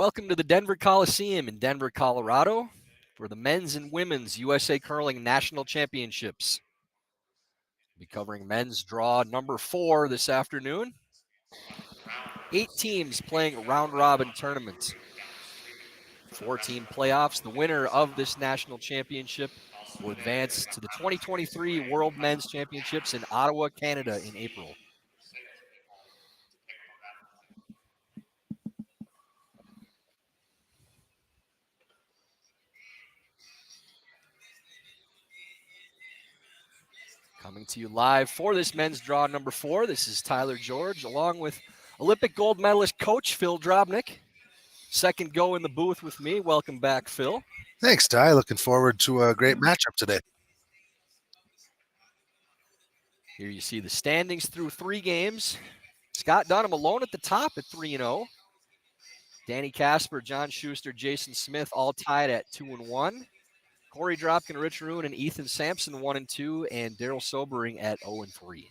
Welcome to the Denver Coliseum in Denver, Colorado for the men's and women's USA Curling National Championships. We'll be covering men's draw number 4 this afternoon. 8 teams playing a round-robin tournament. 4-team playoffs. The winner of this national championship will advance to the 2023 World Men's Championships in Ottawa, Canada in April. Coming to you live for this men's draw number 4, this is Tyler George, along with Olympic gold medalist coach Phil Drobnik. Second go in the booth with me. Welcome back, Phil. Thanks, Ty. Looking forward to a great matchup today. Here you see the standings through 3 games. Scott Dunnam alone at the top at 3-0. Danny Casper, John Schuster, Jason Smith all tied at 2-1. Corey Dropkin, Rich Roon, and Ethan Sampson 1-2, and Daryl Sobering at 0-3.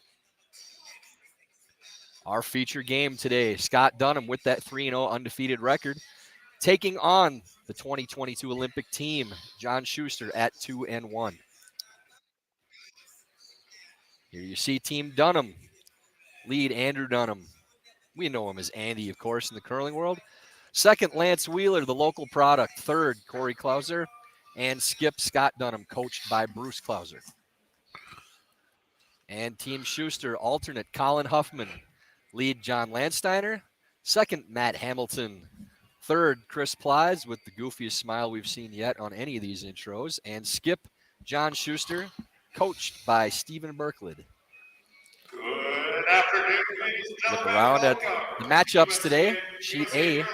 Our feature game today, Scott Dunnam with that 3-0 undefeated record, taking on the 2022 Olympic team, John Schuster at 2-1. Here you see Team Dunnam lead Andrew Dunnam. We know him as Andy, of course, in the curling world. Second, Lance Wheeler, the local product. Third, Corey Klauser. And skip Scott Dunnam, coached by Bruce Klauser. And Team Schuster, alternate Colin Huffman. Lead John Landsteiner. Second, Matt Hamilton. Third, Chris Plies with the goofiest smile we've seen yet on any of these intros. And skip John Schuster, coached by Stephen Berklid. Good afternoon, ladies and Look gentlemen. around at the matchups today. Sheet A,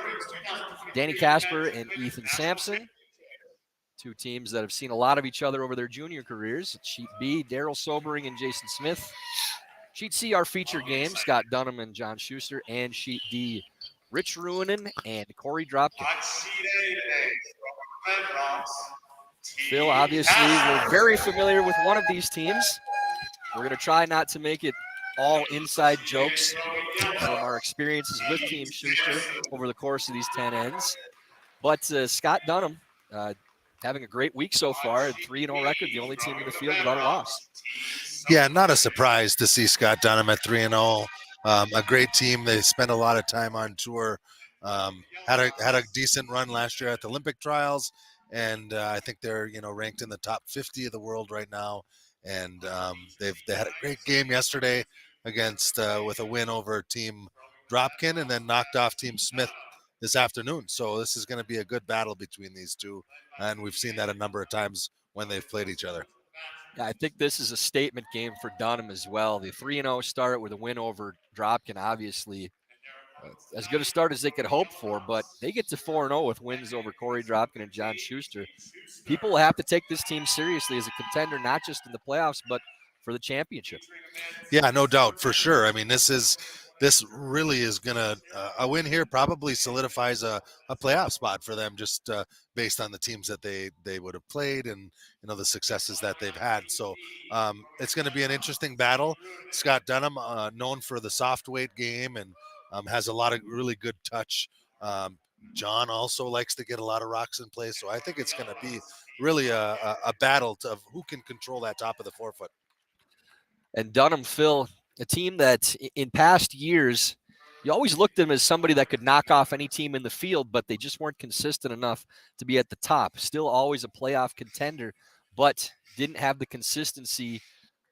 Danny Casper and Ethan Sampson. 2 teams that have seen a lot of each other over their junior careers. Sheet B, Daryl Sobering and Jason Smith. Sheet C, our feature game, Scott Dunnam and John Schuster. And Sheet D, Rich Ruinen and Corey Dropkin. On Sheet A today, from Red Rocks, Phil, obviously, we're very familiar with one of these teams. We're going to try not to make it all inside jokes from our experiences with Team Schuster over the course of these 10 ends. But Scott Dunnam, having a great week so far, 3-0 record, the only team in the field without a loss. Yeah, not a surprise to see Scott Dunnam at 3-0. A great team. They spent a lot of time on tour. Had a decent run last year at the Olympic trials, and I think they're ranked in the top 50 of the world right now. And they had a great game yesterday against with a win over Team Dropkin, and then knocked off Team Smith this afternoon. So this is going to be a good battle between these two, and we've seen that a number of times when they've played each other. Yeah, I think this is a statement game for Dunnam as well. The 3-0 start with a win over Dropkin, obviously as good a start as they could hope for, but they get to 4-0 with wins over Corey Dropkin and John Schuster. People will have to take this team seriously as a contender, not just in the playoffs, but for the championship. Yeah, no doubt, for sure. I mean, this really is going to, a win here probably solidifies a playoff spot for them, just based on the teams that they would have played and, the successes that they've had. So it's going to be an interesting battle. Scott Dunnam, known for the soft weight game and has a lot of really good touch. John also likes to get a lot of rocks in place. So I think it's going to be really a battle of who can control that top of the forefoot. And Dunnam, Phil, a team that in past years, you always looked at them as somebody that could knock off any team in the field, but they just weren't consistent enough to be at the top. Still always a playoff contender, but didn't have the consistency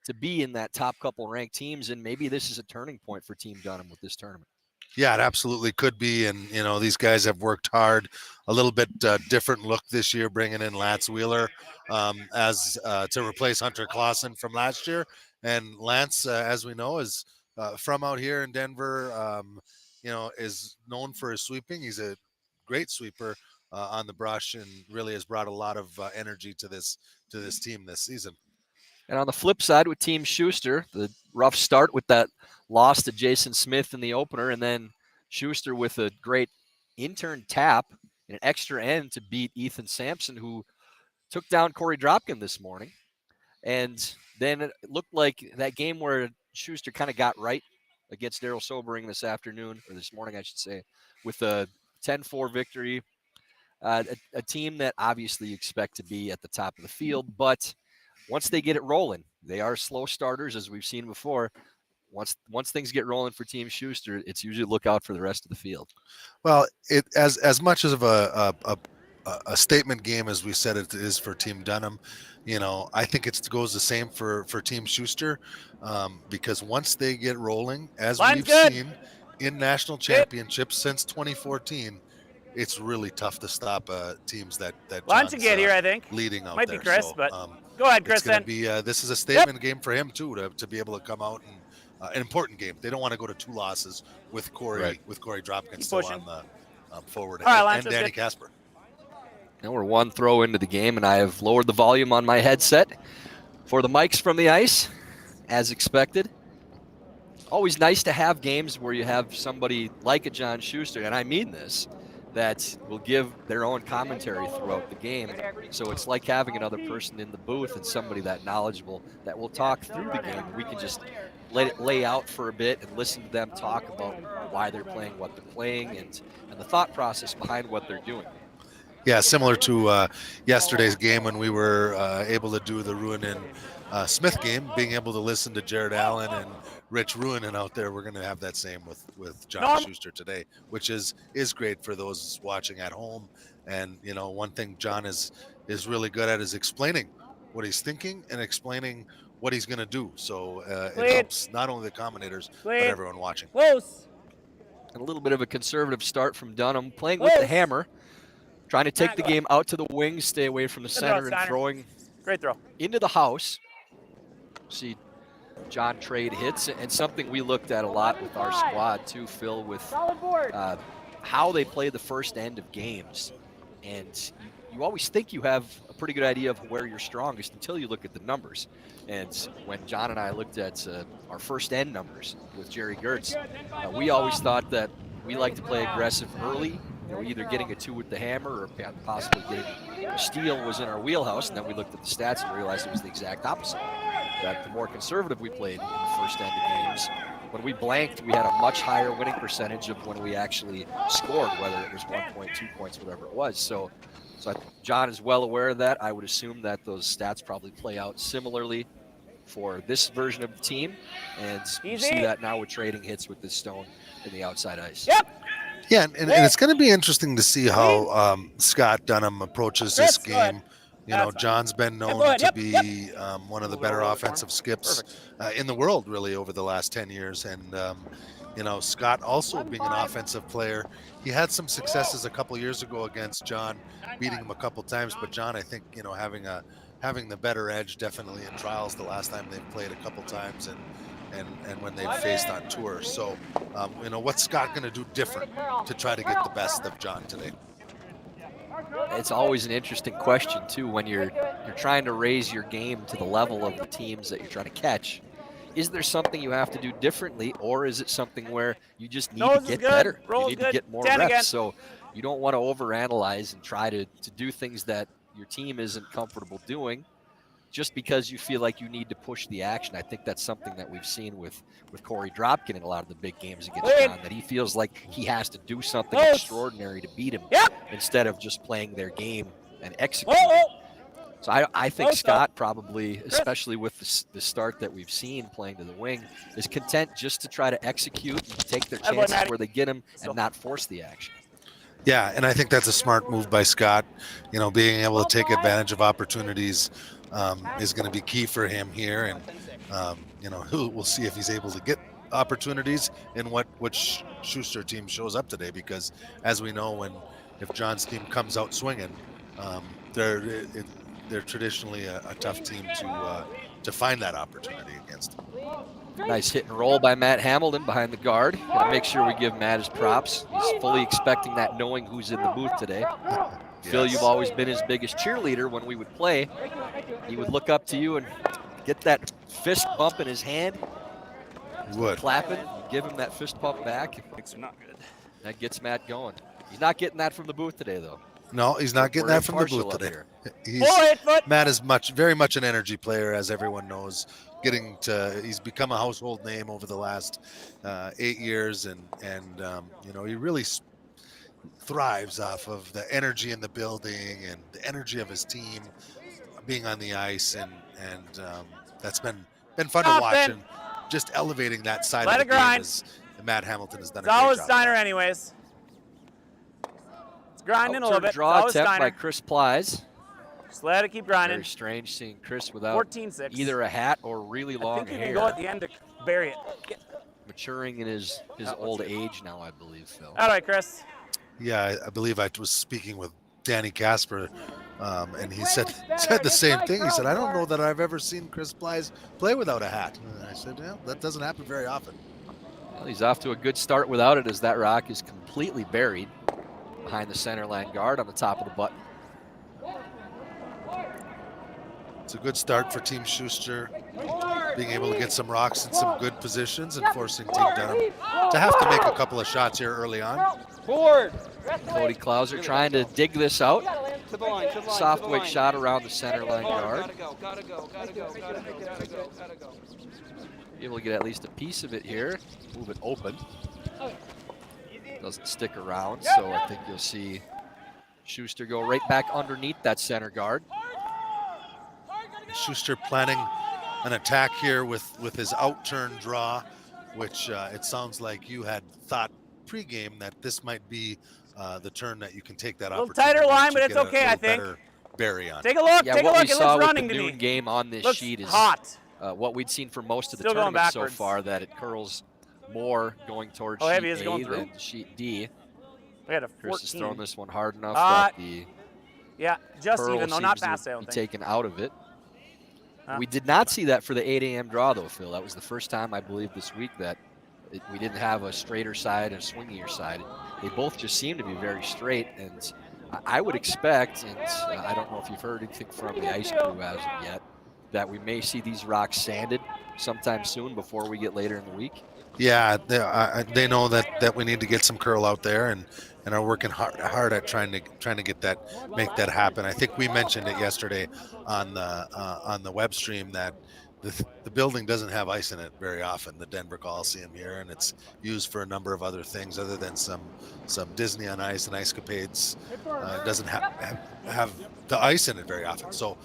to be in that top couple ranked teams. And maybe this is a turning point for Team Dunnam with this tournament. Yeah, it absolutely could be. And, these guys have worked hard. A little bit different look this year, bringing in Lance Wheeler as to replace Hunter Clausen from last year. And Lance, as we know, is from out here in Denver, is known for his sweeping. He's a great sweeper on the brush and really has brought a lot of energy to this team this season. And on the flip side with Team Schuster, the rough start with that loss to Jason Smith in the opener, and then Schuster with a great intern tap and an extra end to beat Ethan Sampson, who took down Corey Dropkin this morning. And then it looked like that game where Schuster kind of got right against Daryl Sobering this afternoon, or this morning, I should say, with a 10-4 victory. A team that obviously you expect to be at the top of the field, but once they get it rolling, they are slow starters, as we've seen before. Once things get rolling for Team Shuster, it's usually look out for the rest of the field. Well, it as much of a statement game as we said it is for Team Dunnam. I think it goes the same for Team Shuster, because once they get rolling, as we've seen in national championships since 2014, it's really tough to stop teams that Line John's to get here, I think. leading out Might there. be Chris, So, but go ahead, Chris. it's going Then to be this is a statement game for him too, to be able to come out and an important game. They don't want to go to 2 losses with Corey Dropkin Keep still pushing. on the forward, All right, Lance, and that's Danny good. Casper. Now we're 1 throw into the game, and I have lowered the volume on my headset for the mics from the ice, as expected. Always nice to have games where you have somebody like a John Shuster, and I mean this, that will give their own commentary throughout the game. So it's like having another person in the booth and somebody that knowledgeable that will talk through the game. We can just let it lay out for a bit and listen to them talk about why they're playing, what they're playing, and the thought process behind what they're doing. Yeah, similar to yesterday's game when we were able to do the Ruin and Smith game, being able to listen to Jared Allen and Rich Ruinen out there. We're going to have that same with John Shuster today, which is great for those watching at home. And one thing John is really good at is explaining what he's thinking and explaining what he's going to do. So it helps not only the commentators but everyone watching. Close. And a little bit of a conservative start from Dunnam, playing with the hammer, trying to take the game out to the wings, stay away from the center, and throwing Great throw into the house. See John trade hits, and something we looked at a lot with our squad too, Phil, with how they play the first end of games. And you always think you have a pretty good idea of where you're strongest until you look at the numbers. And when John and I looked at our first end numbers with Jerry Gertz, we always thought that we like to play aggressive early. Either getting a 2 with the hammer or possibly getting a steal was in our wheelhouse. And then we looked at the stats and realized it was the exact opposite. That the more conservative we played in the first end of games, when we blanked, we had a much higher winning percentage of when we actually scored, whether it was 1 point, 2 points, whatever it was. So John is well aware of that. I would assume that those stats probably play out similarly for this version of the team. And you see that now with trading hits with this stone in the outside ice. Yeah, and it's going to be interesting to see how Scott Dunnam approaches this game. John's been known to be one of the better offensive skips in the world, really, over the last 10 years. And, Scott also being an offensive player, he had some successes a couple years ago against John, beating him a couple times. But John, I think, having the better edge definitely in trials the last time they've played a couple times and when they've faced on tour. So, what's Scott going to do different to try to get the best of John today? It's always an interesting question too when you're trying to raise your game to the level of the teams that you're trying to catch. Is there something you have to do differently, or is it something where you just need to get better? You need to get more reps. So you don't want to overanalyze and try to do things that your team isn't comfortable doing just because you feel like you need to push the action. I think that's something that we've seen with Corey Dropkin in a lot of the big games against John, that he feels like he has to do something extraordinary to beat him instead of just playing their game and executing. So I think Scott probably, especially with the start that we've seen playing to the wing, is content just to try to execute and take their chances where they get him and not force the action. Yeah, and I think that's a smart move by Scott. Being able to take advantage of opportunities is going to be key for him here. And, we'll see if he's able to get opportunities in which Shuster team shows up today. Because as we know, if John's team comes out swinging, they're traditionally a tough team to find that opportunity against. Nice hit and roll by Matt Hamilton behind the guard. Gotta make sure we give Matt his props. He's fully expecting that, knowing who's in the booth today. Yes. Phil, you've always been his biggest cheerleader when we would play. He would look up to you and get that fist bump in his hand. He would. Clapping, give him that fist bump back. Not good. That gets Matt going. He's not getting that from the booth today, though. No, he's not getting that from the booth today. Matt is very much an energy player, as everyone knows. He's become a household name over the last 8 years, and he really thrives off of the energy in the building and the energy of his team being on the ice, and that's been fun to watch, Nothing. and just elevating that side Let of it the game grind. as Matt Hamilton has done It's a great always job. Steiner anyways. It's grinding a little Outturned bit. It's draw always attempt by Steiner. Chris Plies. Just let it keep grinding. Very strange seeing Chris without 14-6. either a hat or really I long think you can hair. go at the end to bury it. Maturing in his old age now, I believe, Phil. All right, Chris. Yeah, I believe I was speaking with Danny Casper, and he said the same thing. He said, I don't know that I've ever seen Chris Plies play without a hat. And I said, yeah, that doesn't happen very often. Well, he's off to a good start without it, as that rock is completely buried behind the center line guard on the top of the button. It's a good start for Team Shuster, being able to get some rocks in some good positions and forcing Team Dunnam to have to make a couple of shots here early on. Cody Klauser trying to dig this out. Soft weight shot around the center line guard. Able to get at least a piece of it here. Move it open. Doesn't stick around, so I think you'll see Shuster go right back underneath that center guard. Shuster planning an attack here with his out-turn draw, which it sounds like you had thought pregame that this might be the turn that you can take that A little opportunity. tighter line, to but it's get a okay, I little think. better Berry on. Take a look. Yeah, Take a what look. we It saw looks with running the to noon me. game on this Looks sheet is hot. what we'd seen for most of the Still going tournament so backwards. far, that it curls more going towards How heavy sheet is it A going through? than sheet D. We had a Chris has 14. thrown this one hard enough Uh, that the Yeah, just curl even though not seems fast, I to don't be think. taken out of it. Huh? We did not see that for the 8 a.m. draw, though, Phil. That was the first time, I believe, this week that we didn't have a straighter side and a swingier side. They both just seem to be very straight, and I would expect, and I don't know if you've heard anything from the ice crew as of yet, that we may see these rocks sanded sometime soon before we get later in the week. Yeah, they know that we need to get some curl out there, and are working hard at trying to get that, make that happen. I think we mentioned it yesterday on the web stream that the building doesn't have ice in it very often, the Denver Coliseum here, and it's used for a number of other things other than some Disney on Ice and ice capades. It doesn't have the ice in it very often. So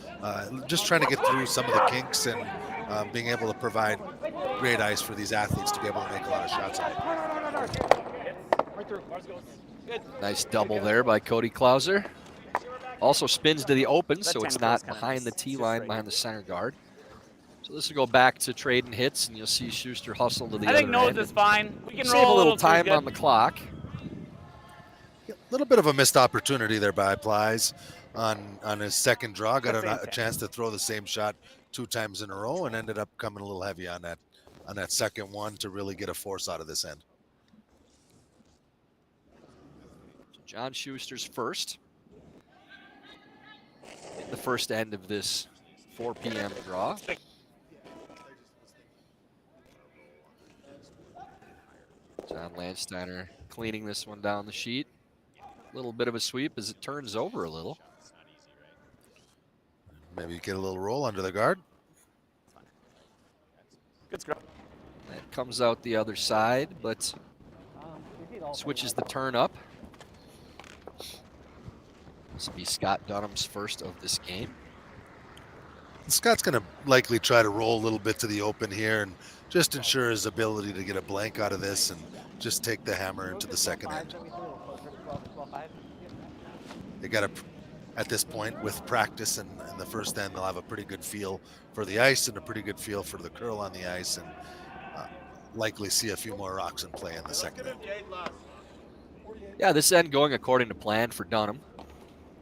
just trying to get through some of the kinks and being able to provide great ice for these athletes to be able to make a lot of shots on it. Nice double there by Cody Klauser. Also spins to the open, That so it's 10 not goes kinda behind the just T line, right behind the center guard. So this will go back to trading hits, and you'll see Shuster hustle to the I other think nose end is and fine. We can save roll a little two's time good. on the clock. A little bit of a missed opportunity there by Plies on his second draw. Got a chance to throw the same shot 2 times in a row and ended up coming a little heavy on that second one to really get a force out of this end. So John Schuster's first. In the first end of this 4 p.m. draw. John Landsteiner cleaning this one down the sheet. A little bit of a sweep as it turns over a little. Maybe get a little roll under the guard. Good scrum. That comes out the other side, but switches the turn up. This will be Scott Dunnam's first of this game. Scott's going to likely try to roll a little bit to the open here and just ensure his ability to get a blank out of this and just take the hammer into the second end. They got to, at this point, with practice and the first end, they'll have a pretty good feel for the ice and a pretty good feel for the curl on the ice, and likely see a few more rocks in play in the second end. Yeah, this end going according to plan for Dunnam,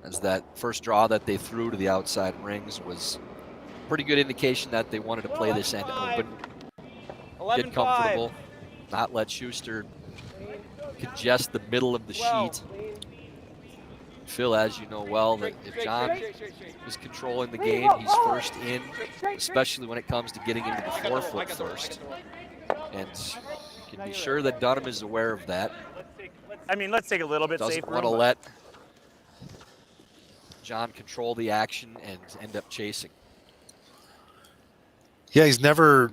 as that first draw that they threw to the outside rings was pretty good indication that they wanted to play this end open, get comfortable, not let Shuster congest the middle of the sheet. Phil, as you know well, that if John is controlling the game, he's first in, especially when it comes to getting into the forefoot first. And you can be sure that Dunnam is aware of that. I mean, let's take a little bit Doesn't safe want to room. let John control the action and end up chasing. Yeah, he's never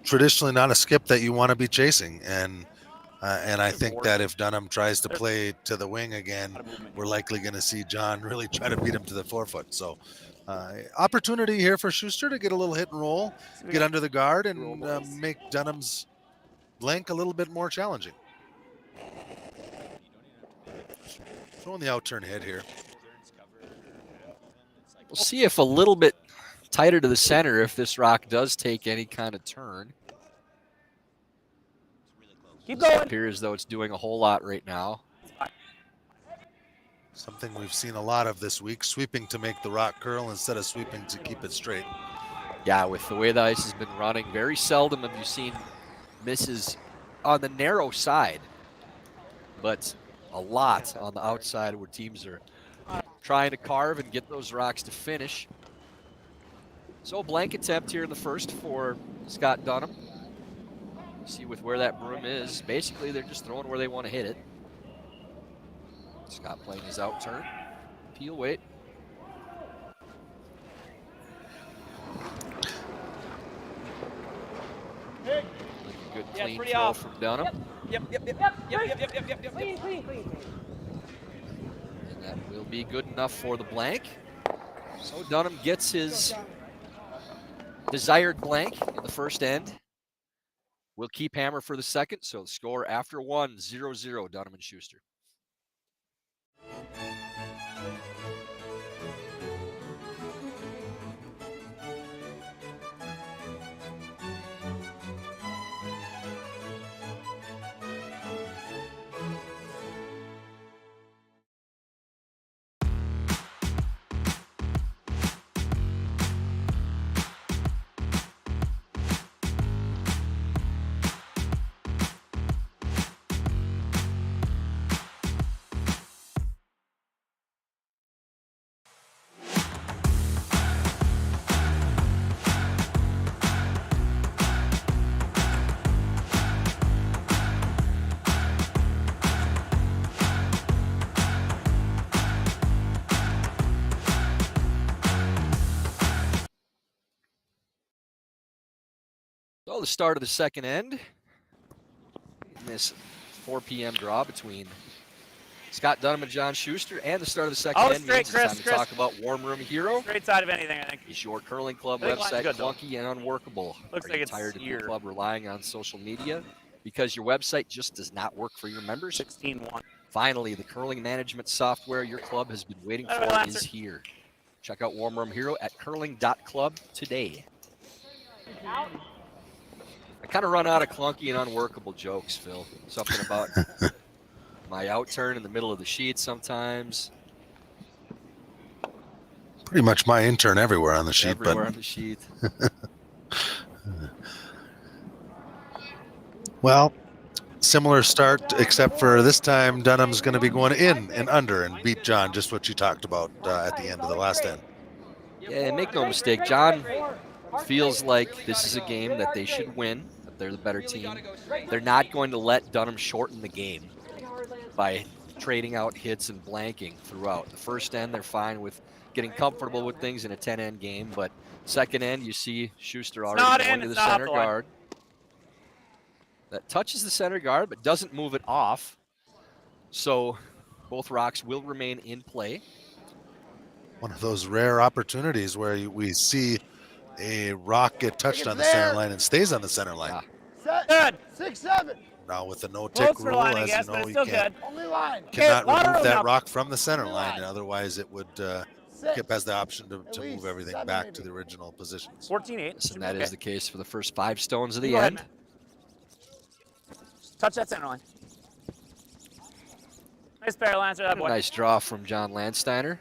traditionally not a skip that you want to be chasing, and And I think that if Dunnam tries to play to the wing again, we're likely going to see John really try to beat him to the forefoot. So opportunity here for Shuster to get a little hit and roll, get under the guard, and make Dunnam's blank a little bit more challenging. Throwing the out-turn head here. We'll see if a little bit tighter to the center if this rock does take any kind of turn. Keep Doesn't going. appear as though it's doing a whole lot right now. Something we've seen a lot of this week, sweeping to make the rock curl instead of sweeping to keep it straight. Yeah, with the way the ice has been running, very seldom have you seen misses on the narrow side, but a lot on the outside where teams are trying to carve and get those rocks to finish. So a blank attempt here in the first for Scott Dunnam. See with where that broom is, basically they're just throwing where they want to hit it. Scott playing his out turn. Peel weight. Like a good clean pretty throw off. from Dunnam. Yep. Clean. And that will be good enough for the blank. So Dunnam gets his desired blank in the first end. We'll keep hammer for the second. So the score after 1, 0-0, Dunnam and Shuster. So the start of the second end. In this 4 p.m. draw between Scott Dunnam and John Shuster, and the start of the second end straight, means it's time Chris, to Chris. talk about Warm Room Hero. Straight side of anything, I think. Is your curling club I think website line's good, though. clunky and unworkable? Looks Are like you it's tired of your here. club relying on social media because your website just does not work for your members? 16-1. Finally, the curling management software your club has been waiting All right, for Lancer. is here. Check out Warm Room Hero at curling.club today. I kind of run out of clunky and unworkable jokes, Phil. Something about my out turn in the middle of the sheet sometimes. Pretty much my intern everywhere on the sheet. Everywhere on the sheet. Well, similar start, except for this time Dunnam's going to be going in and under and beat John, just what you talked about at the end of the last end. Yeah, and make no mistake, John feels like this is a game that they should win, that they're the better team. They're not going to let Dunnam shorten the game by trading out hits and blanking throughout. The first end, they're fine with getting comfortable with things in a 10-end game, but second end, you see Shuster not already in, going to the it's not off center the line. guard. That touches the center guard, but doesn't move it off. So both rocks will remain in play. One of those rare opportunities where we see a rock get touched on the center line and stays on the center line. Yeah. Good. 6, 7. Now with the no-tick Close for rule, line, I as guess, you but know, it's you still can't, good. Only line. cannot water remove that up. rock from the center Only line. line. Otherwise, it would Six. Skip has the option to At move least everything 7 back maybe. to the original positions. 14-8. And that is the case for the first 5 stones of the Go ahead, end. Matt. Touch that center line. Nice pair, Lancer, that boy. Nice draw from John Landsteiner.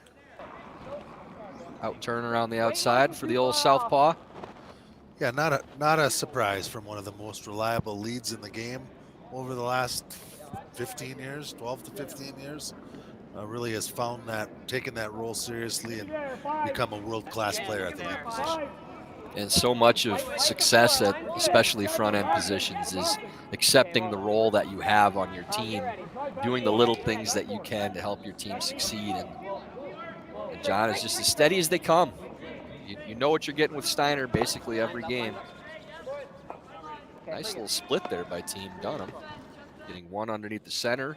Out turn around the outside for the old southpaw. Yeah, not a surprise from one of the most reliable leads in the game over the last 15 years, 12 to 15 years. Really has found that, taken that role seriously and become a world-class player at the lead position. And so much of success at especially front end positions is accepting the role that you have on your team, doing the little things that you can to help your team succeed. And John is just as steady as they come. You know what you're getting with Steiner basically every game. Nice little split there by Team Dunnam. Getting one underneath the center,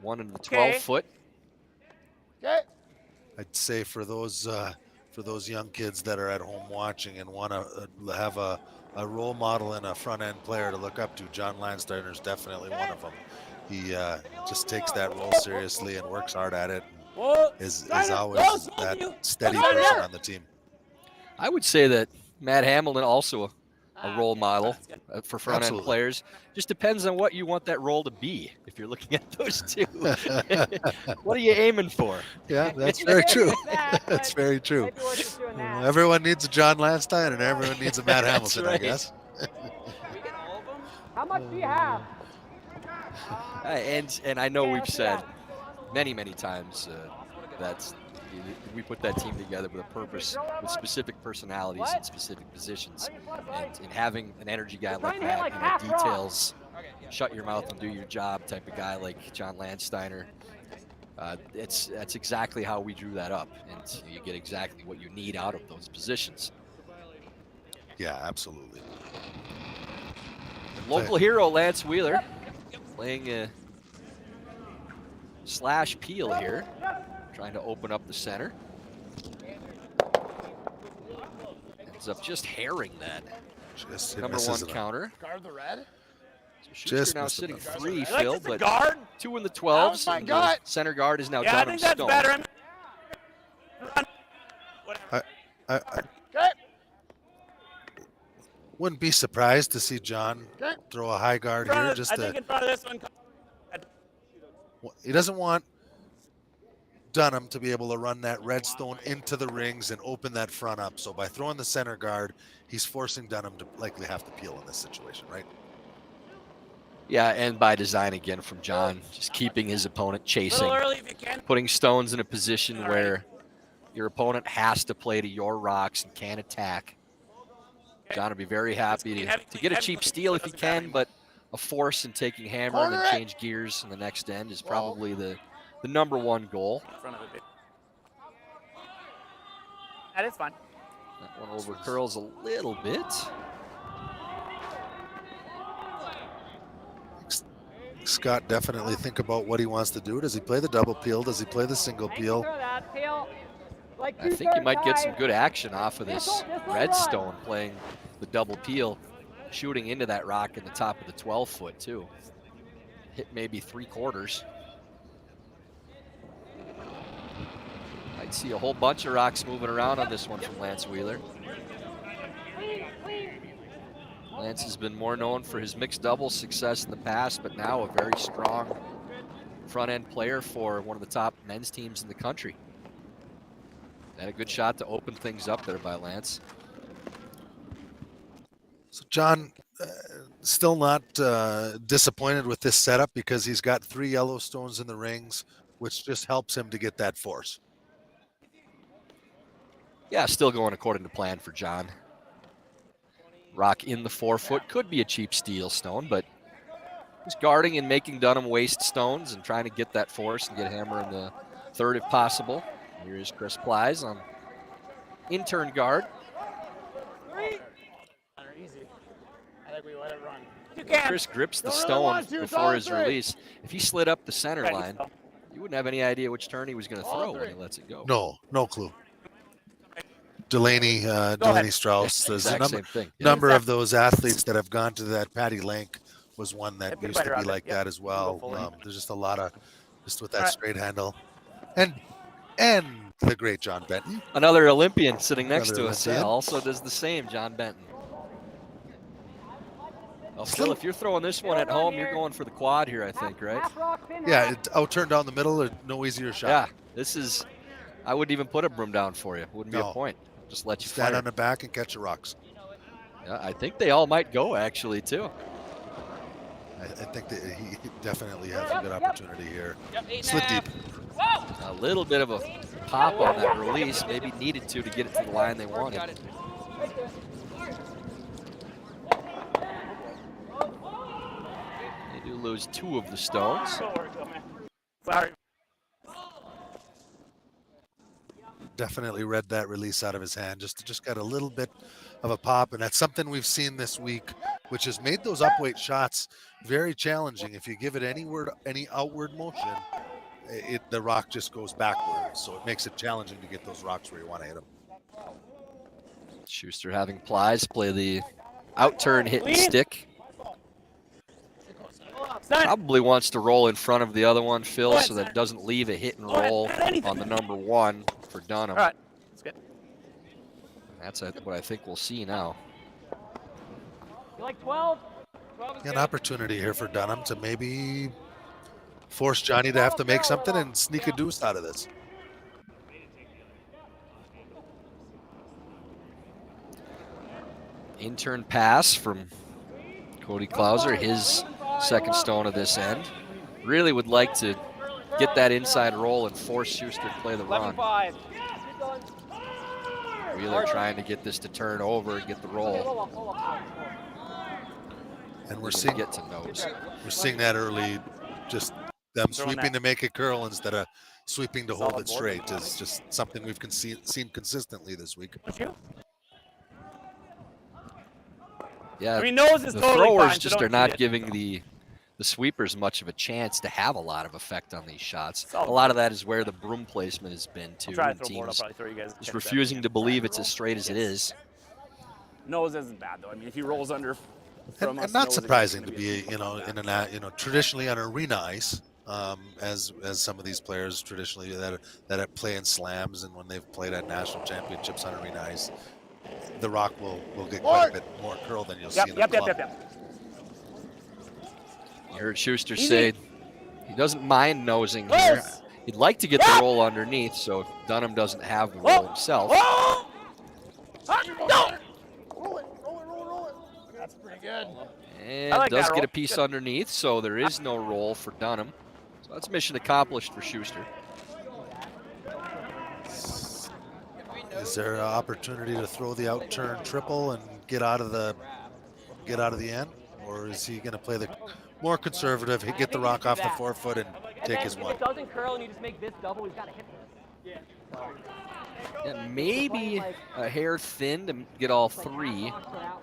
one into the Okay. 12-foot. Okay. I'd say for those young kids that are at home watching and want to have a role model and a front end player to look up to, John Landsteiner is definitely one of them. He just takes that role seriously and works hard at it. Whoa. Is Steiner, always go, slow that you. steady Go, person there. on the team. I would say that Matt Hamilton also a role Okay, model that's good. for front end Absolutely. players. Just depends on what you want that role to be. If you're looking at those two, what are you aiming for? Yeah, that's very true. That, That's but very true. might be worth just doing that. Everyone needs a John Landstein and everyone needs a Matt That's Hamilton, I right. guess. How much do you have? And I know we've said many times that we put that team together with a purpose, with specific personalities and specific positions, and having an energy guy like that and the details, shut your mouth and do your job type of guy like John Landsteiner. That's exactly how we drew that up, and you get exactly what you need out of those positions. Yeah, absolutely. Local hero Lance Wheeler playing a slash peel here, trying to open up the center. Ends up just herring that Just number one misses it. counter. Guard the red. So Shuster Just now missed sitting enough. 3, I like Phil, this but guard. 2 in the That 12s. was my And the gut. center guard is now Yeah, I Dunnam think that's Stone. better. I Okay. wouldn't be surprised to see John Okay. throw a high guard In front here. of- Just I think in front of this one. he doesn't want Dunnam to be able to run that redstone into the rings and open that front up. So by throwing the center guard, he's forcing Dunnam to likely have to peel in this situation, right? Yeah, and by design again from John, just keeping his opponent A chasing, little early if you can. putting stones in a position All right. where your opponent has to play to your rocks and can't attack. John will be very happy to get a cheap steal if he can, but a force in taking hammer and then change gears in the next end is probably the number one goal. In front of it. That is fine. That one over curls a little bit. Scott definitely think about what he wants to do. Does he play the double peel? Does he play the single peel? I think you might get some good action off of this redstone playing the double peel, shooting into that rock in the top of the 12-foot too. Hit maybe 3/4. I'd see a whole bunch of rocks moving around on this one from Lance Wheeler. Lance has been more known for his mixed doubles success in the past, but now a very strong front-end player for one of the top men's teams in the country. Had a good shot to open things up there by Lance. So John, still not disappointed with this setup because he's got 3 yellow stones in the rings, which just helps him to get that force. Yeah, still going according to plan for John. Rock in the 4-foot could be a cheap steal stone, but he's guarding and making Dunnam waste stones and trying to get that force and get hammer in the 3rd if possible. Here is Chris Plies on intern guard. Easy. I think we let it run. You can. Chris grips the Don't really stone want to, it's before all his 3. release. If he slid up the center Ready, line, so. you wouldn't have any idea which turn he was going to All throw when 3. he lets it go. No clue. Delaney Strauss. There's a Exact same thing. Yeah. number of those athletes that have gone to that. Patty Lank was one that Yep, used to be around it. like Yep. that as Go well. fully. There's just a lot of, just with that Alright. straight handle. And the great John Benton. Another Olympian sitting next Another to us. Yeah, Olympian. also does the same, John Benton. Well, Phil, Still- if you're throwing this one at home, you're going for the quad here, I think, right? Yeah, it out-turned down the middle, no easier shot. Yeah, this is, I wouldn't even put a broom down for you. Wouldn't be No. a point. Just let you Stand fire. on the back and catch the rocks. Yeah, I think they all might go, actually, too. I think that he definitely has a good opportunity here. Yep, 8.5. Slid deep. A little bit of a pop on that release. Maybe needed to get it to the line they wanted. They do lose 2 of the stones. Sorry. definitely read that release out of his hand. Just got a little bit of a pop, and that's something we've seen this week, which has made those upweight shots very challenging. If you give it any outward motion, the rock just goes backwards, so it makes it challenging to get those rocks where you want to hit them. Schuster having Plies play the out turn hit and stick. Probably wants to roll in front of the other one, Phil, so that it doesn't leave a hit and roll on the number 1 for Dunnam. All right, that's good. That's what I think we'll see now. You like 12? An opportunity here for Dunnam to maybe force Johnny to have to make something and sneak a deuce out of this. In-turn pass from Cody Klauser, his second stone of this end. Really would like to get that inside roll and force Schuster to play the run. 11-5. Wheeler trying to get this to turn over and get the roll. And we're Even seeing get to nose. We're seeing that early, just them sweeping to make it curl instead of sweeping to hold it straight is just something we've seen consistently this week. Yeah, I mean, nose is the totally throwers fine, so just don't are not cheat it. giving the sweepers much of a chance to have a lot of effect on these shots. A lot of that is where the broom placement has been too. Try to And throw board. I'll teams probably throw you guys. just refusing to believe it's as straight as it is. Nose isn't bad though. I mean, if he rolls under from us, And not nose surprising against to gonna be, traditionally on arena ice, as some of these players traditionally that play in slams and when they've played at national championships on arena ice, the rock will get quite a bit more curl than you'll see in the club. You heard Schuster Easy. say he doesn't mind nosing here. Close. He'd like to get the roll underneath, so if Dunnam doesn't have the roll himself. Oh! No! That's pretty good. And I like does that get roll. a piece underneath, so there is no roll for Dunnam. So that's mission accomplished for Schuster. Is there an opportunity to throw the out turn triple and get out of the end, or is he going to play the more conservative, get the rock off the forefoot and take his one? If it doesn't curl and you just make this double, we've got to hit this. Yeah, maybe a hair thin to get all 3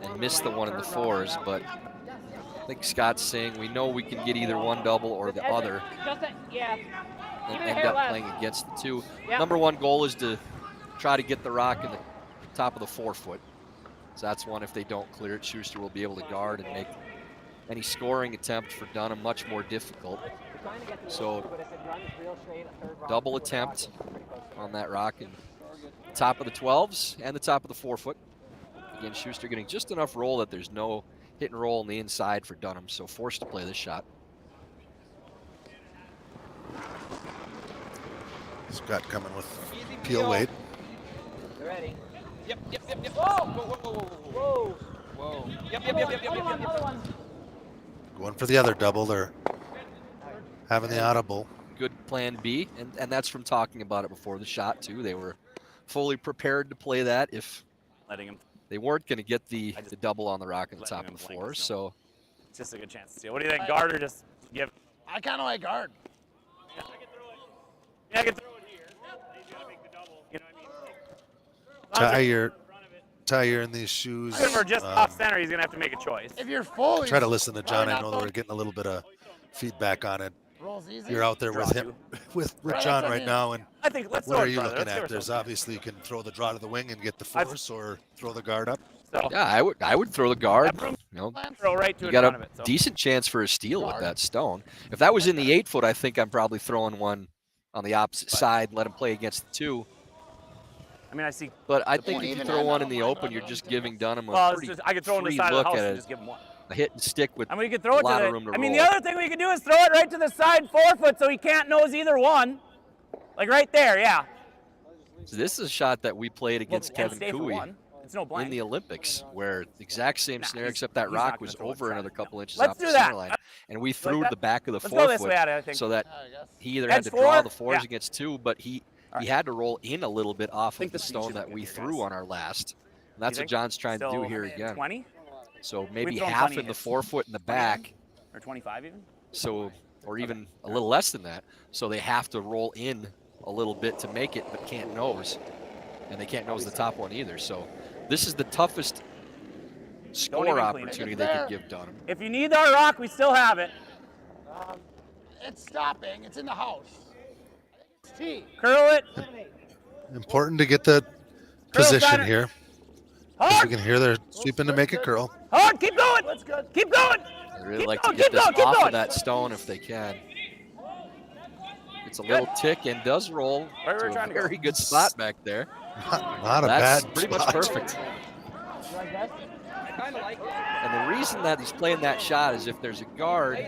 and miss the one in the 4s, but I think Scott's saying we know we can get either one double or the other and end up playing against the 2. Number 1 goal is to try to get the rock in the top of the forefoot. So that's one, if they don't clear it, Schuster will be able to guard and make any scoring attempt for Dunnam much more difficult. So double attempt on that rock in the top of the 12s and the top of the forefoot. Again, Schuster getting just enough roll that there's no hit and roll on the inside for Dunnam, so forced to play this shot. Scott coming with peel weight. Ready? Yep. Whoa! Whoa. Whoa! Yep. Other one. Going for the other double. They're having the audible. Good plan B, and that's from talking about it before the shot too. They were fully prepared to play that if Letting him. they weren't going to get the double on the rock on the top of the blank, 4. no. So It's just a good chance to steal. What do you think, guard or just give? I kind of like guard. Yeah, I can throw it here. He's got to make the double. You know what I mean? Ty, you're in these shoes. If we're just off center, he's gonna have to make a choice. If you're full, Try to listen to John. Probably I not know that we're full. getting a little bit of feedback on it. rolls easy. You're out there with Draw him, with John right now, and I think let's what throw are it you further. looking Let's give at? There's ourselves obviously you can throw the draw to the wing and get the I've- force, or throw the guard up. a shot. So yeah, I would throw the guard. You know, throw right to you in got front a of it. So. decent chance for a steal with that stone. If that was in the 8 foot, I think I'm probably throwing one on the opposite side, let him play against the 2. I mean, I see. But I The think point. if you Even throw then, one I in the don't mind open, you're running just into giving Dunnam Well, a it's pretty just, I could throw it on the free side of the look house at and a, just give him one. a hit and stick with I mean, we could throw it lot to of the. room to I mean, roll. the other thing we could do is throw it right to the side 4 foot so he can't nose either one. Like right there, yeah. So this is a shot that we played against And Kevin stay for Cooey one. It's no in blank. the Olympics, where the exact same Nah, scenario, he's- except that he's not rock gonna was throw it over inside another it, couple no. inches Let's off do the that. center line, and we threw that? the back of the Let's 4 go this foot way at it, I think. so that I guess. he either Edge had to draw four? the 4s Yeah. against 2, but he All right. had to roll in a little bit off think of the the speed stone should that look we good here, threw guys. on our last. And that's You what think? John's trying to do Still, here again. 20 So maybe thrown half 20 in the hits. 4 foot in the 20 back, or 25 even. so or even a little less than that. So they have to roll in a little bit to make it, but can't nose. and they can't nose the top one either. So this is the toughest score even clean it. opportunity they could give Dunnam. If you need our rock, we still have it. It's stopping. It's in the house. It's T. Curl it. Important to get the Curl, position Steiner. here. As Hard. you can hear, they're sweeping to make it curl. Hard. Keep going. That's good. Keep going. They really Keep like going, to get keep this going, keep off going. of that stone if they can. It's a little tick and does roll Right where to we're a trying to go. very good spot back there. Not a That's bad pretty much spot. perfect. And the reason that he's playing that shot is if there's a guard,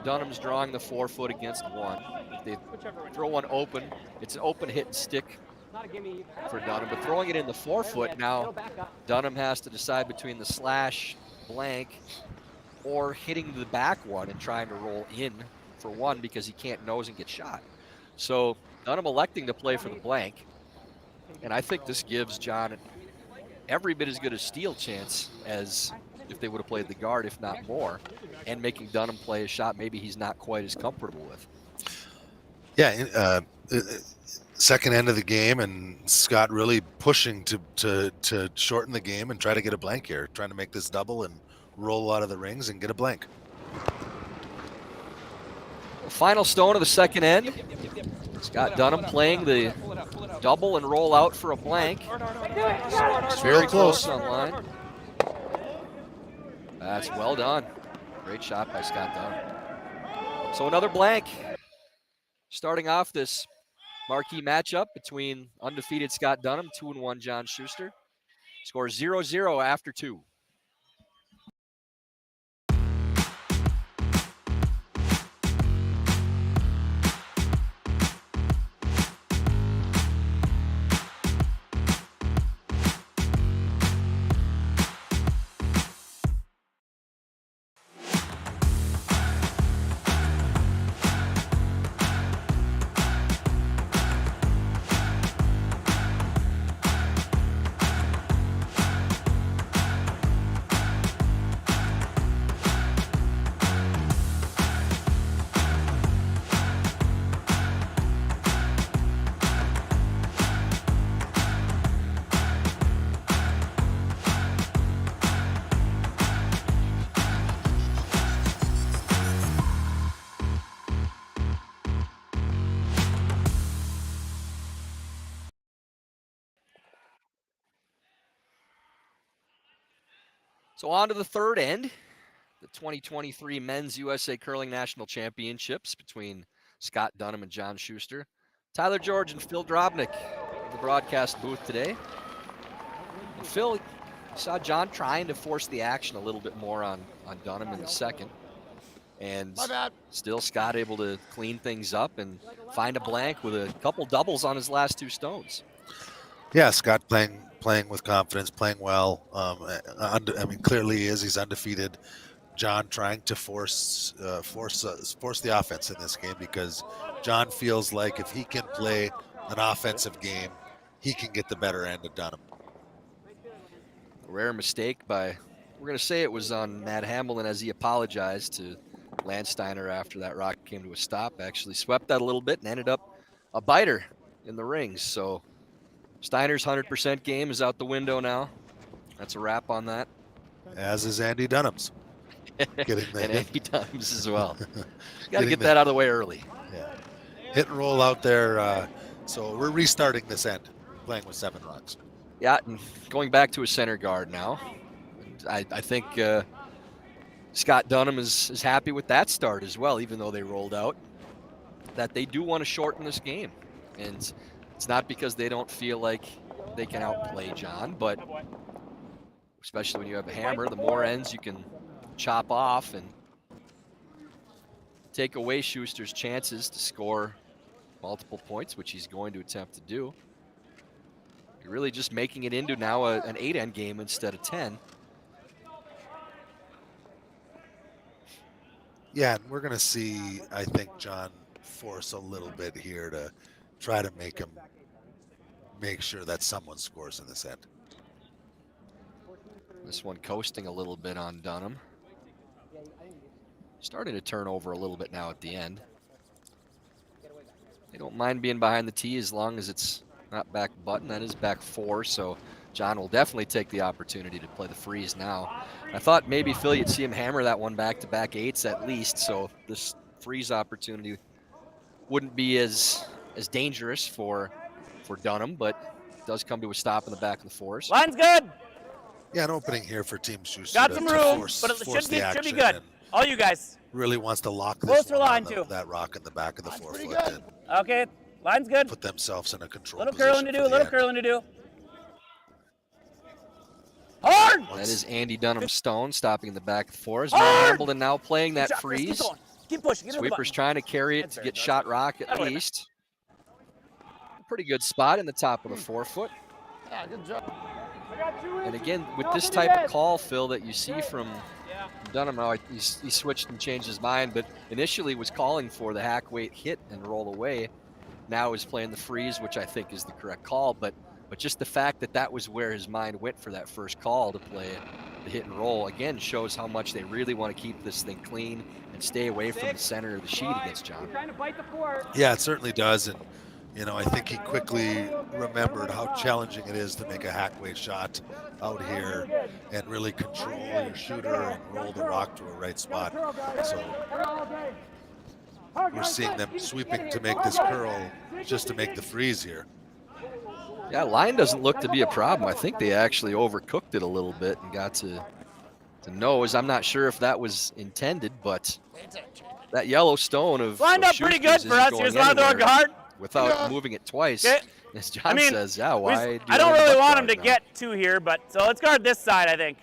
Dunnam's drawing the 4-foot against one. If they throw one open, it's an open hit and stick for Dunnam. But throwing it in the 4-foot, now Dunnam has to decide between the slash, blank, or hitting the back one and trying to roll in for one because he can't nose and get shot. So Dunnam electing to play for the blank. And I think this gives John every bit as good a steal chance as if they would have played the guard, if not more, and making Dunnam play a shot maybe he's not quite as comfortable with. Yeah, second end of the game, and Scott really pushing to shorten the game and try to get a blank here, trying to make this double and roll out of the rings and get a blank. Final stone of the second end. Scott Dunnam playing the double and roll out for a blank. It's very close on line. That's well done. Great shot by Scott Dunnam. So another blank. Starting off this marquee matchup between undefeated Scott Dunnam, 2-1 John Shuster. Score 0-0 after 2. So on to the third end, the 2023 Men's USA Curling National Championships between Scott Dunnam and John Shuster. Tyler George and Phil Drobnik in the broadcast booth today. And Phil saw John trying to force the action a little bit more on Dunnam in the second. And My bad. still Scott able to clean things up and find a blank with a couple doubles on his last two stones. Yeah, Scott playing with confidence, playing well. I mean, clearly he is. He's undefeated. John trying to force the offense in this game because John feels like if he can play an offensive game, he can get the better end of Dunnam. A rare mistake by, we're going to say it was on Matt Hamilton as he apologized to Lance Steiner after that rock came to a stop. Actually swept that a little bit and ended up a biter in the rings. So Steiner's 100% game is out the window now. That's a wrap on that. As is Andy Dunnam's. Getting the and hit. Andy Times as well. Got to Getting get the- that out of the way early. Yeah. Hit and roll out there. So we're restarting this end, playing with 7 rocks. Yeah, and going back to a center guard now. I think Scott Dunnam is happy with that start as well, even though they rolled out. That they do want to shorten this game. And it's not because they don't feel like they can outplay John, but especially when you have a hammer, the more ends you can chop off and take away Schuster's chances to score multiple points, which he's going to attempt to do. You're really just making it into now an 8-end game instead of 10. Yeah, and we're going to see, I think, John force a little bit here to try to make sure that someone scores in this end. This one coasting a little bit on Dunnam. Starting to turn over a little bit now at the end. They don't mind being behind the tee as long as it's not back button. That is back 4. So John will definitely take the opportunity to play the freeze now. I thought maybe Philly, you'd see him hammer that one back to back 8s at least. So this freeze opportunity wouldn't be as dangerous for Dunnam, but it does come to a stop in the back of the 4s. Line's good. Yeah, an opening here for Team Shuster. Got to some room, force, but it force should the be action good. and All you guys. really wants to lock this Closer one line, on too. that rock in the back of the That's 4 pretty foot good. and Okay, line's good. put themselves in a control Little position curling to do, for the little end. curling to do. Hard! That is Andy Dunham Stone stopping in the back of the 4s. Hard! Matt Hambleton now playing that Good shot, Chris. freeze. Keep going. Keep pushing. Get to the Sweeper's button. trying to carry it That's to fair, get that's shot fair. rock at That'll hit. least. Pretty good spot in the top of the 4 foot. Yeah, good job. And again, with this type of call, Phil, that you see from Dunham, now he switched and changed his mind, but initially was calling for the hack weight hit and roll away. Now is playing the freeze, which I think is the correct call, but just the fact that that was where his mind went for that first call to play the hit and roll, again, shows how much they really want to keep this thing clean and stay away from the center of the sheet against John. Trying to bite the 4. Yeah, it certainly does. And, you know, I think he quickly remembered how challenging it is to make a hack weight shot out here and really control your shooter and roll the rock to a right spot. So we're seeing them sweeping to make this curl just to make the freeze here. Yeah, line doesn't look to be a problem. I think they actually overcooked it a little bit and got to nose. I'm not sure if that was intended, but that yellow stone of Lined up pretty good Schuster's for us. isn't You just going want to throw a anywhere guard? without moving it twice. Okay. As John I mean, says, yeah, why? I don't really want him to now? get 2 here, but so let's guard this side, I think.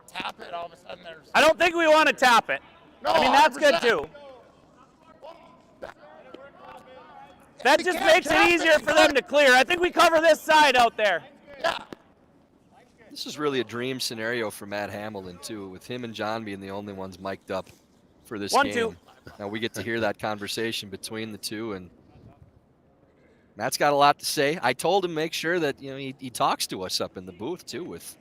Tap it, all of a sudden there's. I don't think we want to tap it. No, I mean, that's good 100%. too. That just can't makes it tap it, easier you for them to clear. I think we cover this side out there. Yeah. This is really a dream scenario for Matt Hamilton too, with him and John being the only ones mic'd up for this 1-2. game. Now we get to hear that conversation between the two, and Matt's got a lot to say. I told him make sure that he talks to us up in the booth too, with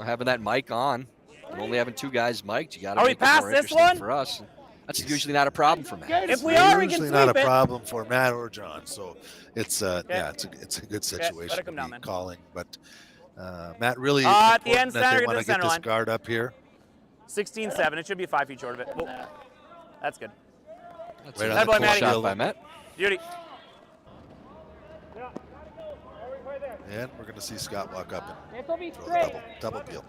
having that mic on and only having 2 guys mic'd. You got to Are we make it past more this interesting one? for us. That's usually not a problem for Matt. If we are, we can Usually sweep not a it. problem for Matt or John. So it's yeah, it's a good situation let it come to down be then. calling. But Matt really At the important end, that center, they get want to to the get center this line. guard up here. 16-7. It should be 5 feet short of it. Oh, that's good. That's Right a on That the boy, full Matty. shot field. by Matt. Beauty. And we're going to see Scott walk up It'll be and throw the double peel.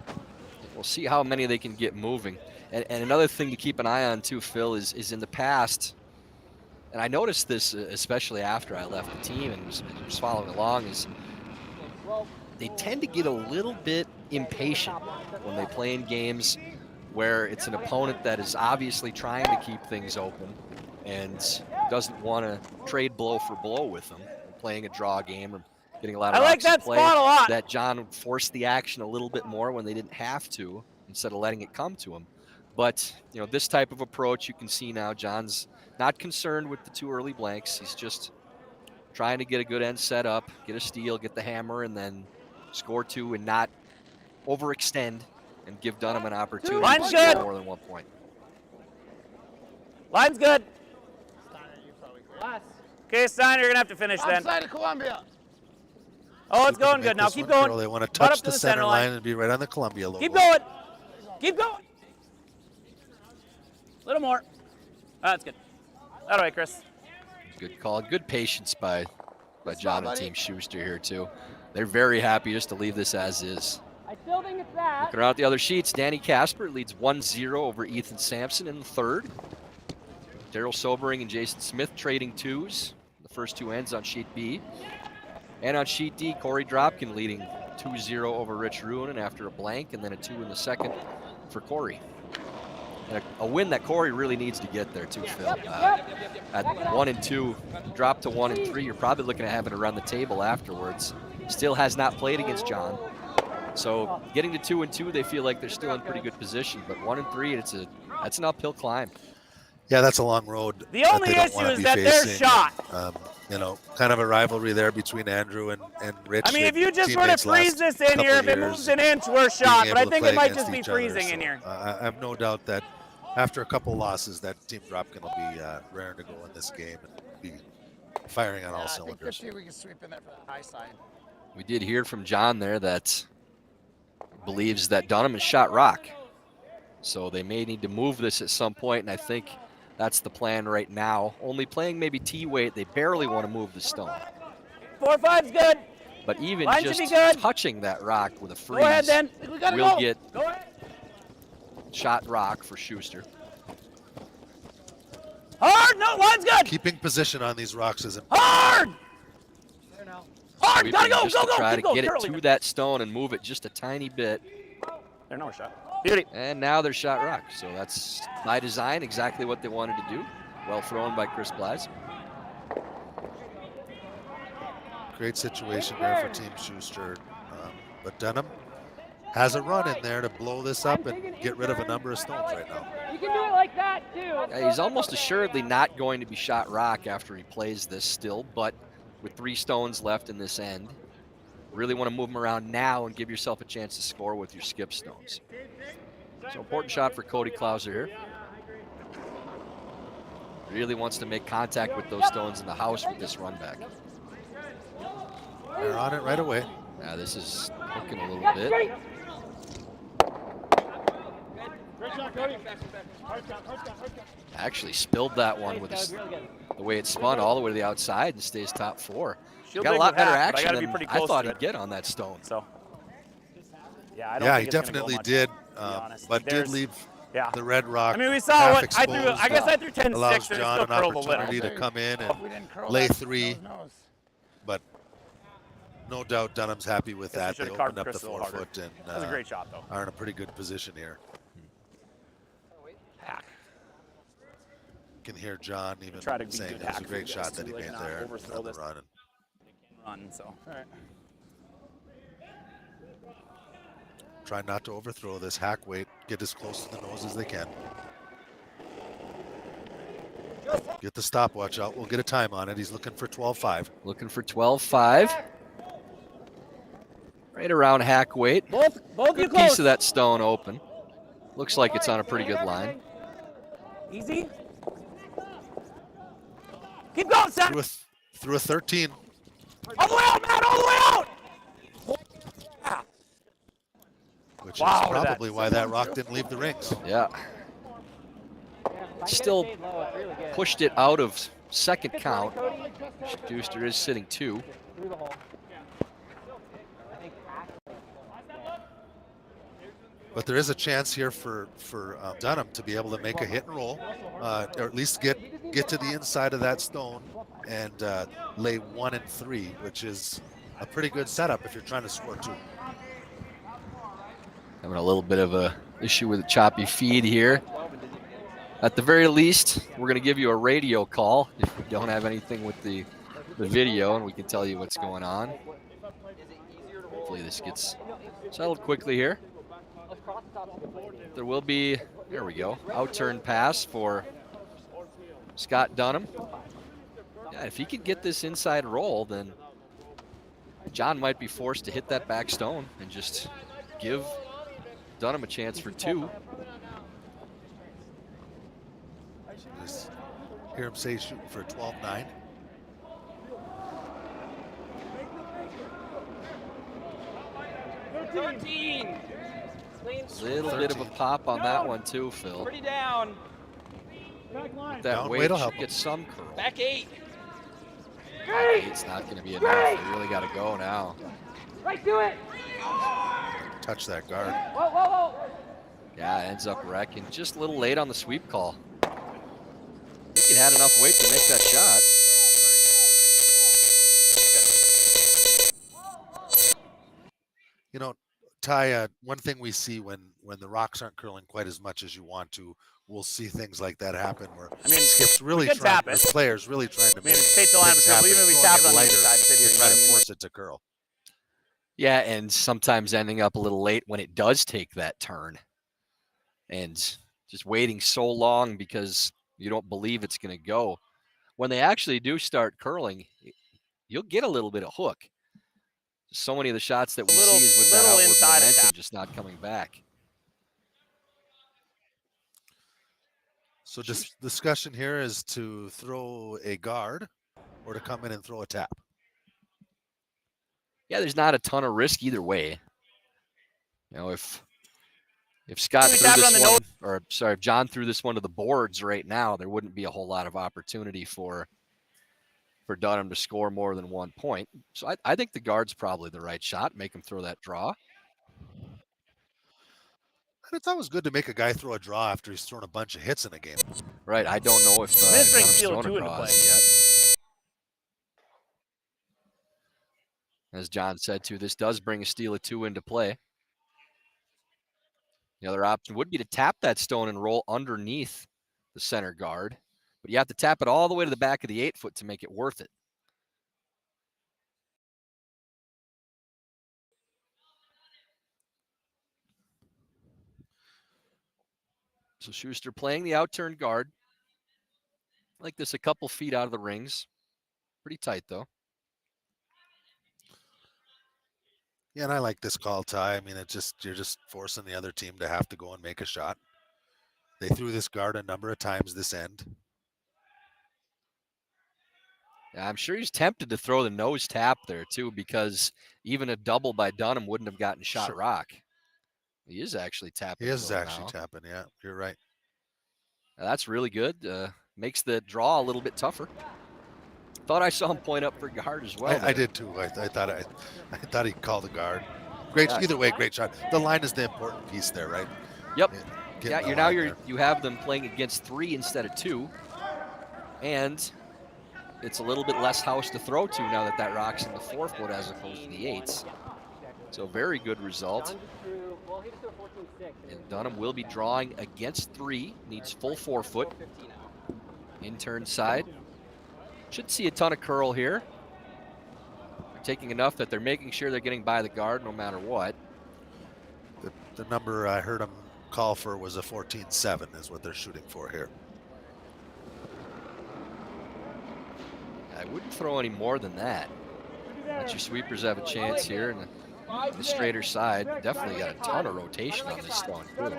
We'll see how many they can get moving. And another thing to keep an eye on too, Phil, is in the past, and I noticed this especially after I left the team and was following along, is they tend to get a little bit impatient when they play in games where it's an opponent that is obviously trying to keep things open and doesn't want to trade blow for blow with them, playing a draw game or getting a lot of I like rocks in that play, spot a lot. that John would force the action a little bit more when they didn't have to, instead of letting it come to him. But this type of approach, you can see now John's not concerned with the 2 early blanks. He's just trying to get a good end set up, get a steal, get the hammer, and then score 2 and not overextend and give Dunnam an opportunity Line's to score good. more than 1 point. Line's good. Okay, Steiner, you're going to have to finish then. Outside of Columbia. Oh, it's Looking to going make good now. this Keep one going. curl. They want to Butt touch up to the center line. line and be right on the Columbia logo. Keep going. Keep going. A little more. That's good. That way, Chris. Good call. Good patience by John and buddy. Team Schuster here, too. They're very happy just to leave this as is. I still think it's that. Looking around at the other sheets, Danny Casper leads 1-0 over Ethan Sampson in the third. Daryl Sobering and Jason Smith trading 2s. The first 2 ends on sheet B. And on sheet D, Corey Dropkin leading 2-0 over Rich Ruinen after a blank, and then a 2 in the second for Corey. And a win that Corey really needs to get there too, Phil. At 1 and 2, drop to 1 and 3, you're probably looking at having to run the table afterwards. Still has not played against John. So getting to 2 and 2, they feel like they're still in pretty good position. But 1 and 3, that's an uphill climb. Yeah, that's a long road. The that only they don't issue wanna is be that they're facing. shot. Kind of a rivalry there between Andrew and Rich. I mean, if They're you just were to teammates freeze last this in here, if couple it years, moves an inch, we're being shot. But I able to think play it might against just be each other. freezing in So, here. I have no doubt that after a couple losses, that Team Dropkin will be raring to go in this game and be firing on all I think cylinders. 50 we can sweep in there for the high side. We did hear from John there that believes that Dunnam is shot rock. So they may need to move this at some point, and I think that's the plan right now. Only playing maybe T-weight, they barely want to move the stone. 4-5's good. But even Line should just be good. touching that rock with a freeze Go ahead then. We gotta will go. get Go ahead. shot rock for Schuster. Hard. No, line's good. Keeping position on these rocks is important. Hard. Hard. Sweeping Gotta go. just Go, to go. try Keep to going, get it Curly. to that stone and move it just a tiny bit. There's no shot. Beauty. And now they're shot rock. So that's by design exactly what they wanted to do. Well thrown by Chris Blas. Great situation there for Team Schuster. But Dunnam has a run in there to blow this up and get rid of a number of stones right now. You can do it like that too. Yeah, he's almost assuredly not going to be shot rock after he plays this still, but with 3 stones left in this end, really want to move them around now and give yourself a chance to score with your skip stones. So important shot for Cody Klauser here. Really wants to make contact with those stones in the house with this run back. They're on it right away. Now this is hooking a little bit. Actually spilled that one with the way it spun all the way to the outside and stays top 4. Got a lot better action than I thought he'd get on that stone. So. Yeah, I don't Yeah, think he it's gonna go definitely much, did, to be honest. but did There's- leave Yeah. the red rock. I mean, we saw half what I threw. exposed. I guess I threw 10-6 Allows and it John still an curled a little. opportunity to come in If we and didn't curl lay that, 3. nose, nose. But no doubt Dunham's happy with Guess we that. They should've carved opened up the Chris a little harder. 4-foot and That was a great shot, though. are in a pretty good position here. Hack. Can hear John even Try to be saying good that was a hack great for shot this that to, he like, made not there overthrow on the this. run. Run. So. All right. Try not to overthrow this hack weight. Get as close to the nose as they can. Get the stopwatch out. We'll get a time on it. He's looking for 12.5. Looking for 12.5. Right around hack weight. Both you Good close. piece of that stone open. Looks like it's on a pretty good line. Easy. Keep going, son. Through a 13. All the way out, Matt. All the way out. Yeah. Which Wow, is look at probably that. why that rock didn't leave the rings. Yeah. Still pushed it out of second count. Schuster is sitting 2. But there is a chance here for Dunnam to be able to make a hit and roll, or at least get to the inside of that stone and lay 1 and 3, which is a pretty good setup if you're trying to score 2. Having a little bit of a issue with a choppy feed here. At the very least, we're going to give you a radio call if we don't have anything with the video, and we can tell you what's going on. Hopefully this gets settled quickly here. There will be, there we go, out-turn pass for Scott Dunnam. Yeah, if he can get this inside roll, then John might be forced to hit that back stone and just give Dunnam a chance for 2. Just hear him say he's shooting for a 12-9. Little bit of a pop on that one too, Phil. Pretty down. That Down weight weight'll should help him. get some curl. Back 8. It's not going to be enough. They really got to go now. Right to it. Touch that guard. Whoa, whoa, whoa. Yeah, ends up wrecking. Just a little late on the sweep call. I think it had enough weight to make that shot. You know, Ty, one thing we see when the rocks aren't curling quite as much as you want to, we'll see things like that happen where I mean, Skip's really we could trying, tap or it. players really trying to I mean, make it's take the line things between, happen, even if we throwing tap it it on the lighter inside, sit here, to you try know what to I mean? force it to curl. Yeah, and sometimes ending up a little late when it does take that turn. And just waiting so long because you don't believe it's going to go. When they actually do start curling, you'll get a little bit of hook. So many of the shots that we see is with that Little outward inside momentum attack. just not coming back. So discussion here is to throw a guard or to come in and throw a tap. Yeah, there's not a ton of risk either way. You know, if Scott we threw tap it this on the one, nose? or sorry, if John threw this one to the boards right now, there wouldn't be a whole lot of opportunity for Dunnam to score more than 1 point. So I think the guard's probably the right shot. Make him throw that draw. And it's always good to make a guy throw a draw after he's thrown a bunch of hits in a game. Right. I don't know if This brings Dunnam's Steal thrown 2 a into draw play. yet. As John said too, this does bring a steal of 2 into play. The other option would be to tap that stone and roll underneath the center guard, but you have to tap it all the way to the back of the 8-foot to make it worth it. So Shuster playing the outturned guard. Like this, a couple feet out of the rings. Pretty tight though. Yeah, and I like this call, Ty. I mean, you're just forcing the other team to have to go and make a shot. They threw this guard a number of times this end. Yeah, I'm sure he's tempted to throw the nose tap there too, because even a double by Dunnam wouldn't have gotten shot Sure. rock. He is actually tapping. He is though actually now. tapping. Yeah, you're right. Now, that's really good. Makes the draw a little bit tougher. Thought I saw him point up for guard as well. I did too. I thought he called the guard. Great. Yeah. Either way, great shot. The line is the important piece there, right? Yep. Getting the Yeah, line there. you have them playing against 3 instead of 2, and it's a little bit less house to throw to now that rock's in the 4-foot as opposed to the 8s. So very good result. And Dunnam will be drawing against 3. Needs full 4-foot. In-turn side. Should see a ton of curl here. They're taking enough that they're making sure they're getting by the guard no matter what. The number I heard him call for was a 14-7 is what they're shooting for here. I wouldn't throw any more than that. Let your sweepers have a chance here. And the straighter side definitely got a ton of rotation on this stone too.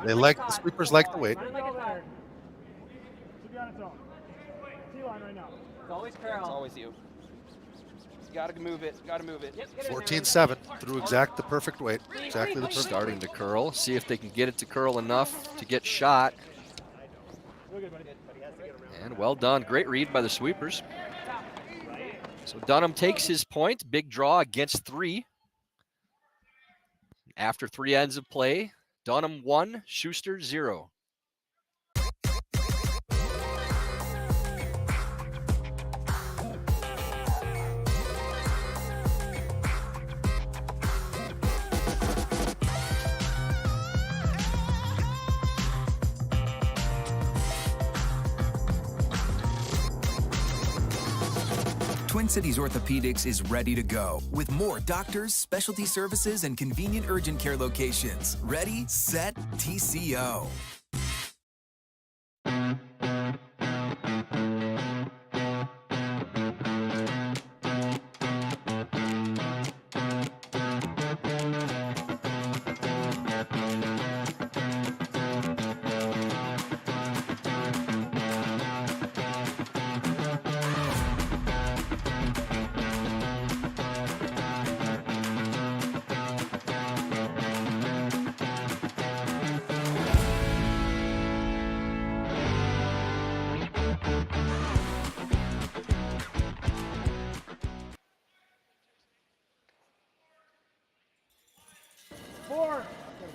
The sweepers like the weight. It's always Carl. It's always you. Gotta move it. Gotta move it. 14-7 threw the perfect weight. Exactly the perfect Starting weight. to curl. See if they can get it to curl enough to get shot. And well done. Great read by the sweepers. So Dunnam takes his point. Big draw against 3. After 3 ends of play, Dunnam 1, Shuster 0. Twin Cities Orthopedics is ready to go with more doctors, specialty services, and convenient urgent care locations. Ready, set, TCO.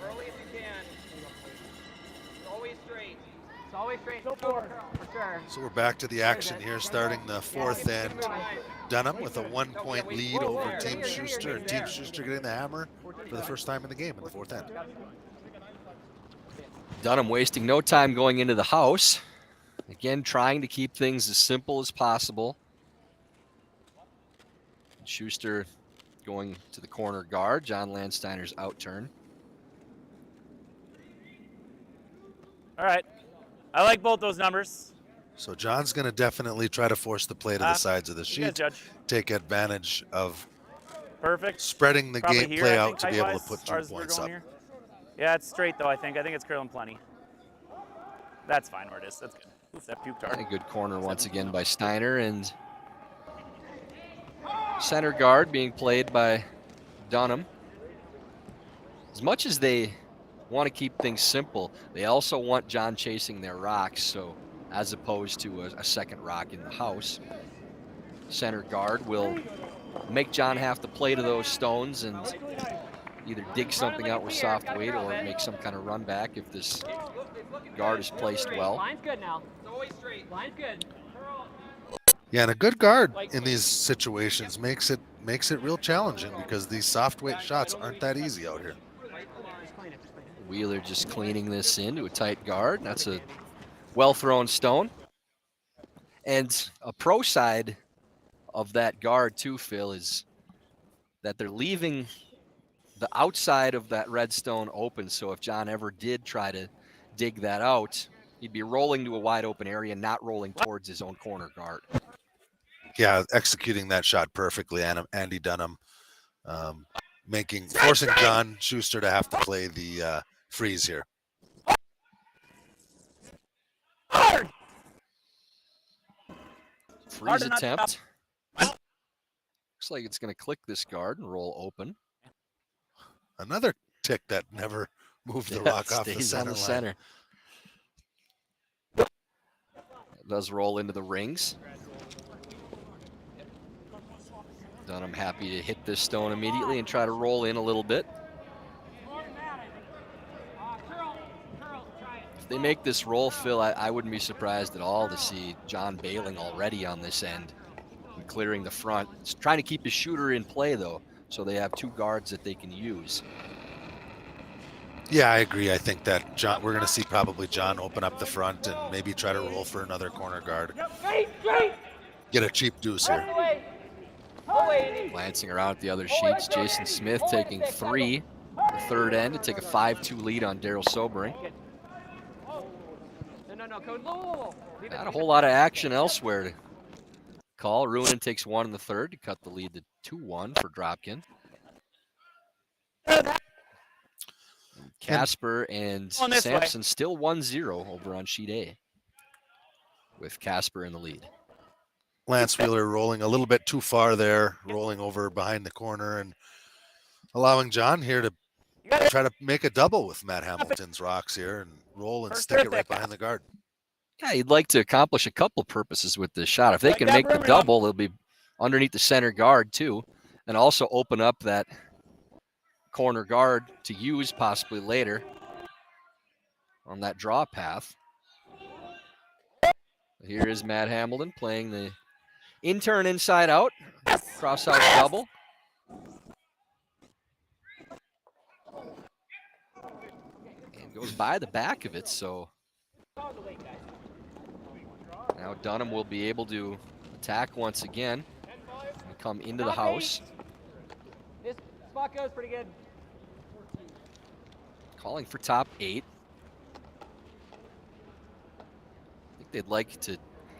Early as you can. It's always straight. It's always straight. Go for sure. So we're back to the action here, starting the 4th end. Dunnam with a 1-point lead over Team Shuster, and Team Shuster getting the hammer for the first time in the game in the 4th end. Dunnam wasting no time going into the house. Again, trying to keep things as simple as possible. Shuster going to the corner guard. John Landsteiner's out turn. All right. I like both those numbers. So John's going to definitely try to force the play to the sides of the You guys sheet, judge. take advantage of Perfect. spreading the Probably game here, play I out think, to be able to height-wise, put as far 2 as we're points going up. here. Yeah, it's straight though, I think. I think it's curling plenty. That's fine where it is. That's good. That puked A hard. good corner once again by Steiner, and center guard being played by Dunnam. As much as they want to keep things simple, they also want John chasing their rocks, so as opposed to a second rock in the house. Center guard will make John have to play to those stones and either dig something out with soft weight or make some kind of run back if this guard is placed well. Line's good now. It's always straight. Line's good. Yeah, and a good guard in these situations makes it real challenging because these soft weight shots aren't that easy out here. Wheeler just cleaning this into a tight guard. That's a well-thrown stone. And a pro side of that guard too, Phil, is that they're leaving the outside of that red stone open. So if John ever did try to dig that out, he'd be rolling to a wide open area, not rolling towards his own corner guard. Yeah, executing that shot perfectly, Andy Dunnam, forcing John Shuster to have to play the freeze here. Freeze attempt. Looks like it's going to click this guard and roll open. Another tick that never moved the rock off the center line. Center. It does roll into the rings. Dunnam happy to hit this stone immediately and try to roll in a little bit. If they make this roll, Phil, I wouldn't be surprised at all to see John bailing already on this end and clearing the front. It's trying to keep his shooter in play, though, so they have two guards that they can use. Yeah, I agree. I think that we're going to see probably John open up the front and maybe try to roll for another corner guard. Get a cheap deuce here. Glancing around at the other sheets, Jason Smith taking 3 the third end to take a 5-2 lead on Daryl Sobering. Not a whole lot of action elsewhere to call. Ruinen takes 1 in the third to cut the lead to 2-1 for Dropkin. Casper and Sampson still 1-0 over on sheet A with Casper in the lead. Lance Wheeler rolling a little bit too far there, rolling over behind the corner and allowing John here to try to make a double with Matt Hamilton's rocks here and roll and stick it right behind the guard. Yeah, he'd like to accomplish a couple purposes with this shot. If they can make the double, they'll be underneath the center guard too, and also open up that corner guard to use possibly later on that draw path. Here is Matt Hamilton playing the in-turn inside out, cross out double. And goes by the back of it, so now Dunnam will be able to attack once again and come into the house. This spot goes pretty good. Calling for top 8. I think they'd like to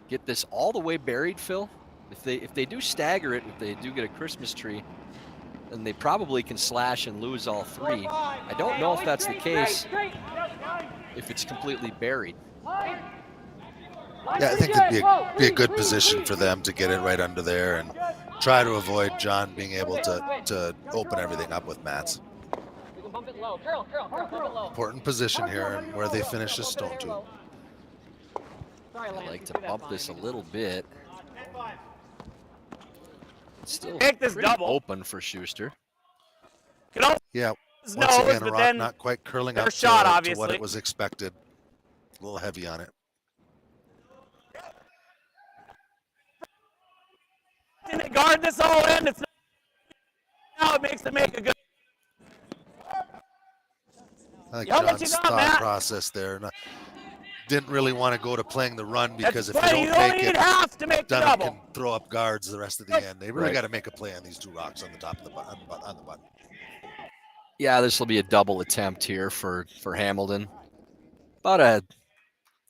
get this all the way buried, Phil. If they do stagger it, if they do get a Christmas tree, then they probably can slash and lose all 3. I don't know if that's the case if it's completely buried. Yeah, I think it'd be a good position for them to get it right under there and try to avoid John being able to open everything up with mats. Important position here and where they finish this stone too. I like to bump this a little bit. It's still Take this pretty double. open for Shuster. Yeah, Nose, once again, a but rock then not quite curling their up shot, to what obviously. it was expected. A little heavy on it. Can they guard this all in? It's now it makes them make a good. I think Yeah, what John's you got, thought Matt? process there. Didn't really want to go to playing the run because if That's they right, don't you only make need it, half to make the Dunnam double. can throw up guards the rest of the end. They really Right. got to make a play on these 2 rocks on the top of the on the button. Yeah, this will be a double attempt here for Hamilton. About a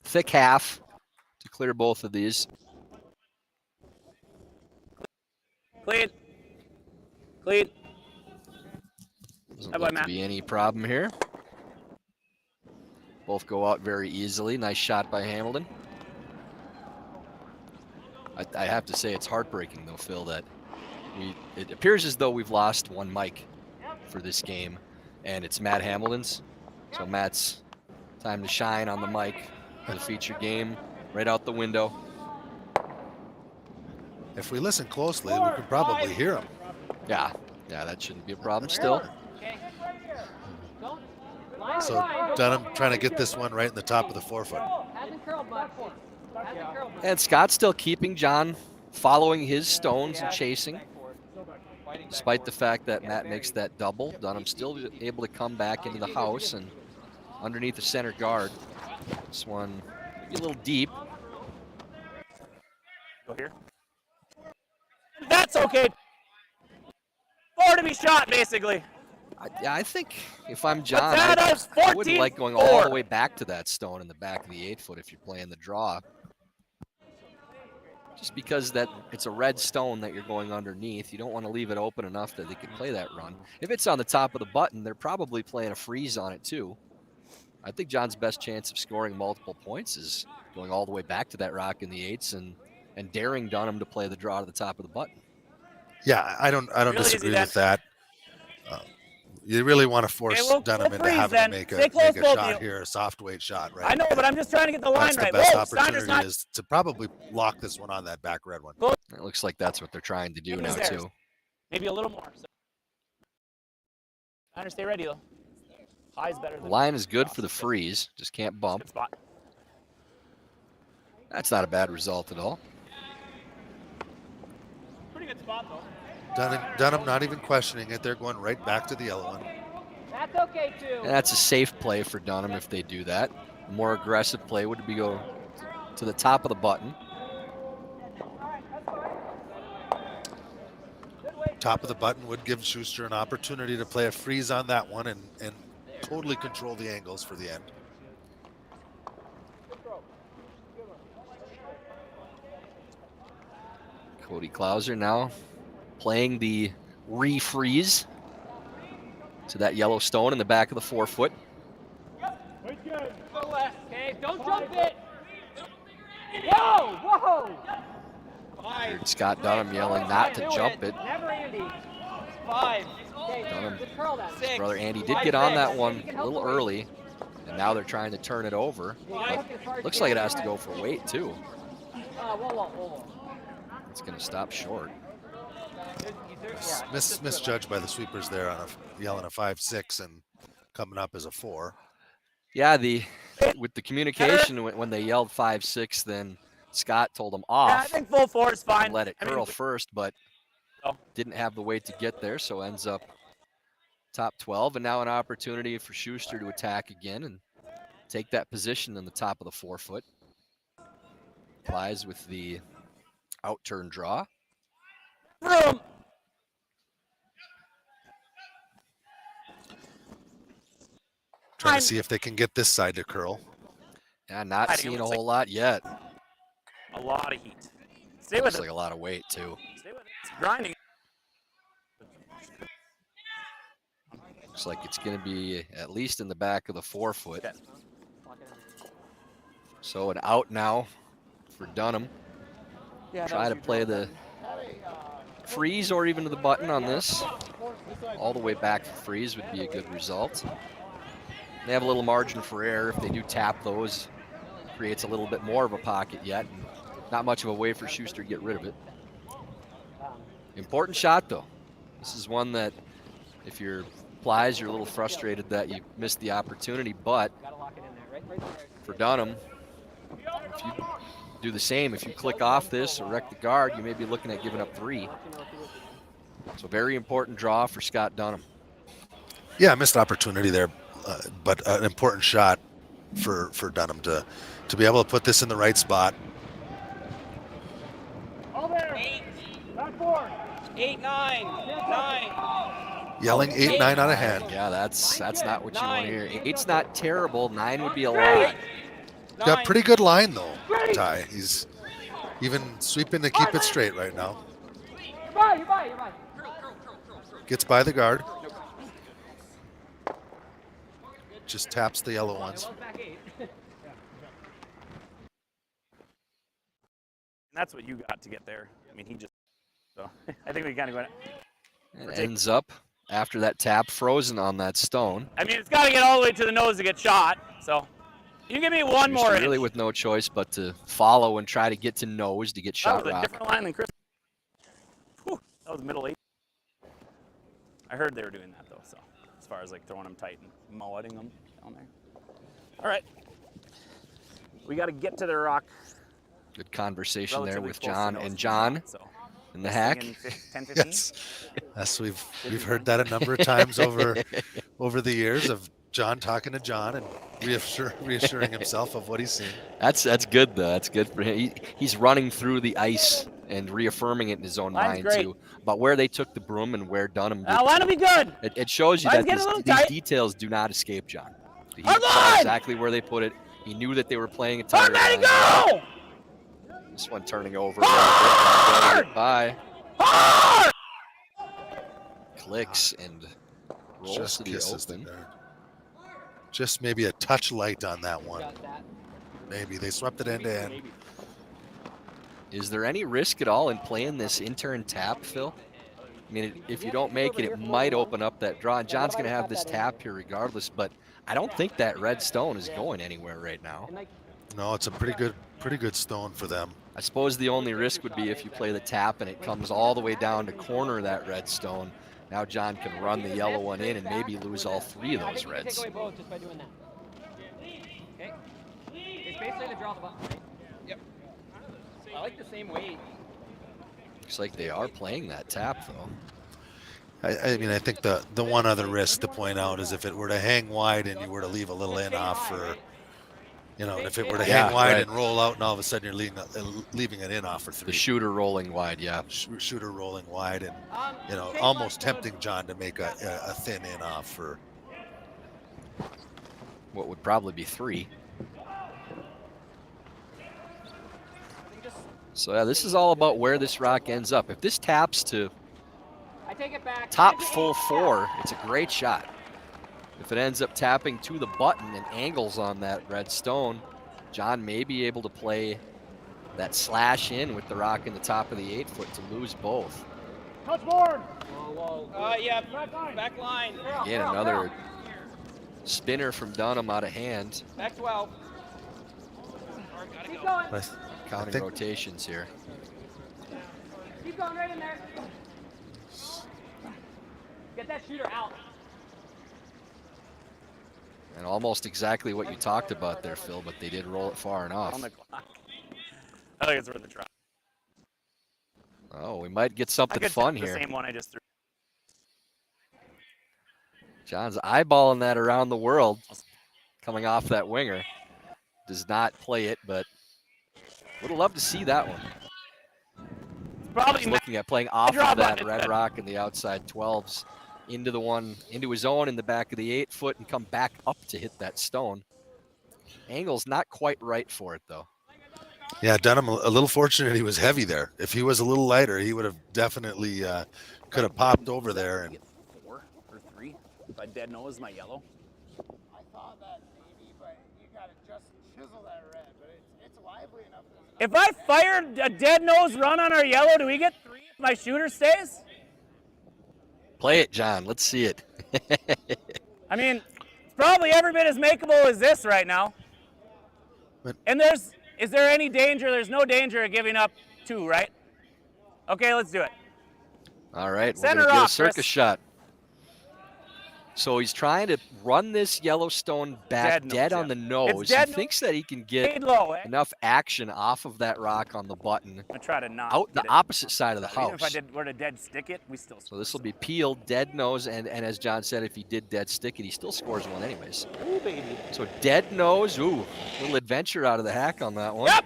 thick half to clear both of these. Clean. Clean. Doesn't How look about to Matt? be any problem here. Both go out very easily. Nice shot by Hamilton. I have to say it's heartbreaking though, Phil, that it appears as though we've lost one mic for this game, and it's Matt Hamilton's. So Matt's time to shine on the mic for the feature game, right out the window. If we listen closely, we can probably hear him. Yeah, that shouldn't be a problem still. So Dunnam trying to get this one right in the top of the forefoot. And Scott's still keeping John, following his stones and chasing. Despite the fact that Matt makes that double, Dunnam's still able to come back into the house and underneath the center guard. This one maybe a little deep. Go here. That's okay. 4 to be shot, basically. I think if I'm John, that I is wouldn't like going all the way back to that stone in the back of the 8-foot if you're playing the draw. Just because that it's a red stone that you're going underneath, you don't want to leave it open enough that they can play that run. If it's on the top of the button, they're probably playing a freeze on it too. I think John's best chance of scoring multiple points is going all the way back to that rock in the 8s and daring Dunnam to play the draw to the top of the button. Yeah, I don't Really disagree easy with that. You really want to force we'll Dunnam into freeze having then. to make Stay a close, both of shot you. here, a soft weight shot, right? I know, but I'm just trying to get the line That's right. the best Whoa, Sanders opportunity not. is to probably lock this one on that back red one. It looks like that's what they're trying to do Maybe now it's theirs. too. Maybe a little more. So. Sanders, stay ready though. High's better The than line is good for the freeze, just can't bump. good spot. That's not a bad result at all. Pretty good spot, though. Dunnam not even questioning it. They're going right back to the yellow one. That's okay too. And that's a safe play for Dunnam if they do that. A more aggressive play would be go to the top of the button. Top of the button would give Shuster an opportunity to play a freeze on that one and totally control the angles for the end. Cody Klauser now playing the refreeze to that yellow stone in the back of the 4-foot. Go left, okay? Don't jump it. Whoa, whoa. Heard Scott Dunnam yelling not to jump it. Never Andy. 5. Okay, Dunnam, good curl then. his brother Andy did get on that one a little early, and now they're trying to turn it over. But looks like it has to go for weight too. Whoa. It's going to stop short. Misjudged by the sweepers there on yelling a 5-6 and coming up as a 4. Yeah, with the communication when they yelled 5-6, then Scott told them off. Yeah, I think full 4 is fine. Let it I mean, curl first, but didn't have the weight to get there, so ends up top 12. And now an opportunity for Shuster to attack again and take that position in the top of the 4-foot. Applies with the out turn draw. Room. Trying to see if they can get this side to curl. Yeah, not seeing a whole lot yet. A lot of heat. Stay with Looks it. like a lot of weight too. Stay with it. It's grinding. Looks like it's going to be at least in the back of the 4-foot. Okay. So an out now for Dunnam. Yeah, Try to play the freeze or even to the button on this. All the way back for freeze would be a good result. They have a little margin for error. If they do tap those, creates a little bit more of a pocket yet. And not much of a way for Shuster to get rid of it. Important shot though. This is one that if you're Plies, you're a little frustrated that you missed the opportunity, but for Dunnam, if you do the same, if you click off this or wreck the guard, you may be looking at giving up 3. So very important draw for Scott Dunnam. Yeah, missed opportunity there, but an important shot for Dunnam to be able to put this in the right spot. All there. 8. Back 4. 8, 9. 9. Yelling 8-9 on a hand. Yeah, that's not what you want to hear. 8's not terrible. 9 would be a lot. Got pretty good line though, Ty. He's even sweeping to keep it straight right now. You're by. Gets by the guard. Just taps the yellow ones. That's what you got to get there. I mean, he just. So I think we kind of went. It ends up after that tap frozen on that stone. I mean, it's got to get all the way to the nose to get shot. So you give me one more. Really inch. with no choice but to follow and try to get to nose to get That shot was a rock. different line than Chris. Whew, that was middle 8. I heard they were doing that though. So as far as like throwing them tight and mulleting them down there. All right. We got to get to the rock. Good conversation there relatively with close to John nose and from John the rock, so in the hack. 10, 15? Yes, we've heard that a number of times over the years of John talking to John and reassuring himself of what he's seen. That's good though. That's good for him. He's running through the ice and reaffirming it in his own Line's mind great. too about where they took the broom and where Dunham did. Line will be good. It shows you Line's that getting a little these tight. details do not escape John. He Hard saw line! exactly where they put it. He knew that they were playing a tighter Hard line, line. go! This one turning over a little bit. By Hard! clicks and rolls Just to the kisses the open. guard. Just maybe a touch light on that one. Maybe they swept it end to end. Is there any risk at all in playing this intern tap, Phil? I mean, if you don't make it, it might open up that draw. And John's going to have this tap here regardless, but I don't think that red stone is going anywhere right now. No, it's a pretty good stone for them. I suppose the only risk would be if you play the tap and it comes all the way down to corner that red stone. Now John can run the yellow one in and maybe lose all 3 of those reds. Take away both just by doing that. Okay. It's basically the draw the button, right? Yep. I like the same weight. Looks like they are playing that tap though. I mean, I think the one other risk to point out is if it were to hang wide and you were to leave a little in off for, if it were to hang wide and roll out and all of a sudden you're leaving it in off for 3. The shooter rolling wide, yeah. Shooter rolling wide and, almost tempting John to make a thin in off for what would probably be 3. So yeah, this is all about where this rock ends up. If this taps to I take it back. top full 4, it's a great shot. If it ends up tapping to the button and angles on that red stone, John may be able to play that slash in with the rock in the top of the 8-foot to lose both. Touch board. Yeah, back line. Again, another spinner from Dunnam out of hand. Back 12. Keep going. I Counting think- rotations here. Keep going right in there. Get that shooter out. And almost exactly what you talked about there, Phil, but they did roll it far enough. On the clock. I think it's worth a try. Oh, we might get something fun the here. same one I just threw. John's eyeballing that around the world, coming off that winger. Does not play it, but would have loved to see that one. Probably He's looking at playing off draw of that button. red rock in the outside 12s into his own in the back of the 8-foot and come back up to hit that stone. Angle's not quite right for it though. Yeah, Dunnam a little fortunate he was heavy there. If he was a little lighter, he would have definitely could have popped over there. And 4 or 3. If I dead nose my yellow. I thought that maybe, but you gotta just chisel that red. But it's lively enough. If I fired a dead nose run on our yellow, do we get 3 if my shooter stays? Play it, John. Let's see it. I mean, it's probably every bit as makeable as this right now. And is there any danger? There's no danger of giving up 2, right? Okay, let's do it. All right, Center we're going to get a off, circus Chris. shot. So he's trying to run this Yellowstone back Dead dead nose, on yeah. the nose. It's He dead thinks that he can get Fade low, eh? enough action off of that rock on the button I try to not out get the it. opposite side of the Even if I house. were to dead stick it, we still So score. this will be peeled, dead nose, and as John said, if he did dead stick it, he still scores one anyways. Ooh, baby. So dead nose, ooh, little adventure out of the hack on that one. Yep.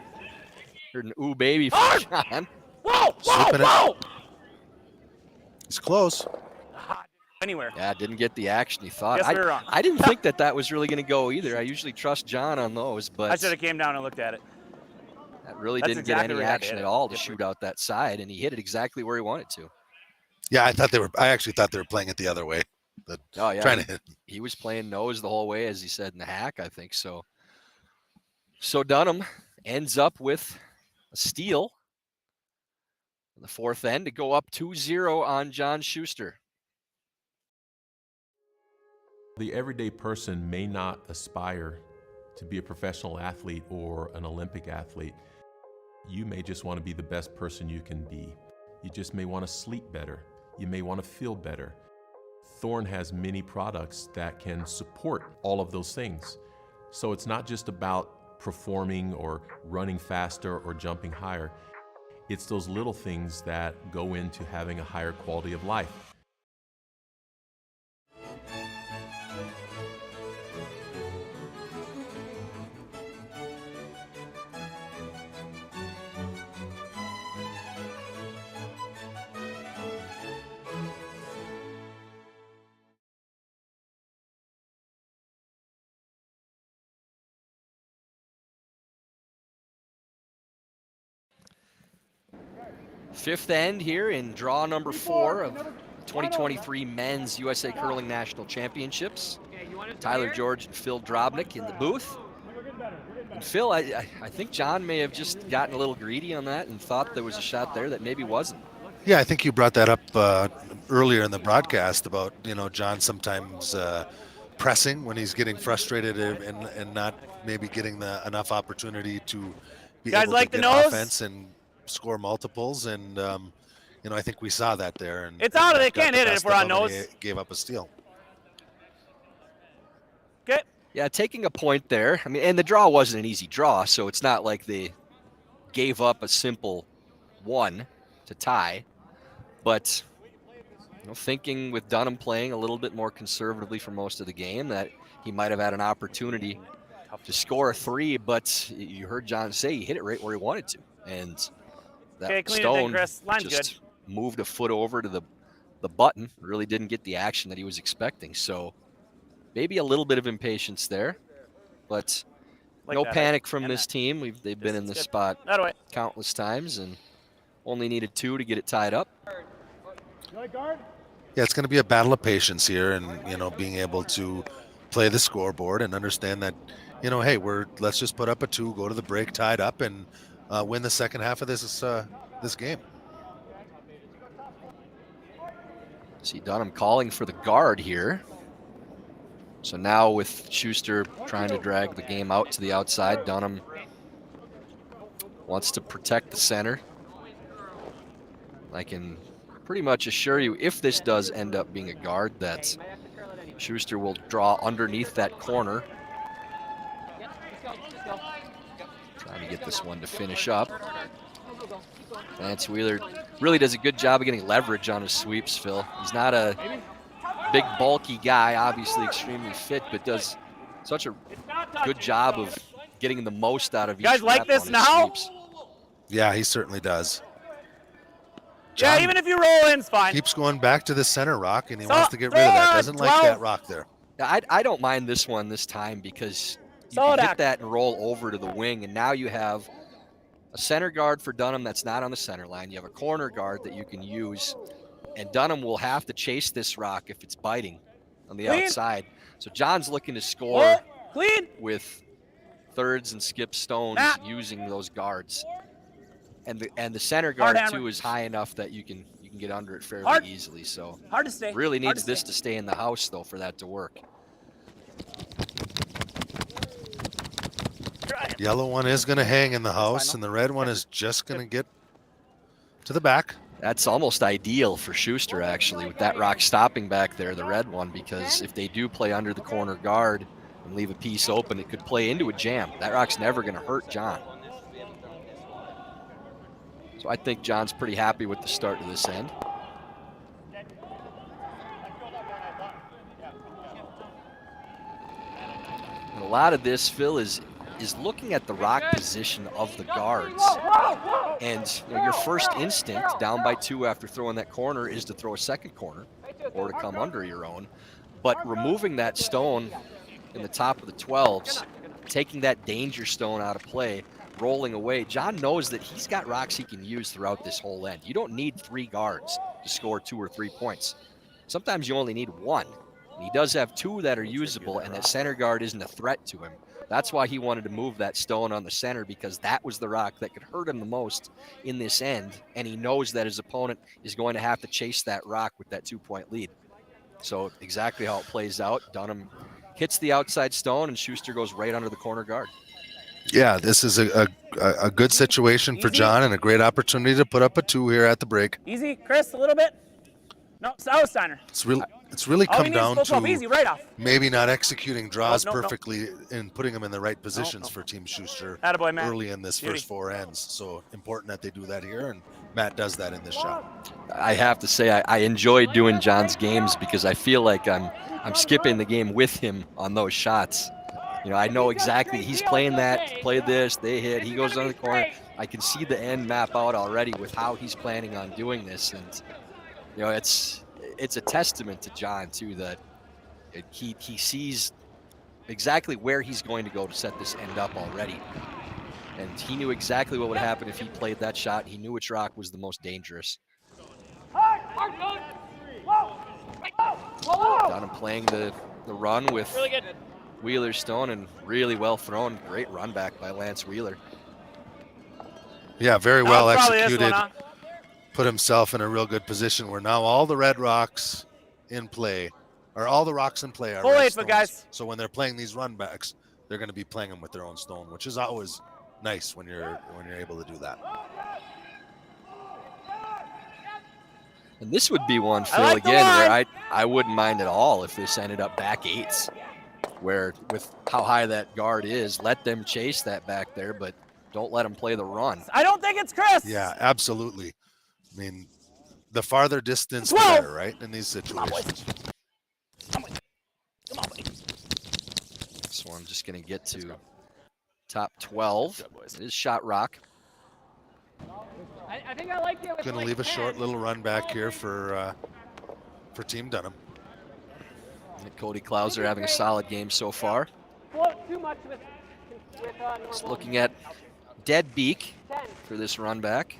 Heard an ooh baby from Hard. John. Whoa, Slipping it. whoa! it's close. Anywhere. Yeah, didn't get the action he thought. Guess we were wrong. I didn't think that was really going to go either. I usually trust John on those, but I should have came down and looked at it. that really That's didn't exactly get where any he had to action hit at it. all to If shoot out that side, and he hit it exactly where he wanted to. Yeah, I actually thought they were playing it the other way. Oh yeah, Trying to hit. he was playing nose the whole way, as he said in the hack, I think so. So Dunnam ends up with a steal The fourth end to go up 2-0 on John Shuster. The everyday person may not aspire to be a professional athlete or an Olympic athlete. You may just want to be the best person you can be. You just may want to sleep better. You may want to feel better. Thorne has many products that can support all of those things. So it's not just about performing or running faster or jumping higher. It's those little things that go into having a higher quality of life. Fifth end here in draw number 4 of 2023 Men's USA Curling National Championships. Tyler George and Phil Drobnik in the booth. And Phil, I think John may have just gotten a little greedy on that and thought there was a shot there that maybe wasn't. Yeah, I think you brought that up earlier in the broadcast about, John sometimes pressing when he's getting frustrated and not maybe getting enough opportunity to be able to get offense and score multiples. And, I think we saw that there. And it's out of it. Can't hit it if we're on nose. He gave up a steal. Okay. Yeah, taking a point there. I mean, and the draw wasn't an easy draw, so it's not like they gave up a simple 1 to tie. But thinking with Dunnam playing a little bit more conservatively for most of the game, that he might have had an opportunity to score a 3, but you heard John say he hit it right where he wanted to. And that stone just moved a foot over to the button, really didn't get the action that he was expecting. So maybe a little bit of impatience there, but no panic from this team. They've been in this spot countless times and only needed 2 to get it tied up. Yeah, it's going to be a battle of patience here, and being able to play the scoreboard and understand that, hey, let's just put up a 2, go to the break tied up, and win the second half of this game. See Dunnam calling for the guard here. So now with Shuster trying to drag the game out to the outside, Dunnam wants to protect the center. I can pretty much assure you, if this does end up being a guard, that Shuster will draw underneath that corner. Trying to get this one to finish up. Vance Wheeler really does a good job of getting leverage on his sweeps, Phil. He's not a big, bulky guy, obviously extremely fit, but does such a good job of getting the most out of each guys like this now? Sweeps. Yeah, he certainly does. John, yeah, even if you roll in, it's fine. Keeps going back to the center rock, and he wants to get rid of that. Doesn't like that rock there. Yeah, I don't mind this one this time because you can hit that and roll over to the wing, and now you have a center guard for Dunnam that's not on the center line. You have a corner guard that you can use, and Dunnam will have to chase this rock if it's biting on the outside. So John's looking to score with thirds and skip stones using those guards. And the center guard too is high enough that you can get under it fairly easily. So hard to stay. Really needs this to stay in the house though for that to work. Yellow one is going to hang in the house, and the red one is just going to get to the back. That's almost ideal for Shuster, actually, with that rock stopping back there, the red one, because if they do play under the corner guard and leave a piece open, it could play into a jam. That rock's never going to hurt John. So I think John's pretty happy with the start to this end. And a lot of this, Phil, is looking at the rock position of the guards. And your first instinct down by 2 after throwing that corner is to throw a second corner or to come under your own. But removing that stone in the top of the 12s, taking that danger stone out of play, rolling away, John knows that he's got rocks he can use throughout this whole end. You don't need 3 guards to score 2 or 3 points. Sometimes you only need 1. And he does have 2 that are usable, and that center guard isn't a threat to him. That's why he wanted to move that stone on the center, because that was the rock that could hurt him the most in this end, and he knows that his opponent is going to have to chase that rock with that 2-point lead. So exactly how it plays out. Dunnam hits the outside stone, and Shuster goes right under the corner guard. Yeah, this is a good situation for John and a great opportunity to put up a 2 here at the break. Easy, Chris, a little bit. No, Steiner. It's really All we come need is down full 12, easy, to right off. maybe not executing draws No. perfectly and putting them in the right positions for Team Schuster Attaboy, Matt. early in this Beauty. first 4 ends. So important that they do that here, and Matt does that in this shot. I have to say I enjoy doing John's games because I feel like I'm skipping the game with him on those shots. You know, I know exactly he's playing that, play this, they hit, he goes under the corner. I can see the end map out already with how he's planning on doing this, and you know, it's a testament to John too that he sees exactly where he's going to go to set this end up already. And he knew exactly what would happen if he played that shot. He knew which rock was the most dangerous. Dunnam playing the run with Wheeler Stone, and really well thrown. Great run back by Lance Wheeler. Yeah, very well executed. One, huh? Put himself in a real good position where now all the red rocks in play, or all the rocks in play are Full red 8 foot, stones. guys. So when they're playing these run backs, they're going to be playing them with their own stone, which is always nice when you're able to do that. And this would be one, Phil, like the again, line. where I wouldn't mind at all if this ended up back 8s, where with how high that guard is, let them chase that back there, but don't let them play the run. I don't think it's Chris. Yeah, absolutely. I mean, the farther distance, the 12. better, right, in these situations. Come on, boy. So I'm just going to get to top 12. It is shot rock. I think I like it. Going to leave a short little run back here for Team Dunnam. And Cody Klauser having a solid game so far. Too much with Just looking at dead beak for this run back.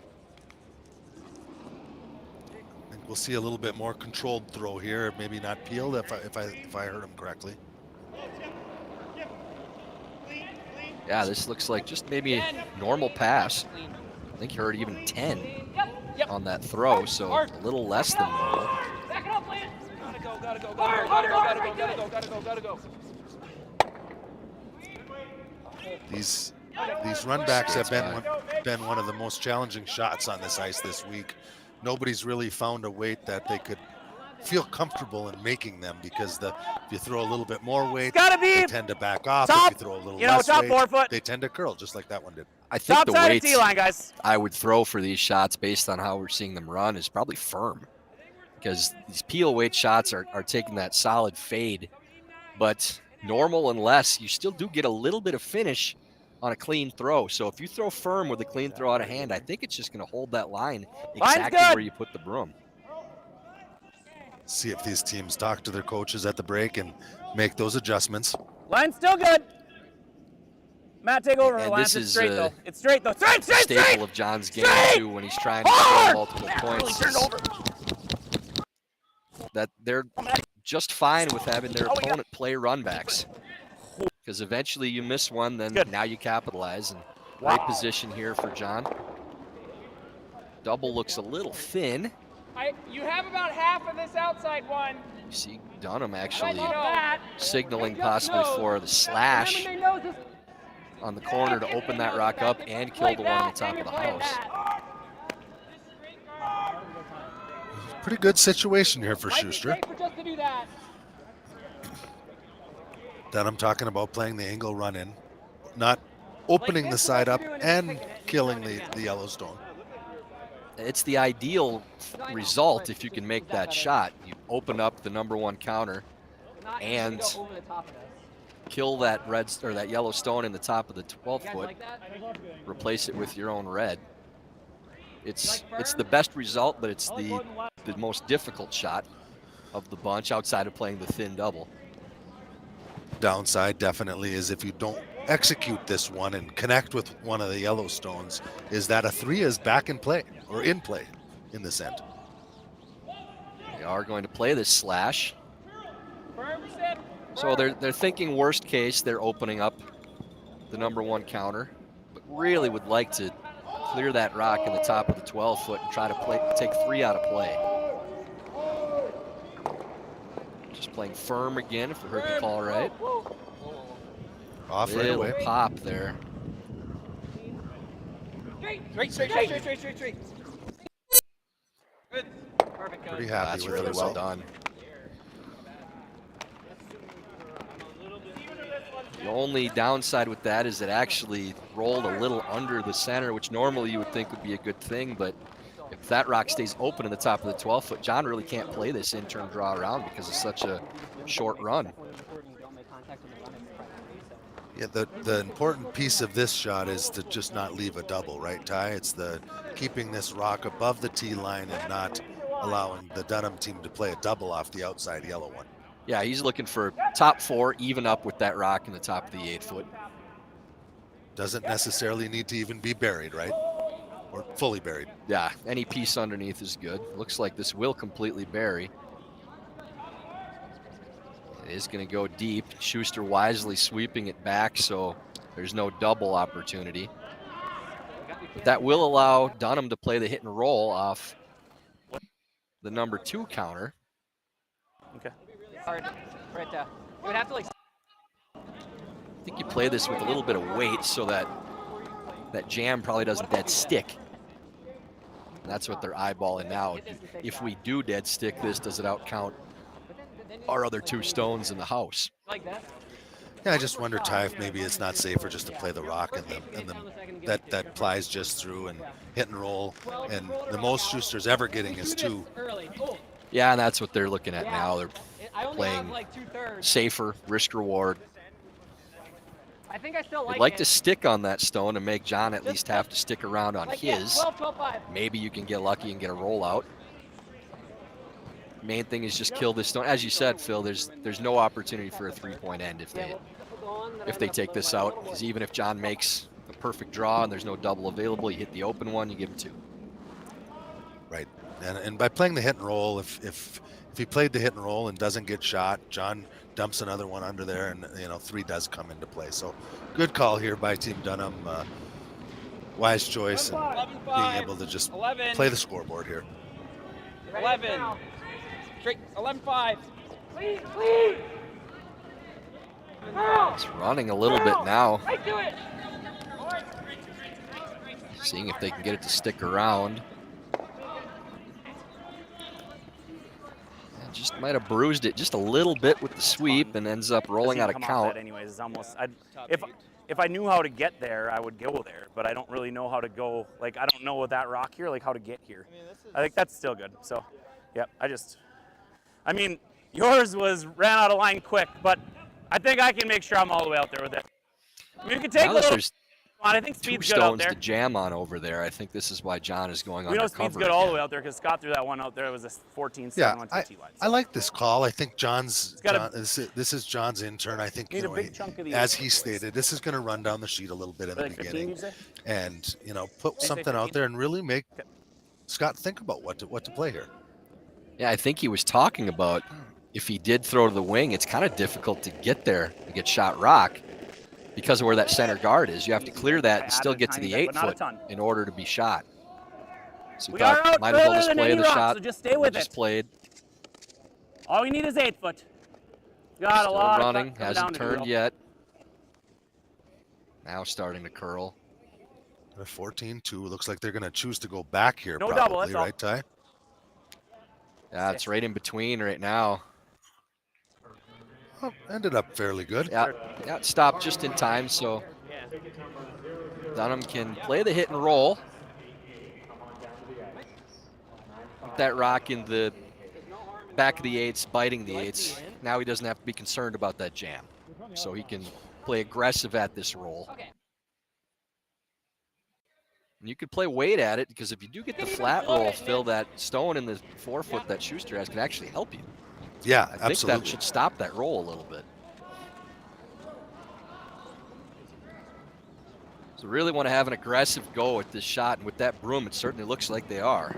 I think we'll see a little bit more controlled throw here, maybe not peeled if I heard him correctly. Yeah, this looks like just maybe a normal pass. I think you heard even 10 on that throw, so a little less than normal. Back it up, Lance. Gotta go. These run backs have been one of the most challenging shots on this ice this week. Nobody's really found a weight that they could feel comfortable in making them, because if you throw a little bit more weight, they tend to back off. Top, if you throw a little top less weight, 4 foot. they tend to curl, just like that one did. I think Top the side of weights T-line, guys. I would throw for these shots based on how we're seeing them run is probably firm, because these peel weight shots are taking that solid fade, but normal and less, you still do get a little bit of finish on a clean throw. So if you throw firm with a clean throw out of hand, I think it's just going to hold that line exactly where you put the broom. See if these teams talk to their coaches at the break and make those adjustments. Line's still good. Matt, take over. And Lance. this It's is straight, though. It's straight, though. Straight! Staple of John's game, too, when he's trying to score multiple points. That they're just fine with having their opponent play run backs. Because eventually you miss one, then now you capitalize. And great position here for John. Double looks a little thin. You have about half of this outside one. You see Dunnam actually signaling possibly for the slash on the corner to open that rock up and kill the one on the top of the house. Pretty good situation here for Schuster. Dunnam talking about playing the angle run in, not opening the side up and killing the Yellowstone. It's the ideal result if you can make that shot. You open up the #1 counter and kill that that yellow stone in the top of the 12 foot. Replace it with your own red. It's the best result, but it's the most difficult shot of the bunch outside of playing the thin double. Downside definitely is if you don't execute this one and connect with one of the Yellowstones, is that a 3 is back in play, or in play in this end. They are going to play this slash. So they're thinking worst case, they're opening up the number 1 counter, but really would like to clear that rock in the top of the 12-foot and try to take 3 out of play. Just playing firm again, if we heard the call right. Off right Little away. pop there. Straight. Good. Perfect, coach. Pretty happy That's with really the well result. done. The only downside with that is it actually rolled a little under the center, which normally you would think would be a good thing, but if that rock stays open in the top of the 12-foot, John really can't play this in-turn draw around because it's such a short run. Yeah, the important piece of this shot is to just not leave a double, right, Ty? It's the keeping this rock above the tee line and not allowing the Dunnam team to play a double off the outside yellow one. Yeah, he's looking for top 4, even up with that rock in the top of the 8-foot. Doesn't necessarily need to even be buried, right? Or fully buried. Yeah, any piece underneath is good. Looks like this will completely bury. It is going to go deep. Schuster wisely sweeping it back, so there's no double opportunity. But that will allow Dunnam to play the hit and roll off the number 2 counter. Okay. Hard. Right there. You would have to like. I think you play this with a little bit of weight so that that jam probably doesn't dead stick. And that's what they're eyeballing now. If we do dead stick this, does it outcount our other 2 stones in the house? Like that. Yeah, I just wonder, Ty, if maybe it's not safer just to play the rock and that plies just through and hit and roll. And the most Schuster's ever getting is 2. Yeah, and that's what they're looking at now. They're I only playing have like 2/3. safer, risk reward. I think I still like They'd like it. to stick on that stone and make John at least have to stick around on Like, yeah, his. 12, 12, 5. Maybe you can get lucky and get a rollout. Main thing is just kill this stone. As you said, Phil, there's no opportunity for a 3-point end if they take this out. Because even if John makes a perfect draw and there's no double available, you hit the open one, you give him 2. Right. And by playing the hit and roll, if he played the hit and roll and doesn't get shot, John dumps another one under there, and 3 does come into play. So good call here by Team Dunnam. Wise choice and being able to just 11. play the scoreboard here. 11. Straight. 11-5. It's running a little bit now. Right to it. Seeing if they can get it to stick around. Just might have bruised it just a little bit with the sweep and ends up rolling out of Come off count. that anyways, it's almost. If I knew how to get there, I would go there. But I don't really know how to go. Like I don't know with that rock here, like how to get here. I think that's still good. So, yeah. I mean, yours ran out of line quick, but I think I can make sure I'm all the way out there with it. I mean, you can take Now a that little. there's I think 2 speed's good out stones there. to jam on over there, I think this is why John is going We know undercover. speed's good all the again. way out there because Scott threw that one out there. It was a 14-7 Yeah, on TT line. I like this call. I think John's got this is John's intern. I think Need a big chunk of the as 8 he stated, this is going to run down the sheet a little bit in the Like 15, beginning, you say? and put say something out 15? there and really make Scott think about what to play here. Yeah, I think he was talking about if he did throw to the wing, it's kind of difficult to get there to get shot rock because of where that center guard is. You have to clear that and still get to the 8-foot in order to be shot. So We are out might as well further just than play any the rock, shot. so just stay with we just it. played. All we need is 8 foot. Got Still a lot running, of coming hasn't down to turned do. yet. Now starting to curl. A 14-2. Looks like they're going to choose to go back here. No probably, double, that's all. right, Ty? Yeah, it's right in between right now. Well, ended up fairly good. Yeah, it stopped just in time, so Dunnam can play the hit and roll. Put that rock in the back of the 8s, biting the 8s. Now he doesn't have to be concerned about that jam. So he can play aggressive at this roll. And you could play weight at it because if you do get the flat roll, Phil, that stone in the 4-foot that Schuster has can actually help you. Yeah, I think absolutely. that should stop that roll a little bit. So really want to have an aggressive go at this shot, and with that broom, it certainly looks like they are.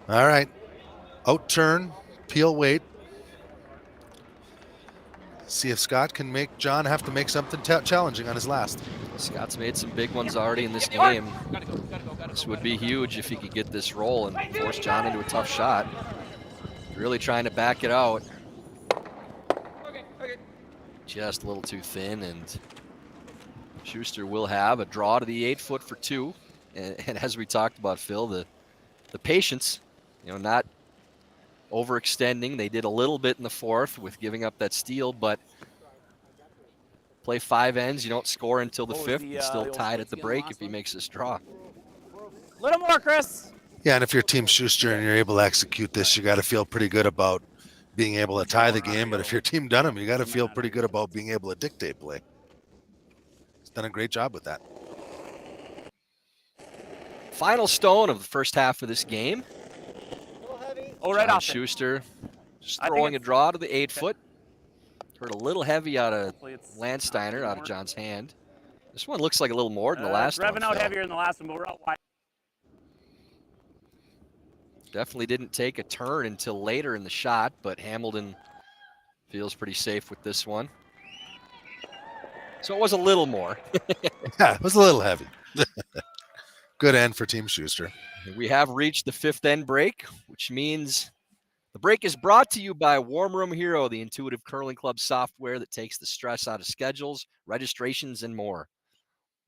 All right. Out turn, peel weight. See if Scott can make John have to make something challenging on his last. Scott's made some big ones already in this game. This would be huge if he could get this roll and force John into a tough shot. Really trying to back it out. Just a little too thin, and Schuster will have a draw to the 8-foot for 2. And as we talked about, Phil, the patience, not overextending. They did a little bit in the 4th with giving up that steal, but play 5 ends. You don't score until the 5th. It's still tied at the break if he makes this draw. A little more, Chris. Yeah, and if you're Team Schuster and you're able to execute this, you got to feel pretty good about being able to tie the game. But if you're Team Dunnam, you got to feel pretty good about being able to dictate play. He's done a great job with that. Final stone of the first half of this game. Oh, right John off. Schuster just throwing a draw to the 8-foot. Heard a little heavy out of Landsteiner, out of John's hand. This one looks like a little more than the last one. Revving out heavier than the last one, but we're out wide. Definitely didn't take a turn until later in the shot, but Hamilton feels pretty safe with this one. So it was a little more. Yeah, it was a little heavy. Good end for Team Schuster. We have reached the 5th end break, which means the break is brought to you by Warm Room Hero, the intuitive curling club software that takes the stress out of schedules, registrations, and more.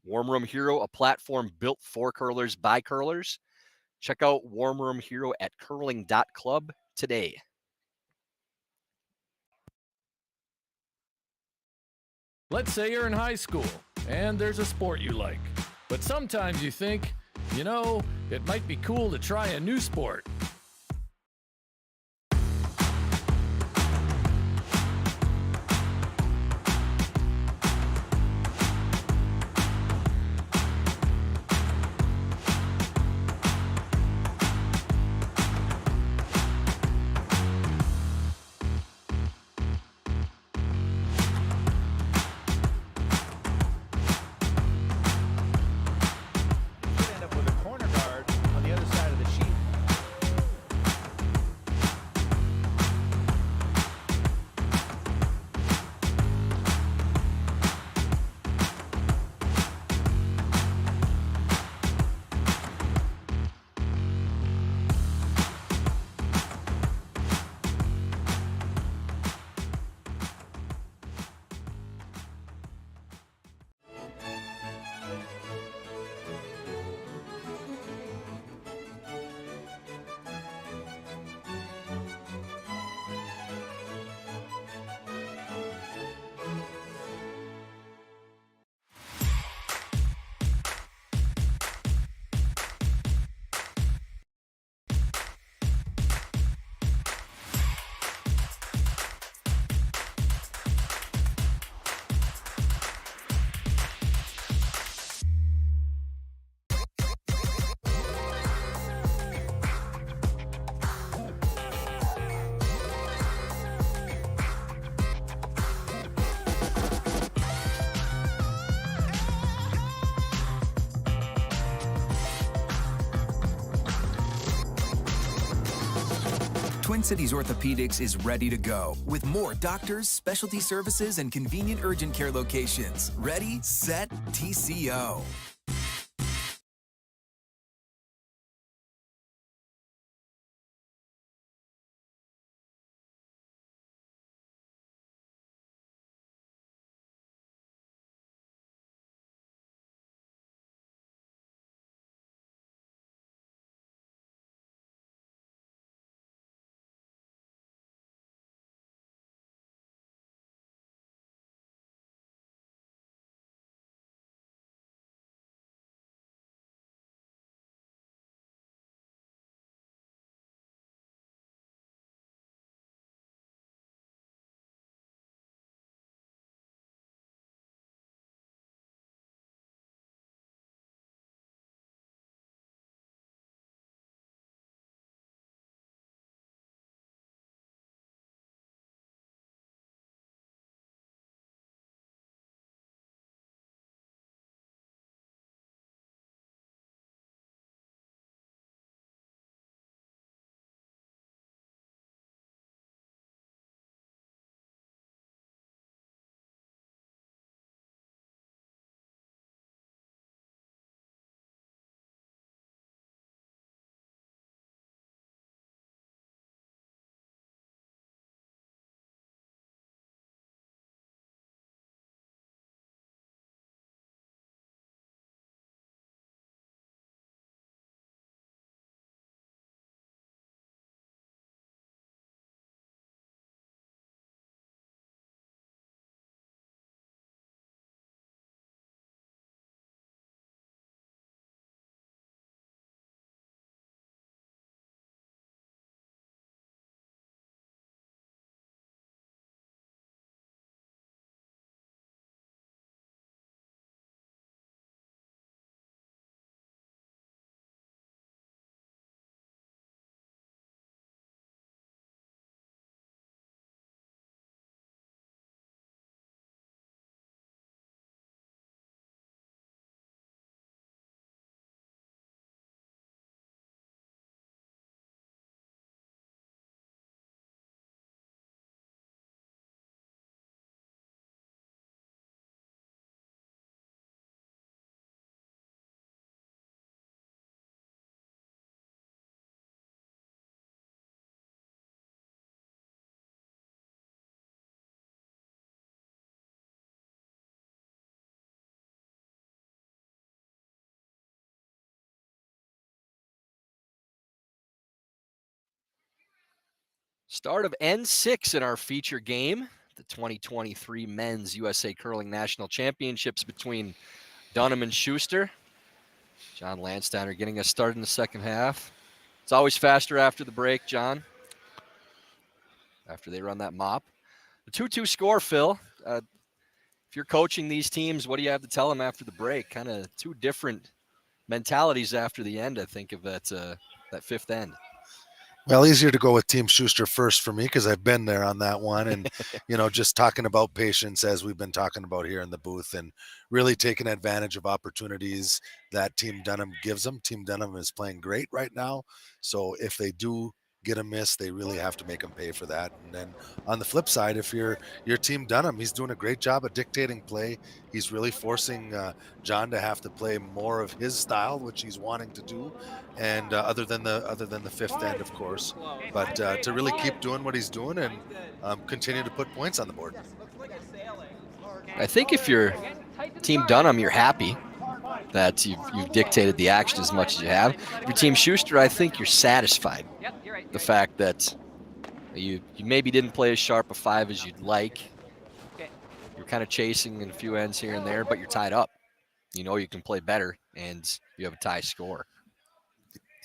Warm Room Hero, a platform built for curlers by curlers. Check out Warm Room Hero at curling.club today. Let's say you're in high school and there's a sport you like, but sometimes you think, it might be cool to try a new sport. Twin Cities Orthopedics is ready to go with more doctors, specialty services, and convenient urgent care locations. Ready, set, TCO. Start of N6 in our feature game, the 2023 Men's USA Curling National Championships between Dunnam and Shuster. John Landsteiner getting us started in the second half. It's always faster after the break, John, after they run that mop. The 2-2 score, Phil. If you're coaching these teams, what do you have to tell them after the break? Kind of two different mentalities after the end, I think, of that fifth end. Well, easier to go with Team Schuster first for me because I've been there on that one. And, just talking about patience as we've been talking about here in the booth and really taking advantage of opportunities that Team Dunnam gives them. Team Dunnam is playing great right now. So if they do get a miss, they really have to make them pay for that. And then on the flip side, if you're Team Dunnam, he's doing a great job of dictating play. He's really forcing John to have to play more of his style, which he's wanting to do. And other than the fifth end, of course, but to really keep doing what he's doing and continue to put points on the board. I think if you're Team Dunnam, you're happy that you've dictated the action as much as you have. If you're Team Schuster, I think you're satisfied. The fact that you maybe didn't play as sharp a 5 as you'd like. You're kind of chasing in a few ends here and there, but you're tied up. You know you can play better, and you have a tie score.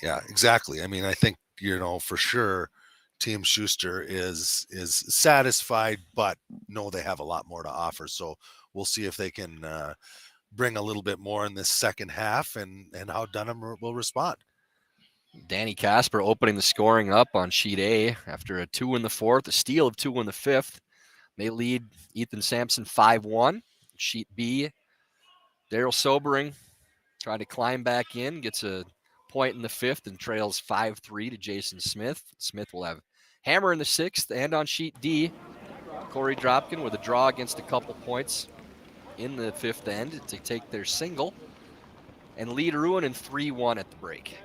Yeah, exactly. I mean, I think, for sure Team Schuster is satisfied, but know they have a lot more to offer. So we'll see if they can bring a little bit more in this second half and how Dunnam will respond. Danny Casper opening the scoring up on sheet A after a 2 in the fourth, a steal of 2 in the fifth. They lead Ethan Sampson 5-1. Sheet B, Daryl Sobering trying to climb back in, gets a point in the fifth and trails 5-3 to Jason Smith. Smith will have hammer in the sixth. And on sheet D, Corey Dropkin with a draw against a couple points in the fifth end to take their single and lead Ruin in 3-1 at the break.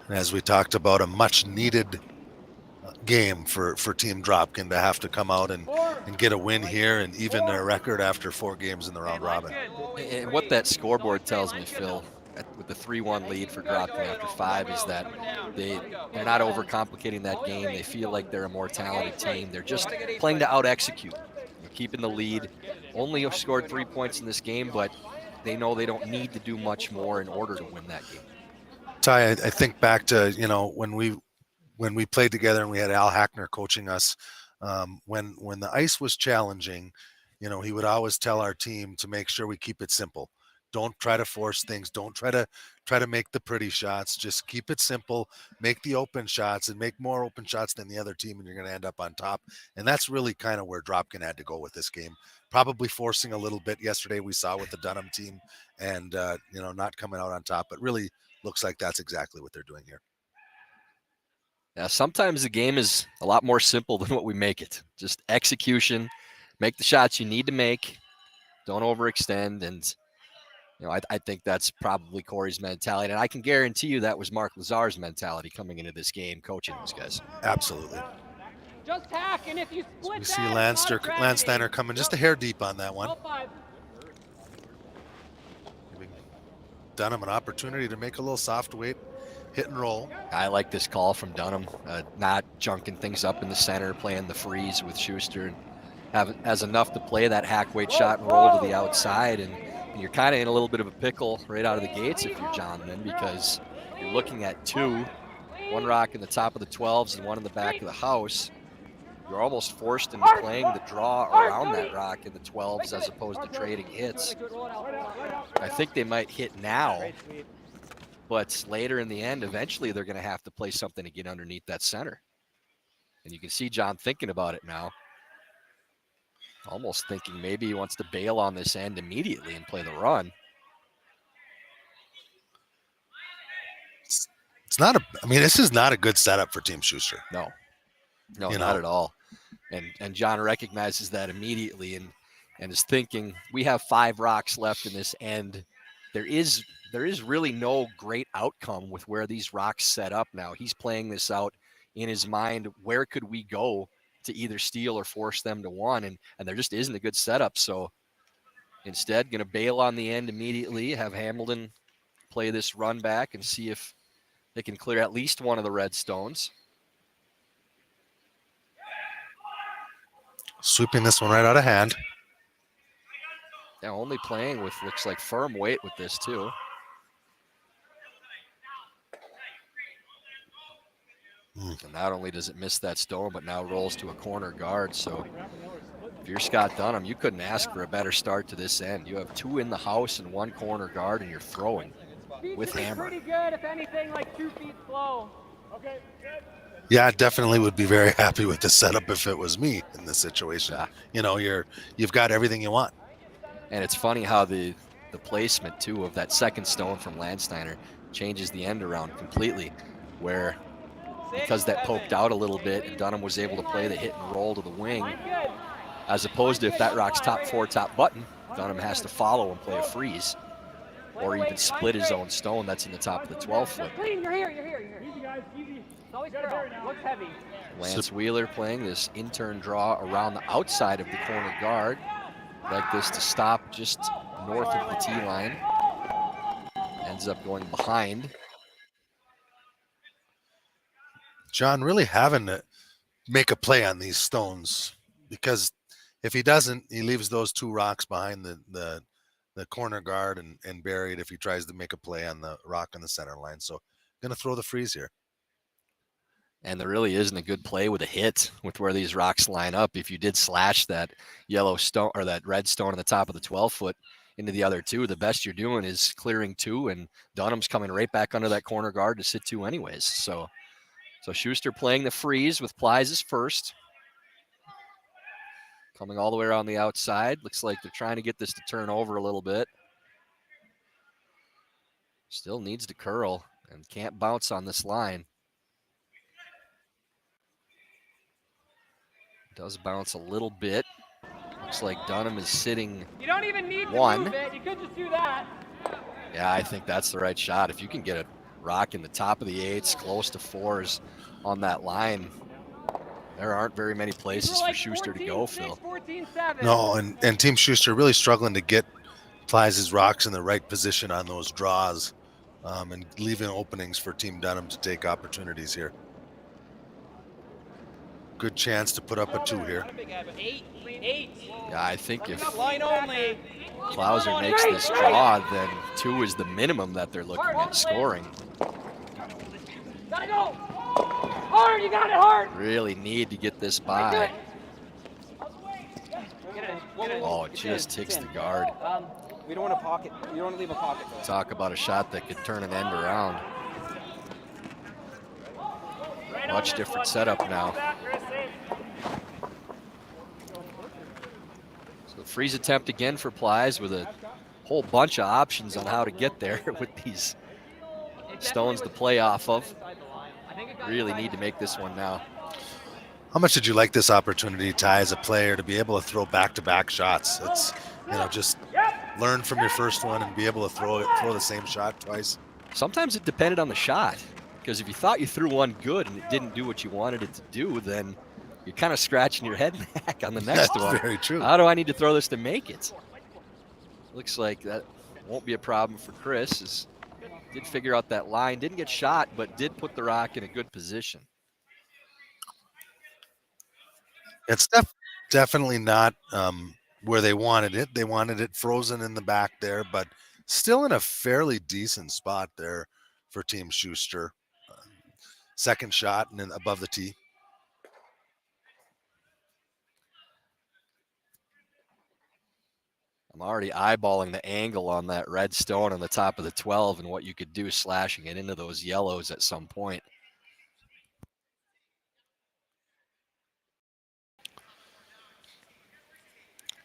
As we talked about, a much needed game for Team Dropkin to have to come out and get a win here and even their record after 4 games in the round robin. And what that scoreboard tells me, Phil, with the 3-1 lead for Dropkin after 5 is that they're not overcomplicating that game. They feel like they're a more talented team. They're just playing to out-execute, keeping the lead. Only scored 3 points in this game, but they know they don't need to do much more in order to win that game. Ty, I think back to, when we played together and we had Al Hackner coaching us, when the ice was challenging, he would always tell our team to make sure we keep it simple. Don't try to force things. Don't try to make the pretty shots. Just keep it simple, make the open shots and make more open shots than the other team, and you're going to end up on top. And that's really kind of where Dropkin had to go with this game. Probably forcing a little bit yesterday we saw with the Dunnam team and, not coming out on top, but really looks like that's exactly what they're doing here. Yeah, sometimes the game is a lot more simple than what we make it. Just execution, make the shots you need to make, don't overextend, and I think that's probably Corey's mentality, and I can guarantee you that was Mark Lazar's mentality coming into this game, coaching those guys. Absolutely. Just hack, and if you split We see Landsteiner coming just a hair deep on that one. Giving Dunnam an opportunity to make a little soft weight hit and roll. I like this call from Dunnam, not junking things up in the center, playing the freeze with Schuster, and has enough to play that hack weight shot and roll to the outside, and you're kind of in a little bit of a pickle right out of the gates if you're John then, because you're looking at 2, one rock in the top of the 12s and one in the back of the house. You're almost forced into playing the draw around that rock in the 12s as opposed to trading hits. I think they might hit now, but later in the end, eventually they're going to have to play something to get underneath that center. And you can see John thinking about it now. Almost thinking maybe he wants to bail on this end immediately and play the run. This is not a good setup for Team Schuster. No, not at all. And John recognizes that immediately and is thinking, we have 5 rocks left in this end. There is really no great outcome with where these rocks set up now. He's playing this out in his mind. Where could we go to either steal or force them to one? And there just isn't a good setup. So instead, going to bail on the end immediately, have Hamilton play this run back and see if they can clear at least one of the red stones. Sweeping this one right out of hand. Yeah, only playing with, looks like, firm weight with this too. And not only does it miss that stone, but now rolls to a corner guard. So if you're Scott Dunnam, you couldn't ask for a better start to this end. You have 2 in the house and 1 corner guard, and you're throwing with hammer. Pretty good, if anything, like 2 feet slow. Okay, good. Yeah, I definitely would be very happy with the setup if it was me in this situation. Yeah. You know, you've got everything you want. And it's funny how the placement too of that second stone from Landsteiner changes the end around completely, where because that poked out a little bit and Dunnam was able to play the hit and roll to the wing, as opposed to if that rock's top 4, top button, Dunnam has to follow and play a freeze, or even split his own stone that's in the top of the 12 foot. Clean, you're here. Easy, guys, easy. It's always curl. Looks heavy. Lance Wheeler playing this intern draw around the outside of the corner guard, like this to stop just north of the tee line. Ends up going behind. John really having to make a play on these stones, because if he doesn't, he leaves those 2 rocks behind the corner guard and buried if he tries to make a play on the rock in the center line. So going to throw the freeze here. And there really isn't a good play with a hit with where these rocks line up. If you did slash that yellow stone or that red stone on the top of the 12 foot into the other 2, the best you're doing is clearing 2, and Dunnam's coming right back under that corner guard to sit 2 anyways. So Shuster playing the freeze with Plies is first. Coming all the way around the outside. Looks like they're trying to get this to turn over a little bit. Still needs to curl and can't bounce on this line. Does bounce a little bit. Looks like Dunnam is sitting You don't even need to 1. move it. You could just do that. Yeah, I think that's the right shot. If you can get a rock in the top of the 8s, close to 4s on that line, there aren't very many places for Shuster to go, Phil. 14-7. No, and Team Shuster really struggling to get Plies' rocks in the right position on those draws, and leaving openings for Team Dunnam to take opportunities here. Good chance to put up a 2 here. 8. Yeah, I think if Line only. Klauser makes this draw, then 2 is the minimum that they're looking at scoring. Gotta go. Hard, you got it hard. Really need to get this by. Oh, it just ticks the guard. We don't want to pocket. You don't want to leave a pocket. Talk about a shot that could turn an end around. Much different setup now. So freeze attempt again for Plies with a whole bunch of options on how to get there with these stones to play off of. Really need to make this one now. How much did you like this opportunity, Ty, as a player, to be able to throw back-to-back shots? It's, just learn from your first one and be able to throw the same shot twice. Sometimes it depended on the shot, because if you thought you threw one good and it didn't do what you wanted it to do, then you're kind of scratching your head back on the next That's one. very true. How do I need to throw this to make it? Looks like that won't be a problem for Chris. Did figure out that line, didn't get shot, but did put the rock in a good position. It's definitely not where they wanted it. They wanted it frozen in the back there, but still in a fairly decent spot there for Team Shuster. Second shot and then above the tee. I'm already eyeballing the angle on that red stone on the top of the 12 and what you could do slashing it into those yellows at some point.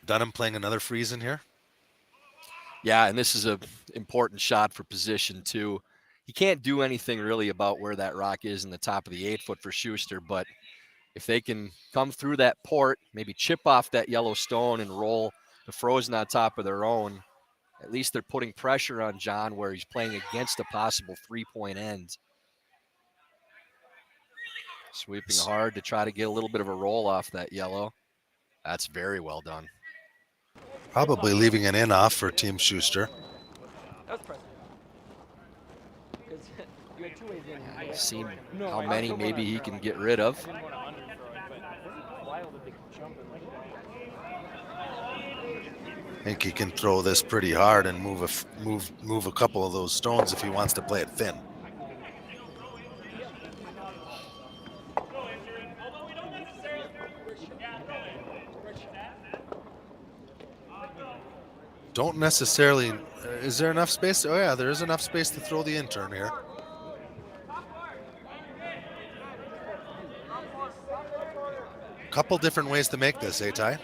Dunnam playing another freeze in here. Yeah, and this is an important shot for position too. He can't do anything really about where that rock is in the top of the 8 foot for Shuster, but if they can come through that port, maybe chip off that yellow stone and roll the frozen on top of their own, at least they're putting pressure on John where he's playing against a possible 3-point end. Sweeping hard to try to get a little bit of a roll off that yellow. That's very well done. Probably leaving an in off for Team Shuster. Seen how many maybe he can get rid of. I think he can throw this pretty hard and move a couple of those stones if he wants to play it thin. Don't necessarily, is there enough space? Oh yeah, there is enough space to throw the intern here. Couple different ways to make this, eh, Ty?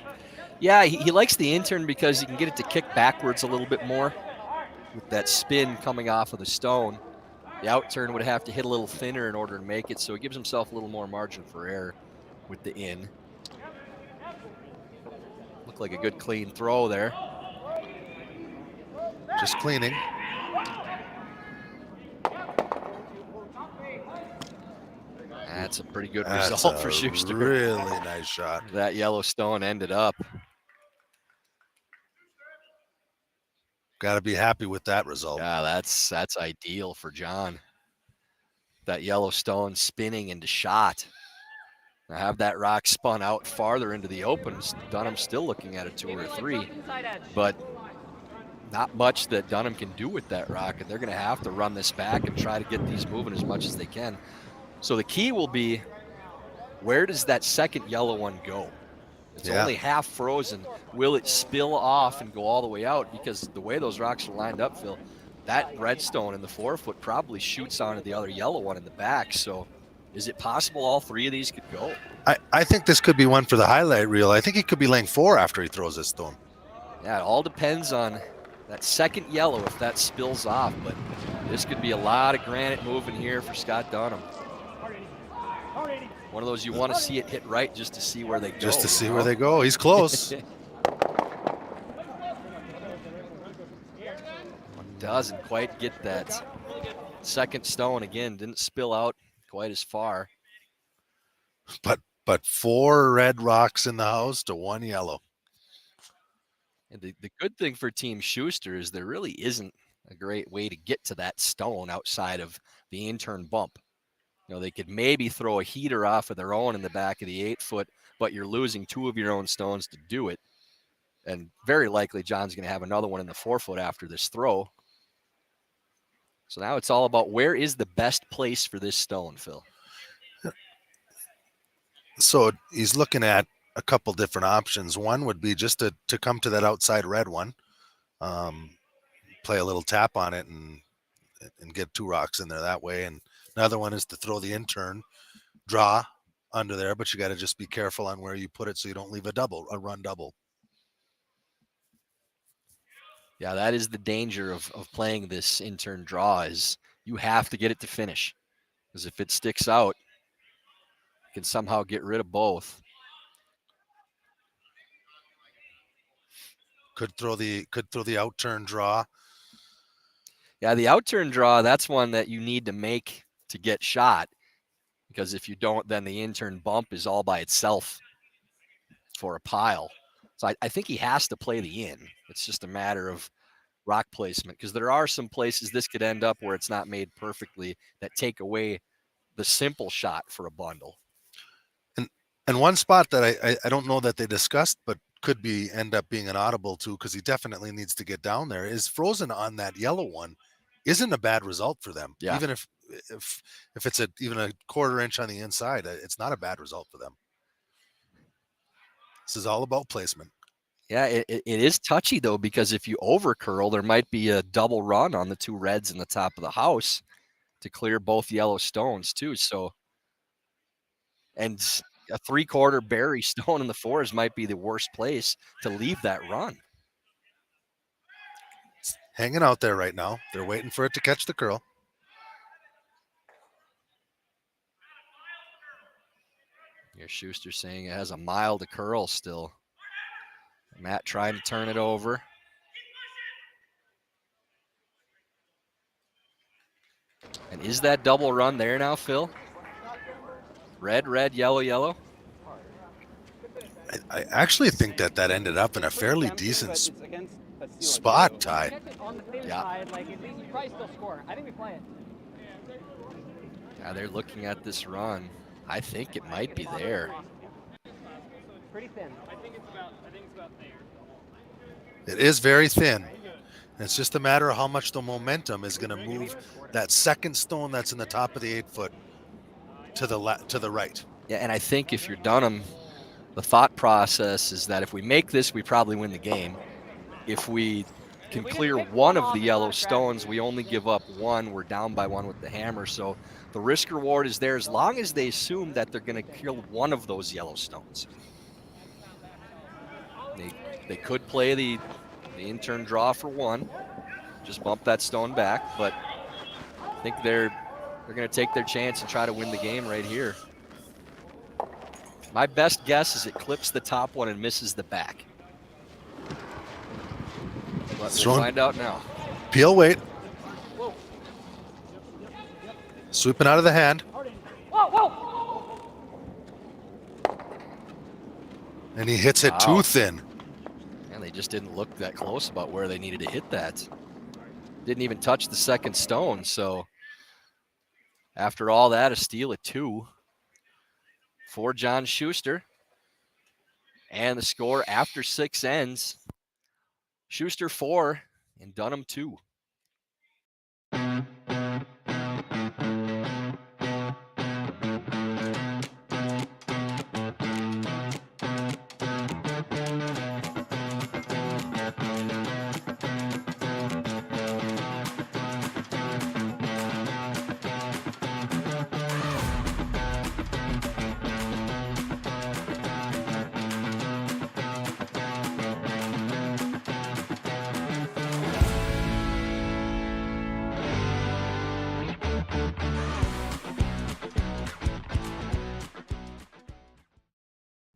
Yeah, he likes the intern because he can get it to kick backwards a little bit more with that spin coming off of the stone. The outturn would have to hit a little thinner in order to make it, so he gives himself a little more margin for error with the in. Looked like a good clean throw there. Just cleaning. That's a pretty good result for Shuster. Really nice shot. That yellow stone ended up. Got to be happy with that result. Yeah, that's ideal for John. That yellow stone spinning into shot. Now have that rock spun out farther into the open. Dunnam still looking at a 2 or a 3, but not much that Dunnam can do with that rock, and they're going to have to run this back and try to get these moving as much as they can. So the key will be, where does that second yellow one go? It's only half frozen. Will it spill off and go all the way out? Because the way those rocks are lined up, Phil, that redstone in the 4-foot probably shoots onto the other yellow one in the back. So is it possible all 3 of these could go? I think this could be one for the highlight reel. I think he could be laying 4 after he throws this stone. Yeah, it all depends on that second yellow if that spills off. But this could be a lot of granite moving here for Scott Dunnam. One of those you want to see it hit right just to see where they go. Just to see where they go. He's close. Doesn't quite get that second stone again. Didn't spill out quite as far. But 4 red rocks in the house to 1 yellow. And the good thing for Team Shuster is there really isn't a great way to get to that stone outside of the intern bump. You know, they could maybe throw a heater off of their own in the back of the 8-foot, but you're losing 2 of your own stones to do it. And very likely John's going to have another one in the 4-foot after this throw. So now it's all about where is the best place for this stone, Phil? So he's looking at a couple different options. One would be just to come to that outside red one, play a little tap on it and get 2 rocks in there that way. And another one is to throw the intern, draw under there, but you got to just be careful on where you put it so you don't leave a run double. Yeah, that is the danger of playing this intern draw is you have to get it to finish. Because if it sticks out, you can somehow get rid of both. Could throw the outturn draw. Yeah, the outturn draw, that's one that you need to make to get shot. Because if you don't, then the intern bump is all by itself for a pile. So I think he has to play the in. It's just a matter of rock placement. Because there are some places this could end up where it's not made perfectly that take away the simple shot for a bundle. And one spot that I don't know that they discussed, but could end up being an audible too, because he definitely needs to get down there, is frozen on that yellow one. Isn't a bad result for them. Yeah. Even if it's even a 1/4 inch on the inside, it's not a bad result for them. This is all about placement. Yeah, it is touchy though, because if you over curl, there might be a double run on the 2 reds in the top of the house to clear both yellow stones too. So, and a 3/4 berry stone in the 4s might be the worst place to leave that run. It's hanging out there right now. They're waiting for it to catch the curl. Your Schuster saying it has a mile to curl still. Matt trying to turn it over. And is that double run there now, Phil? Red, red, yellow, yellow. I actually think that ended up in a fairly decent spot, Ty. Yeah. You probably still score. I think we play it. Yeah, they're looking at this run. I think it might be there. pretty thin. I think it's about there. It is very thin. It's just a matter of how much the momentum is going to move that second stone that's in the top of the 8 foot to the right. Yeah, and I think if you're Dunnam, the thought process is that if we make this, we probably win the game. If we can clear one of the yellow stones, we only give up one. We're down by one with the hammer. So the risk reward is there as long as they assume that they're going to kill one of those yellow stones. They could play the in-turn draw for one, just bump that stone back, but I think they're going to take their chance and try to win the game right here. My best guess is it clips the top one and misses the back. But we'll find out now. Peel weight. Sweeping out of the hand. And he hits it too thin. And they just didn't look that close about where they needed to hit that. Didn't even touch the second stone. So after all that, a steal at 2 for John Shuster. And the score after 6 ends, Shuster 4 and Dunnam 2.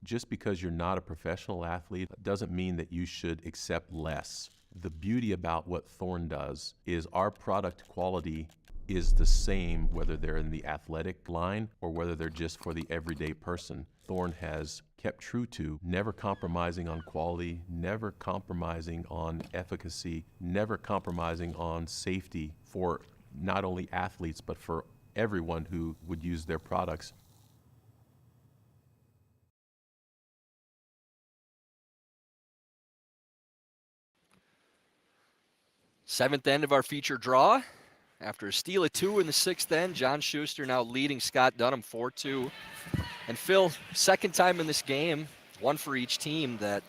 Just because you're not a professional athlete doesn't mean that you should accept less. The beauty about what Thorn does is our product quality is the same whether they're in the athletic line or whether they're just for the everyday person. Thorn has kept true to never compromising on quality, never compromising on efficacy, never compromising on safety for not only athletes but for everyone who would use their products. Seventh end of our feature draw. After a steal of 2 in the 6th end, John Shuster now leading Scott Dunnam 4-2. And Phil, second time in this game, one for each team, that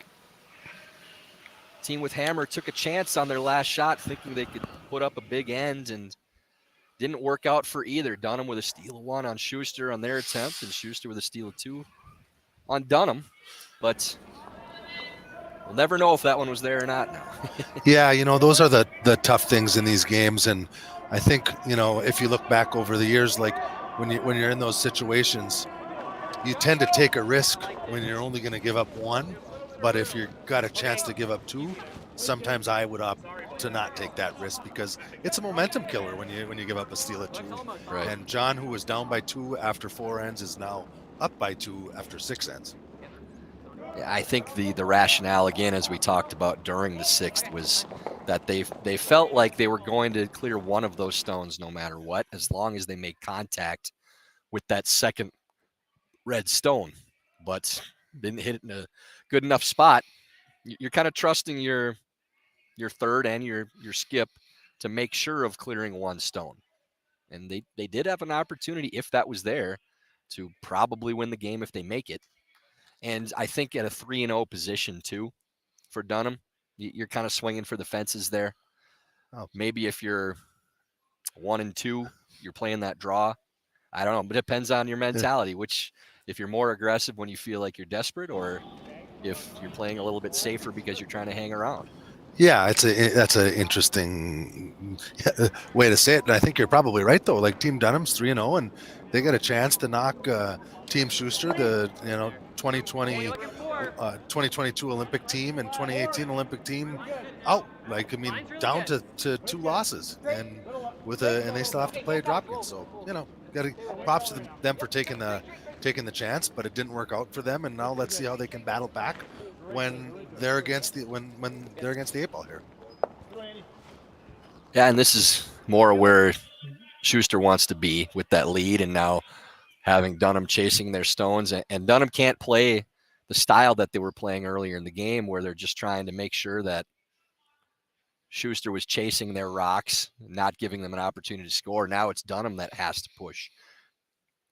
team with hammer took a chance on their last shot thinking they could put up a big end and didn't work out for either. Dunnam with a steal of 1 on Shuster on their attempt and Shuster with a steal of 2 on Dunnam. But we'll never know if that one was there or not now. Yeah, you know, those are the tough things in these games. And I think, you know, if you look back over the years, like when you're in those situations, you tend to take a risk when you're only going to give up 1. But if you've got a chance to give up 2, sometimes I would opt to not take that risk because it's a momentum killer when you give up a steal at 2. Right. And John, who was down by 2 after 4 ends, is now up by 2 after 6 ends. Yeah, I think the rationale, again, as we talked about during the 6th, was that they felt like they were going to clear one of those stones no matter what, as long as they made contact with that second red stone, but didn't hit it in a good enough spot. You're kind of trusting your third and your skip to make sure of clearing one stone. And they did have an opportunity, if that was there, to probably win the game if they make it. And I think at a 3-0 position too for Dunnam, you're kind of swinging for the fences there. Oh. Maybe if you're 1-2, you're playing that draw. I don't know, but it depends on your mentality, which if you're more aggressive when you feel like you're desperate or if you're playing a little bit safer because you're trying to hang around. Yeah, that's an interesting way to say it. And I think you're probably right, though. Like Team Dunnam's 3-0, and they got a chance to knock Team Shuster, the 2022 Olympic team and 2018 Olympic team, out. Like, I mean, down to 2 losses, and they still have to play a drop game. So got to props to them for taking the chance, but it didn't work out for them. And now let's see how they can battle back when they're against the 8-ball here. Yeah, and this is more where Shuster wants to be with that lead, and now having Dunnam chasing their stones, and Dunnam can't play the style that they were playing earlier in the game, where they're just trying to make sure that Shuster was chasing their rocks, not giving them an opportunity to score. Now it's Dunnam that has to push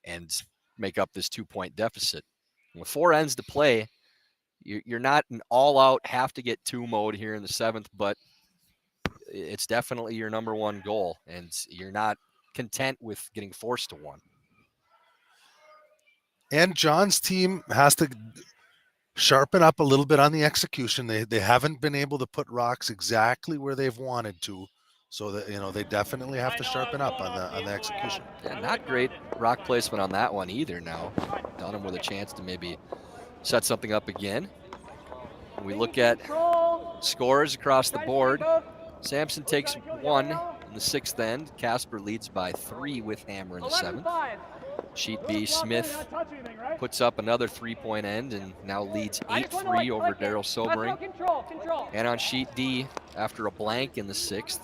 and make up this 2-point deficit. With 4 ends to play, you're not an all-out have to get 2 mode here in the 7th, but it's definitely your number 1 goal, and you're not content with getting forced to 1. And John's team has to sharpen up a little bit on the execution. They haven't been able to put rocks exactly where they've wanted to, so that they definitely have to sharpen up on the execution. Yeah, not great rock placement on that one either. Now Dunnam with a chance to maybe set something up again. When we look at scores across the board, Sampson takes 1 in the 6th end. Casper leads by 3 with Hammer in the 7th. Sheet B, Smith puts up another 3-point end and now leads 8-3 over Daryl Sobering. And on sheet D, after a blank in the 6th,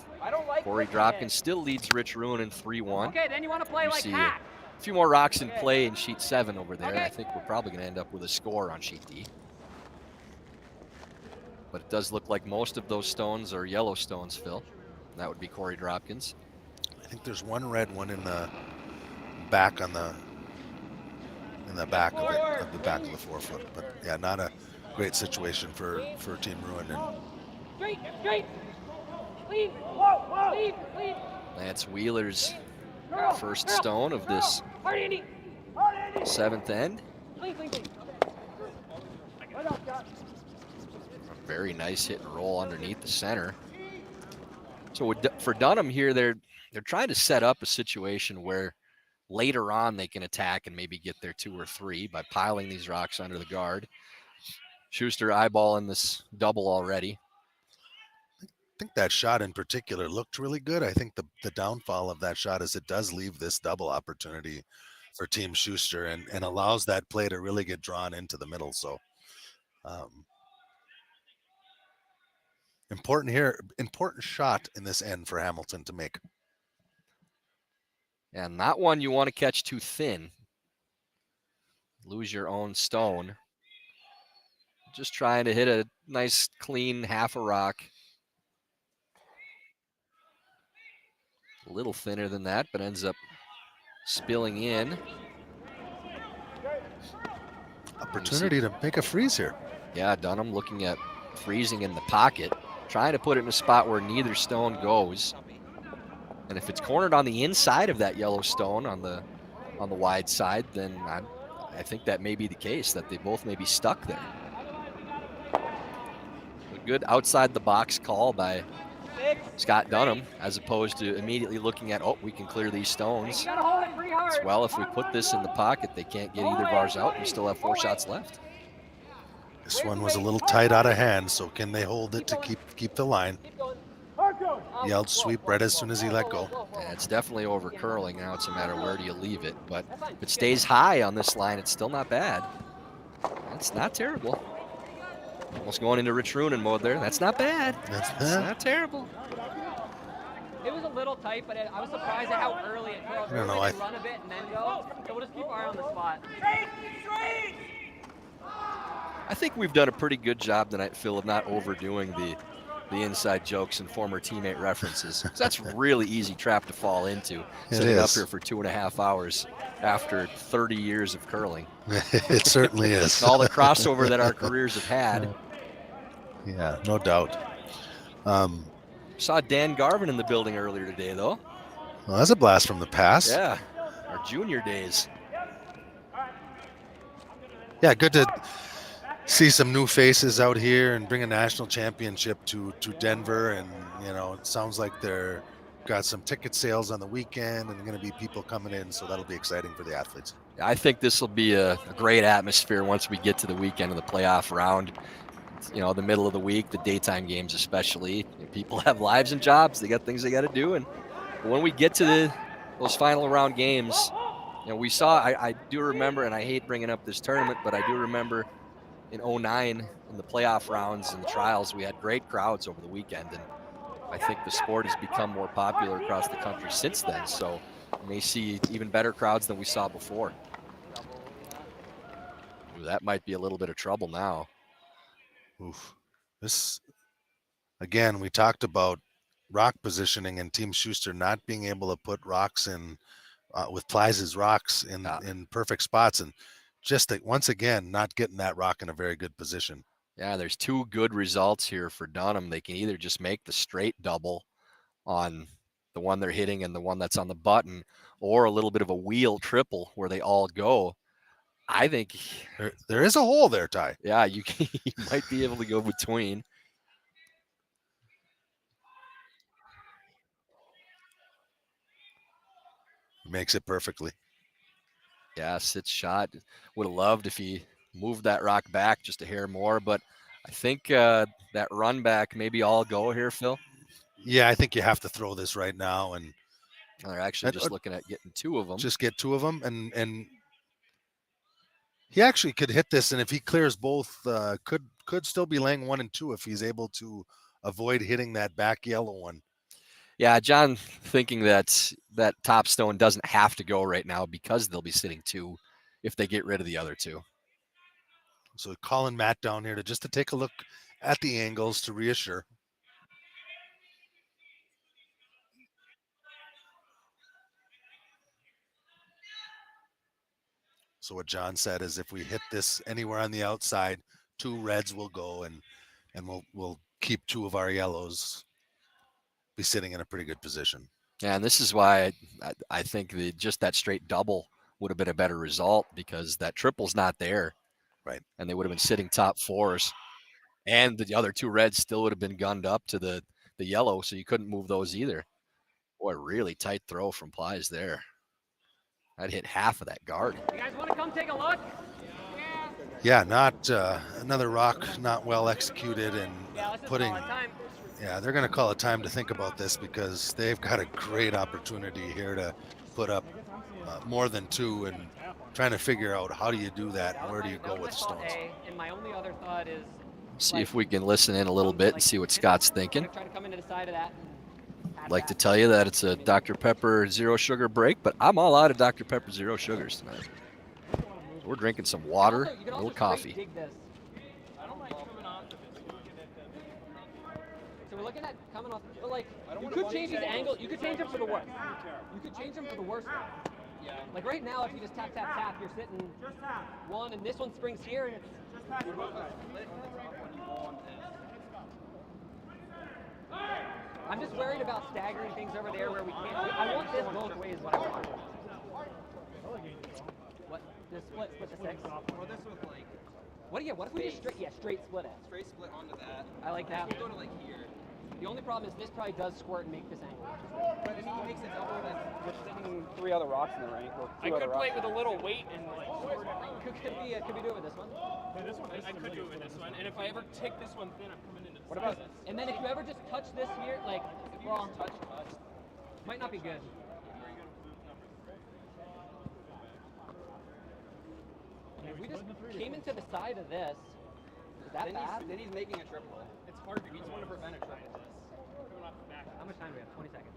Corey Dropkins still leads Rich Ruin 3-1. Okay, then you want to play like see hack. a few more rocks in play in sheet 7 over there. I think we're probably going to end up with a score on sheet D. But it does look like most of those stones are yellow stones, Phil. That would be Corey Dropkins. I think there's one red one in the back of the back of the 4-foot. But yeah, not a great situation for Team Ruin. Straight. Lead. Lead. Lance Wheeler's first stone of this 7th end. A very nice hit and roll underneath the center. So for Dunnam here, they're trying to set up a situation where later on they can attack and maybe get their 2 or 3 by piling these rocks under the guard. Shuster eyeballing this double already. I think that shot in particular looked really good. I think the downfall of that shot is it does leave this double opportunity for Team Shuster and allows that play to really get drawn into the middle. So important shot in this end for Hamilton to make. And not one you want to catch too thin. Lose your own stone. Just trying to hit a nice clean half a rock. A little thinner than that, but ends up spilling in. Opportunity to make a freeze here. Yeah, Dunnam looking at freezing in the pocket, trying to put it in a spot where neither stone goes. And if it's cornered on the inside of that yellow stone on the wide side, then I think that may be the case, that they both may be stuck there. A good outside the box call by Scott Dunnam, as opposed to immediately looking at, we can clear these stones. Well, if we put this in the pocket, they can't get either of ours out, and we still have 4 shots left. This one was a little tight out of hand, so can they hold it to keep the line? Yelled sweep right as soon as he let go. Yeah, it's definitely over curling. Now it's a matter of where do you leave it. But if it stays high on this line, it's still not bad. That's not terrible. Almost going into Rich Runin mode there. That's not bad. That's not terrible. It was a little tight, but I was surprised at how early it curled. I don't know. I run a bit and then go. So we'll just keep our eye on the spot. I think we've done a pretty good job tonight, Phil, of not overdoing the inside jokes and former teammate references. That's a really easy trap to fall into, sitting up here for 2.5 hours after 30 years of curling. It certainly is. All the crossover that our careers have had. Yeah, no doubt. Saw Dan Garvin in the building earlier today, though. Well, that's a blast from the past. Yeah, our junior days. Yeah, good to see some new faces out here and bring a national championship to Denver. And, it sounds like they're got some ticket sales on the weekend and going to be people coming in. So that'll be exciting for the athletes. I think this will be a great atmosphere once we get to the weekend of the playoff round. The middle of the week, the daytime games especially. People have lives and jobs. They got things they got to do. And when we get to those final round games, we saw, I do remember, and I hate bringing up this tournament, but I do remember in 2009 in the playoff rounds and the trials, we had great crowds over the weekend. And I think the sport has become more popular across the country since then. So we may see even better crowds than we saw before. Ooh, that might be a little bit of trouble now. Oof. This, again, we talked about rock positioning and Team Shuster not being able to put rocks in with Plies' rocks in perfect spots, and just that once again not getting that rock in a very good position. Yeah, there's two good results here for Dunnam. They can either just make the straight double on the one they're hitting and the one that's on the button, or a little bit of a wheel triple where they all go. I think there is a hole there, Ty. Yeah, you might be able to go between. Makes it perfectly. Yeah, Sit's shot. Would have loved if he moved that rock back just a hair more, but I think that run back maybe all go here, Phil. Yeah, I think you have to throw this right now, and they're actually just looking at getting two of them. Just get two of them, and he actually could hit this, and if he clears both, could still be laying 1 and 2 if he's able to avoid hitting that back yellow one. Yeah, John thinking that that top stone doesn't have to go right now because they'll be sitting 2 if they get rid of the other 2. So calling Matt down here to take a look at the angles to reassure. So what John said is if we hit this anywhere on the outside, 2 reds will go, and we'll keep 2 of our yellows, be sitting in a pretty good position. Yeah, and this is why I think just that straight double would have been a better result, because that triple's not there. Right. And they would have been sitting top 4s. And the other 2 reds still would have been gunned up to the yellow, so you couldn't move those either. Boy, really tight throw from Plies there. I'd hit half of that guard. You guys want to come take a look? Yeah, not another rock not well executed, and putting. Yeah, they're going to call it time to think about this, because they've got a great opportunity here to put up more than 2, and trying to figure out how do you do that and where do you go with the stones. And my only other thought is, see if we can listen in a little bit and see what Scott's thinking. try to come into the side of that. I'd like to tell you that it's a Dr. Pepper Zero Sugar break, but I'm all out of Dr. Pepper Zero Sugars tonight. We're drinking some water, a little coffee. So we're looking at coming off, but like, you could change these angles. You could change them for the worst. You could change them for the worst. Yeah. Like right now, if you just tap, tap, tap, you're sitting 1, and this one springs here, and it's. I'm just worried about staggering things over there where we can't. I want this both ways. What I want. What? Just split the 6. Or this with like. What if we just straight split it? Straight split onto that. I like that. We'll go to like here. The only problem is this probably does squirt and make this angle. But if he makes it double, then we're sitting 3 other rocks in the right. I could play with a little weight and like. Could we do it with this one? Yeah, this one I could do it with this one. And if I ever take this one thin, I'm coming into. What about this? And then if you ever just touch this here, like, well, touch, might not be good. If we just came into the side of this, is that bad? Then he's making a triple. It's hard to. He's want to prevent a triple. How much time do we have? 20 seconds.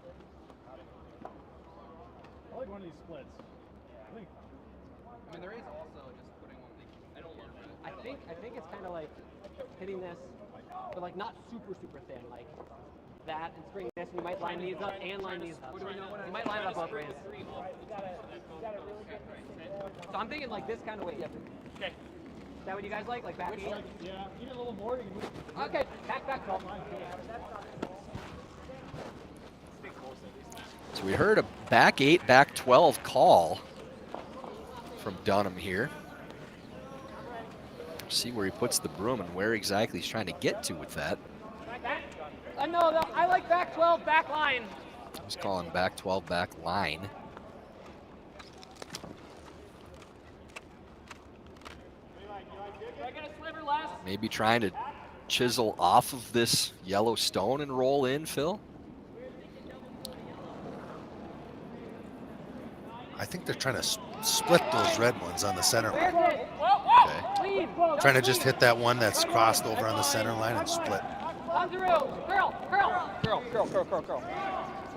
I like one of these splits. I mean, there is also just putting one thing. I don't learn that. I think it's kind of like hitting this, but like not super thin, like that, and spring this, and you might line these up and line these up. You might line it up both ways. So I'm thinking like this kind of way. Okay. Is that what you guys like? Like back 8? Yeah, even a little more. You can move. Okay, back 12. So we heard a back 8, back 12 call from Dunnam here. See where he puts the broom and where exactly he's trying to get to with that. No, I like back 12, back line. He's calling back 12, back line. Maybe trying to chisel off of this yellow stone and roll in, Phil? I think they're trying to split those red ones on the center line. Okay. Trying to just hit that one that's crossed over on the center line and split. Curl.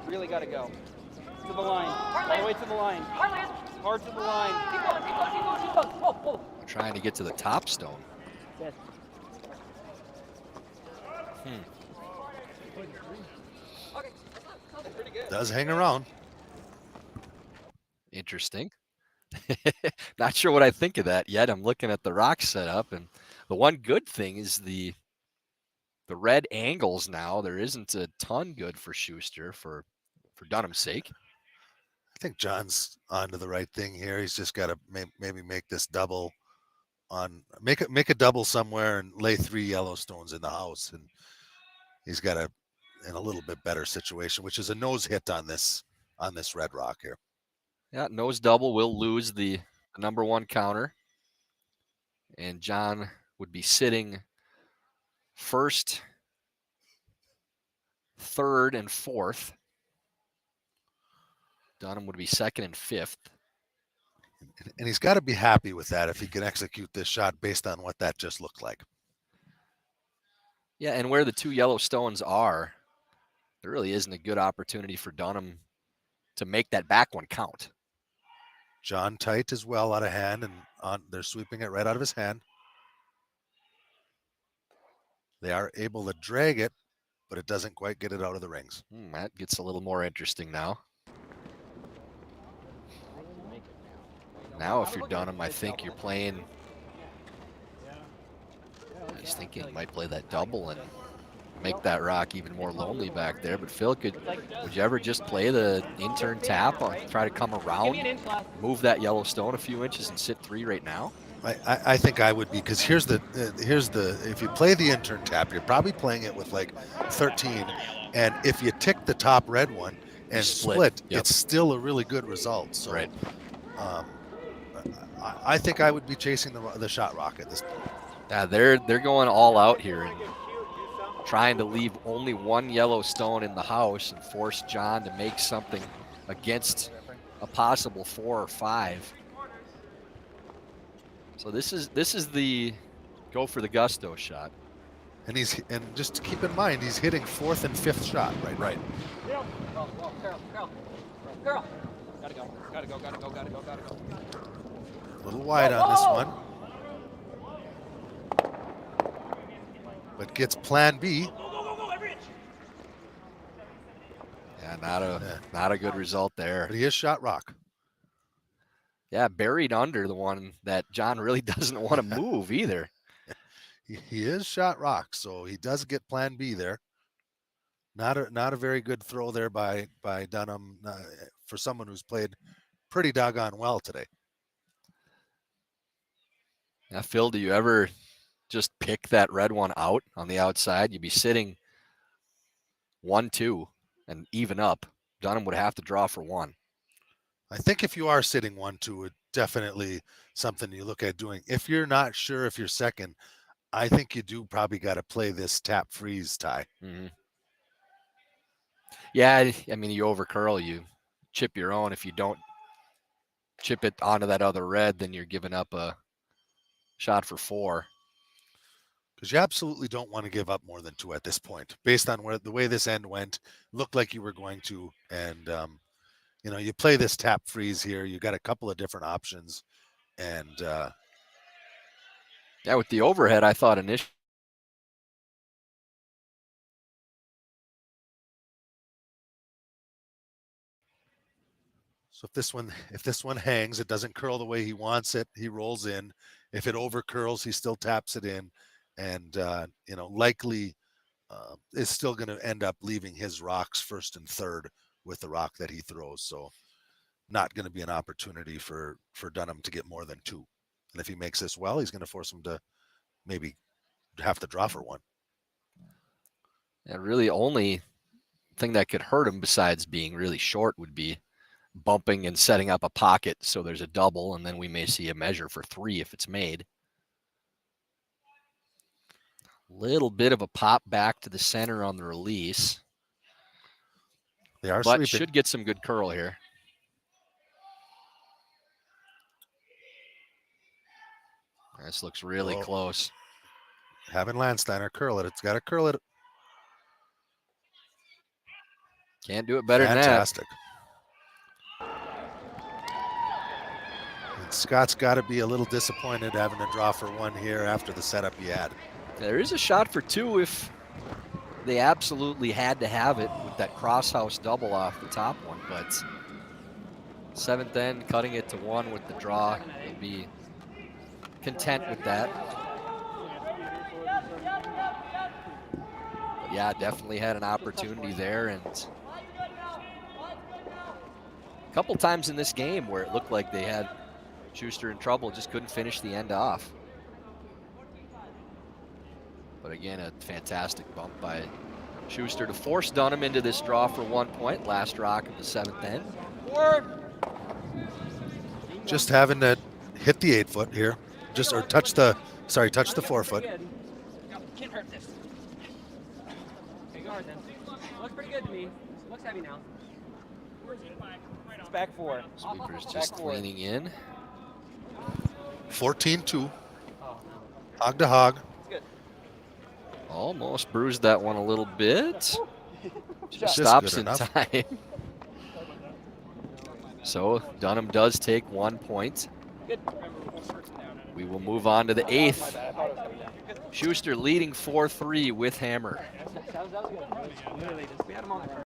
Really got to go. To the line. All the way to the line. Hard to the line. Keep going, keep going, keep going, keep going. Whoa, whoa. Trying to get to the top stone. Yes. Okay, that's pretty good. Does hang around. Interesting. Not sure what I think of that yet. I'm looking at the rock setup, and the one good thing is the red angles now. There isn't a ton good for Shuster for Dunnam's sake. I think John's onto the right thing here. He's just got to maybe make this double on make a double somewhere and lay 3 yellow stones in the house, and he's got in a little bit better situation, which is a nose hit on this red rock here. Yeah, nose double will lose the number 1 counter, and John would be sitting first, third, and fourth. Dunnam would be second and fifth. And he's got to be happy with that if he can execute this shot based on what that just looked like. Yeah, and where the 2 yellow stones are, there really isn't a good opportunity for Dunnam to make that back one count. John tight as well, out of hand, and they're sweeping it right out of his hand. They are able to drag it, but it doesn't quite get it out of the rings. That gets a little more interesting now. Now, if you're Dunnam, I think you're playing. He's thinking he might play that double and make that rock even more lonely back there. But Phil, would you ever just play the intern tap or try to come around, move that yellow stone a few inches and sit 3 right now? I think I would be, because here's the if you play the intern tap, you're probably playing it with like 13, and if you tick the top red one and split, yep, it's still a really good result. So, right. I think I would be chasing the shot rock at this point. Yeah, they're going all out here and trying to leave only 1 yellow stone in the house and force John to make something against a possible 4 or 5. So this is the go for the gusto shot. And just keep in mind, he's hitting 4th and 5th shot right. Right. Girl. Gotta go. Gotta go. Gotta go. Gotta go. Gotta go. A little wide on this one. But gets plan B. Yeah, not a good result there. But he is shot rock. Yeah, buried under the one that John really doesn't want to move either. He is shot rock, so he does get plan B there. Not a very good throw there by Dunnam for someone who's played pretty doggone well today. Now, Phil, do you ever just pick that red one out on the outside? You'd be sitting 1-2 and even up. Dunnam would have to draw for 1. I think if you are sitting 1-2, it's definitely something you look at doing. If you're not sure if you're second, I think you do probably got to play this tap freeze tie. Mm-hmm. Yeah, I mean, you overcurl, you chip your own. If you don't chip it onto that other red, then you're giving up a shot for 4. Because you absolutely don't want to give up more than 2 at this point, based on the way this end went. Looked like you were going to, and you play this tap freeze here. You got a couple of different options, and yeah, with the overhead, I thought initially. So if this one hangs, it doesn't curl the way he wants it. He rolls in. If it over curls, he still taps it in, and likely is still going to end up leaving his rocks first and third with the rock that he throws. So not going to be an opportunity for Dunnam to get more than 2. And if he makes this well, he's going to force him to maybe have to draw for 1. And really, only thing that could hurt him besides being really short would be bumping and setting up a pocket so there's a double, and then we may see a measure for 3 if it's made. Little bit of a pop back to the center on the release. They are but sweeping. Should get some good curl here. This looks really close. Having Landsteiner curl it. It's got to curl it. Can't do it better than that. Fantastic. Scott's got to be a little disappointed having to draw for one here after the setup he had. There is a shot for two if they absolutely had to have it with that crosshouse double off the top one, but seventh end, cutting it to one with the draw. They'd be content with that. But yeah, definitely had an opportunity there, and a couple times in this game where it looked like they had Shuster in trouble, just couldn't finish the end off. But again, a fantastic bump by Shuster to force Dunnam into this draw for 1 point. Last rock of the seventh end. Just having to hit the 8 foot here, or touch the 4 foot. Can't hurt this. Okay, go hard then. Looks pretty good to me. Looks heavy now. It's back 4. Sweeper's just leaning in. 14-2. Hog to hog. Almost bruised that one a little bit. Just Just stops good in enough. time. So Dunnam does take 1 point. We will move on to the 8th. Shuster leading 4-3 with hammer. That was good. Literally just, we had him on the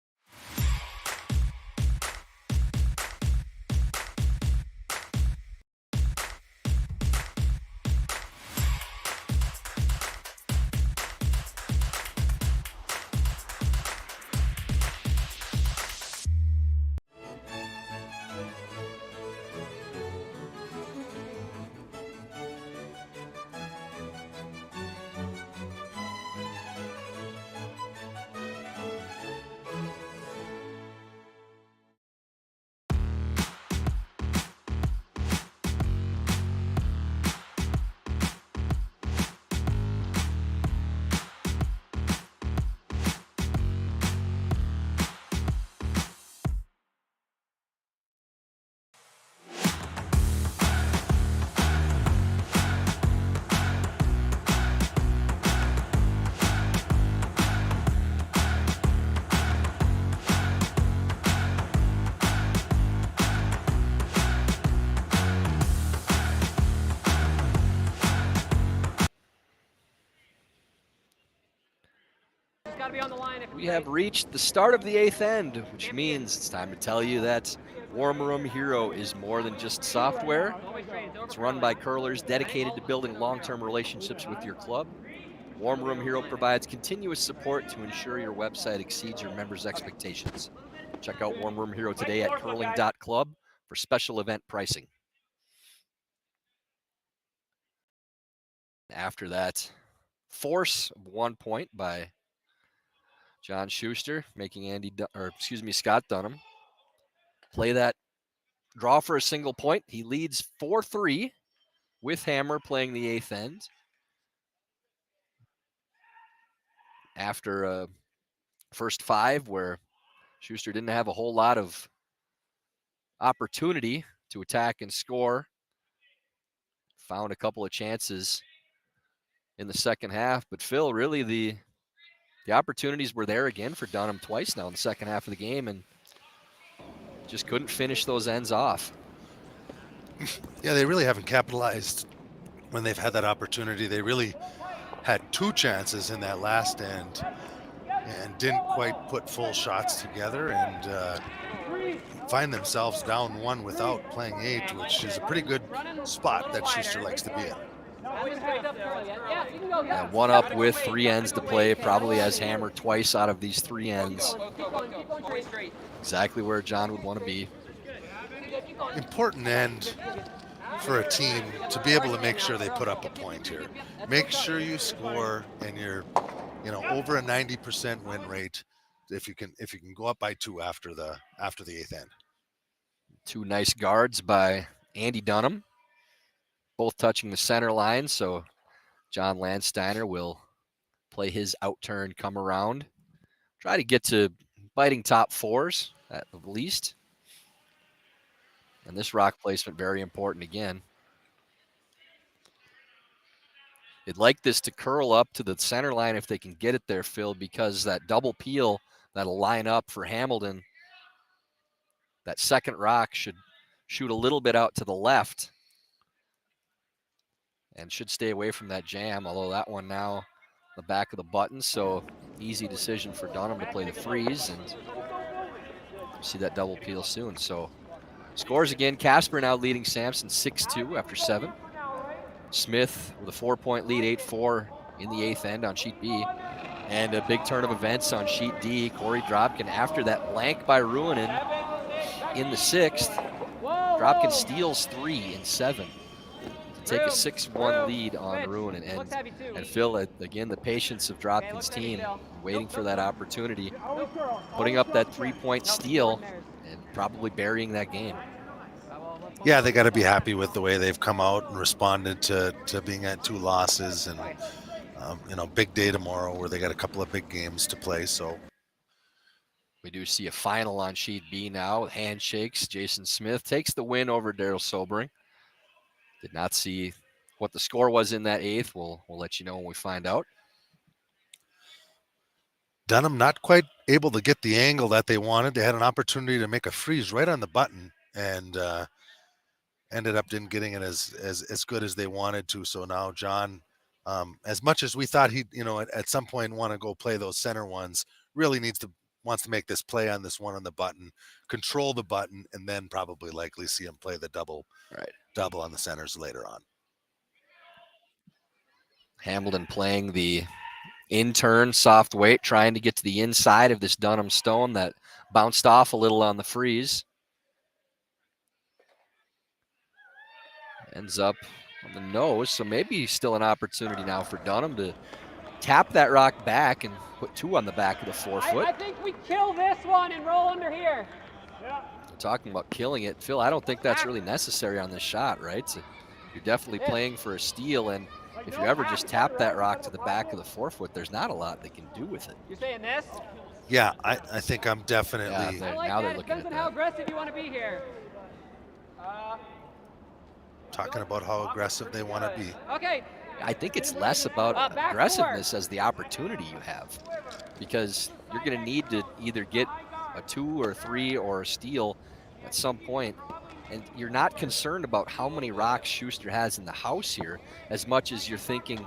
We have reached the start of the 8th end, which means it's time to tell you that Warm Room Hero is more than just software. It's run by curlers dedicated to building long-term relationships with your club. Warm Room Hero provides continuous support to ensure your website exceeds your members' expectations. Check out Warm Room Hero today at curling.club for special event pricing. After that, force of 1 point by John Shuster, making Scott Dunnam play that draw for a single point. He leads 4-3 with hammer playing the 8th end. After a first 5 where Shuster didn't have a whole lot of opportunity to attack and score. Found a couple of chances in the second half, but Phil, really the opportunities were there again for Dunnam twice now in the second half of the game, and just couldn't finish those ends off. Yeah, they really haven't capitalized when they've had that opportunity. They really had 2 chances in that last end and didn't quite put full shots together, and find themselves down 1 without playing 8, which is a pretty good spot that Shuster likes to be in. And 1 up with 3 ends to play, probably has hammer twice out of these 3 ends. Exactly where John would want to be. Important end for a team to be able to make sure they put up a point here. Make sure you score, and you're, over a 90% win rate if you can go up by 2 after the 8th end. 2 nice guards by Andy Dunnam, both touching the center line, so John Landsteiner will play his out-turn come around. Try to get to biting top 4s at the least. And this rock placement, very important again. They'd like this to curl up to the center line if they can get it there, Phil, because that double peel that'll line up for Hamilton, that second rock should shoot a little bit out to the left and should stay away from that jam, although that one now the back of the button, so easy decision for Dunnam to play the freeze, and see that double peel soon. So scores again. Casper now leading Sampson 6-2 after 7. Smith with a 4-point lead, 8-4 in the 8th end on sheet B. And a big turn of events on sheet D. Corey Dropkin, after that blank by Ruonen in the 6th, Dropkin steals 3 in 7 to take a 6-1 lead on Ruonen. And Phil, again, the patience of Dropkin's team, waiting for that opportunity, putting up that 3-point steal and probably burying that game. Yeah, they got to be happy with the way they've come out and responded to being at 2 losses, and big day tomorrow where they got a couple of big games to play. So we do see a final on sheet B now with handshakes. Jason Smith takes the win over Daryl Sobering. Did not see what the score was in that 8th. We'll let you know when we find out. Dunnam not quite able to get the angle that they wanted. They had an opportunity to make a freeze right on the button, and ended up didn't getting it as good as they wanted to. So now John, as much as we thought he'd, at some point want to go play those center ones, really wants to make this play on this one on the button, control the button, and then probably likely see him play the double on the centers later on. Hamilton playing the in-turn soft weight, trying to get to the inside of this Dunnam stone that bounced off a little on the freeze. Ends up on the nose, so maybe still an opportunity now for Dunnam to tap that rock back and put 2 on the back of the 4-foot. I think we kill this one and roll under here. We're talking about killing it. Phil, I don't think that's really necessary on this shot, right? So you're definitely playing for a steal, and if you ever just tap that rock to the back of the 4-foot, there's not a lot they can do with it. You're saying this? Yeah, I think I'm definitely. Yeah, I like now that. they're looking Depends at on how that. aggressive you want to be here. Talking about how aggressive they want to be. Okay. I think it's less about back aggressiveness as the opportunity you have, because you're going to need to either get a 2 or 3 or a steal at some point, and you're not concerned about how many rocks Shuster has in the house here as much as you're thinking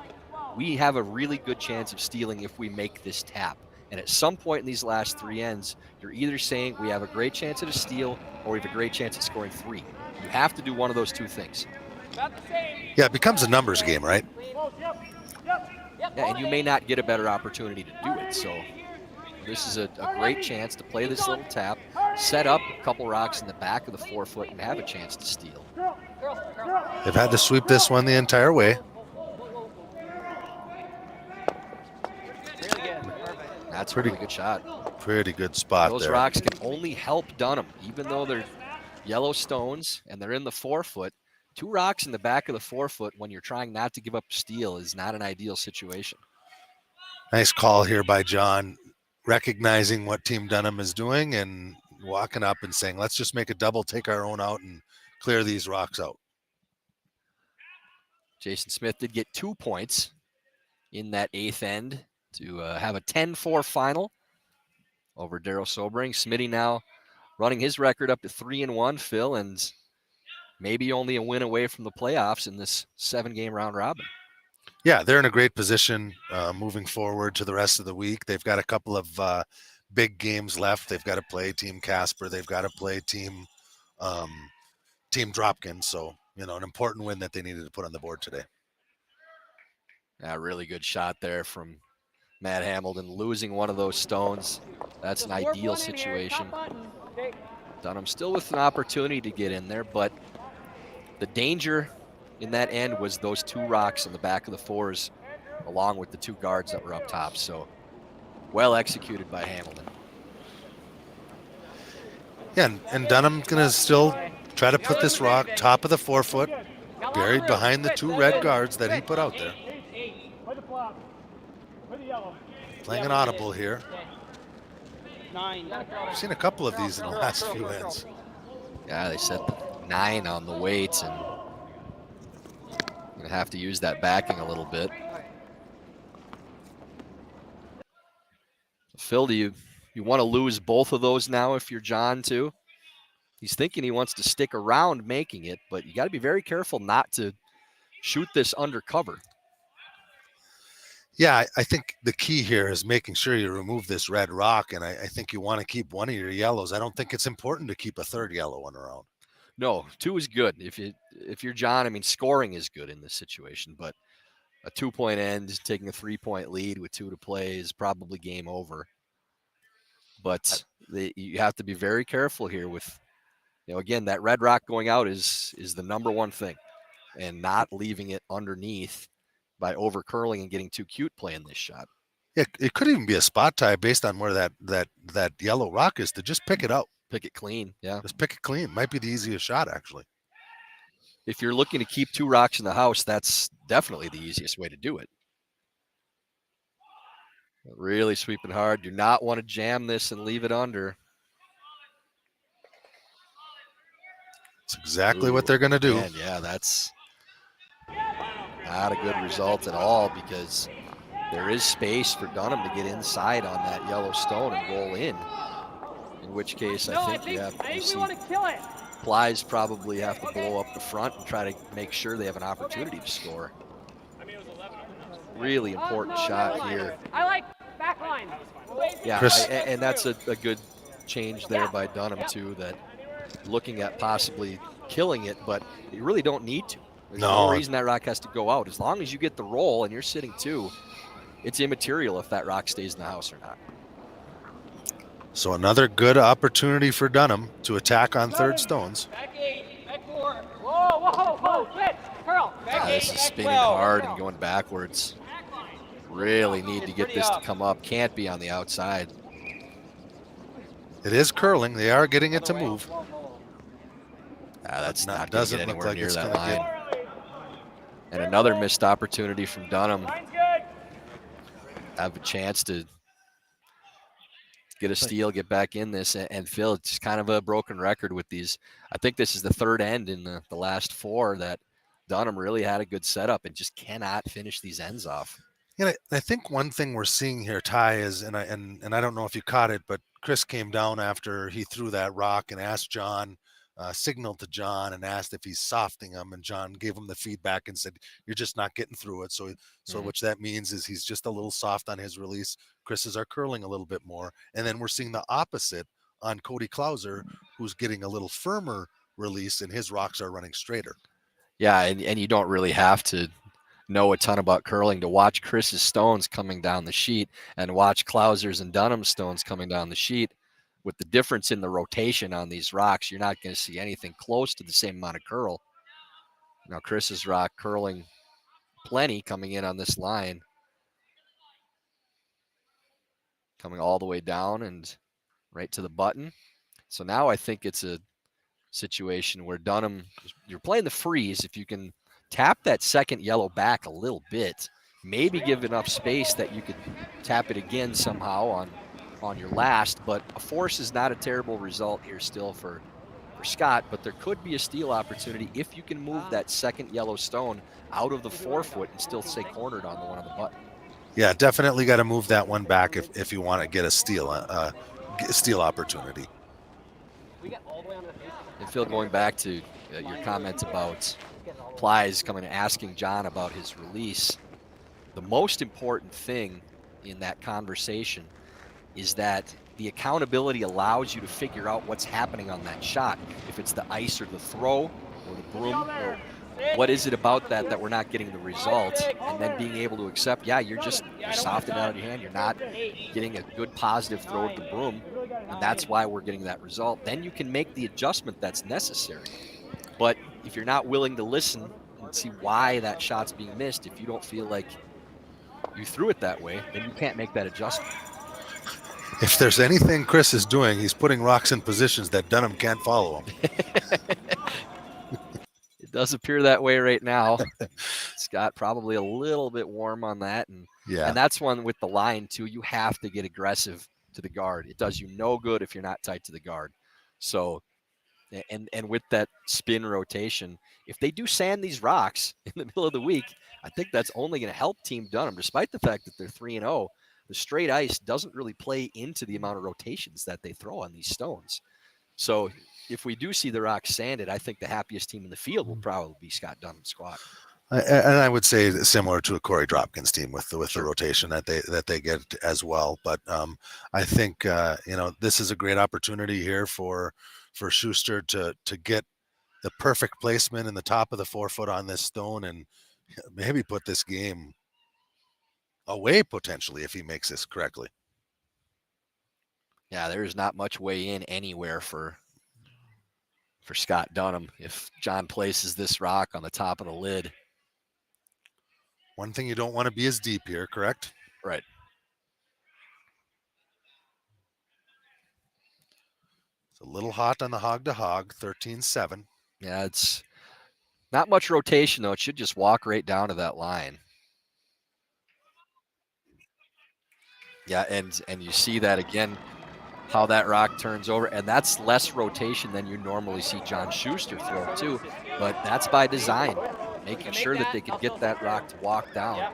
we have a really good chance of stealing if we make this tap. And at some point in these last 3 ends, you're either saying we have a great chance at a steal or we have a great chance at scoring 3. You have to do one of those 2 things. Yeah, it becomes a numbers game, right? Yeah, and you may not get a better opportunity to do it. So this is a great chance to play this little tap, set up a couple rocks in the back of the 4-foot, and have a chance to steal. They've had to sweep this one the entire way. That's a pretty good shot. Pretty good spot Those there. rocks can only help Dunnam, even though they're yellow stones and they're in the 4-foot. 2 rocks in the back of the 4-foot when you're trying not to give up steal is not an ideal situation. Nice call here by John, recognizing what Team Dunnam is doing and walking up and saying, let's just make a double, take our own out, and clear these rocks out. Jason Smith did get 2 points in that 8th end to have a 10-4 final over Daryl Sobering. Smitty now running his record up to 3-1, Phil, and maybe only a win away from the playoffs in this 7-game round robin. Yeah, they're in a great position moving forward to the rest of the week. They've got a couple of big games left. They've got to play Team Casper. They've got to play Team Dropkin. So, an important win that they needed to put on the board today. Yeah, really good shot there from Matt Hamilton, losing one of those stones. That's an ideal situation. Dunnam still with an opportunity to get in there, but the danger in that end was those 2 rocks in the back of the 4s, along with the 2 guards that were up top. So well executed by Hamilton. Yeah, and Dunnam's going to still try to put this rock top of the 4-foot, buried behind the 2 red guards that he put out there. Playing an audible here. I've seen a couple of these in the last few ends. Yeah, they said 9 on the weights, and going to have to use that backing a little bit. Phil, do you want to lose both of those now if you're John too? He's thinking he wants to stick around making it, but you got to be very careful not to shoot this undercover. Yeah, I think the key here is making sure you remove this red rock, and I think you want to keep one of your yellows. I don't think it's important to keep a third yellow one around. No, 2 is good. If you're John, I mean, scoring is good in this situation, but a 2-point end, taking a 3-point lead with 2 to play is probably game over. But you have to be very careful here with, again, that red rock going out is the number one thing, and not leaving it underneath by over curling and getting too cute playing this shot. Yeah, it could even be a spot tie based on where that yellow rock is, to just pick it out. Pick it clean, yeah. Just pick it clean. Might be the easiest shot, actually. If you're looking to keep 2 rocks in the house, that's definitely the easiest way to do it. Really sweeping hard. Do not want to jam this and leave it under. It's exactly what they're going to do. Man, yeah, that's not a good result at all, because there is space for Dunnam to get inside on that yellow stone and roll in which case I think you see Plies probably have to blow up the front and try to make sure they have an opportunity to score. Really important shot here. I like back line. Yeah, and that's a good change there by Dunnam too, that looking at possibly killing it, but you really don't need to. There's no reason that rock has to go out. As long as you get the roll and you're sitting 2, it's immaterial if that rock stays in the house or not. So another good opportunity for Dunnam to attack on third stones. Back 8, back 4. Whoa, switch, curl. This is spinning hard and going backwards. Really need to get this to come up. Can't be on the outside. It is curling. They are getting it to move. That's not going to get anywhere near that line. And another missed opportunity from Dunnam. Have a chance to get a steal, get back in this, and Phil, it's kind of a broken record with these. I think this is the third end in the last 4 that Dunnam really had a good setup and just cannot finish these ends off. Yeah, I think one thing we're seeing here, Ty, is, and I don't know if you caught it, but Chris came down after he threw that rock and asked John, signaled to John and asked if he's softening him, and John gave him the feedback and said, "You're just not getting through it." So which that means is he's just a little soft on his release. Chris's are curling a little bit more, and then we're seeing the opposite on Cody Klauser, who's getting a little firmer release, and his rocks are running straighter. Yeah, and you don't really have to know a ton about curling to watch Chris's stones coming down the sheet and watch Klauser's and Dunnam's stones coming down the sheet. With the difference in the rotation on these rocks, you're not going to see anything close to the same amount of curl. Now Chris's rock curling plenty coming in on this line. Coming all the way down and right to the button. So now I think it's a situation where Dunnam, you're playing the freeze. If you can tap that second yellow back a little bit, maybe give enough space that you could tap it again somehow on your last, but a force is not a terrible result here still for Scott, but there could be a steal opportunity if you can move that second yellow stone out of the 4-foot and still stay cornered on the one on the button. Yeah, definitely got to move that one back if you want to get a steal opportunity. And Phil, going back to your comments about Plies coming and asking John about his release, the most important thing in that conversation is that the accountability allows you to figure out what's happening on that shot. If it's the ice or the throw or the broom, or what is it about that we're not getting the result? And then being able to accept, yeah, you're softening out of your hand. You're not getting a good positive throw to the broom, and that's why we're getting that result. Then you can make the adjustment that's necessary. But if you're not willing to listen and see why that shot's being missed, if you don't feel like you threw it that way, then you can't make that adjustment. If there's anything Chris is doing, he's putting rocks in positions that Dunnam can't follow him. It does appear that way right now. Scott probably a little bit warm on that. And that's one with the line too. You have to get aggressive to the guard. It does you no good if you're not tight to the guard. So, and with that spin rotation, if they do sand these rocks in the middle of the week, I think that's only going to help Team Dunnam, despite the fact that they're 3-0. The straight ice doesn't really play into the amount of rotations that they throw on these stones. So if we do see the rocks sanded, I think the happiest team in the field will probably be Scott Dunnam's squad. And I would say similar to a Corey Dropkins team with the rotation that they get as well. But I think this is a great opportunity here for Shuster to get the perfect placement in the top of the 4 foot on this stone and maybe put this game away potentially if he makes this correctly. Yeah, there's not much way in anywhere for Scott Dunnam if John places this rock on the top of the lid. One thing you don't want to be is deep here, correct? Right. It's a little hot on the hog to hog, 13-7. Yeah, it's not much rotation, though. It should just walk right down to that line. Yeah, and you see that again, how that rock turns over. And that's less rotation than you normally see John Shuster throw, too. But that's by design, making sure that they can get that rock to walk down.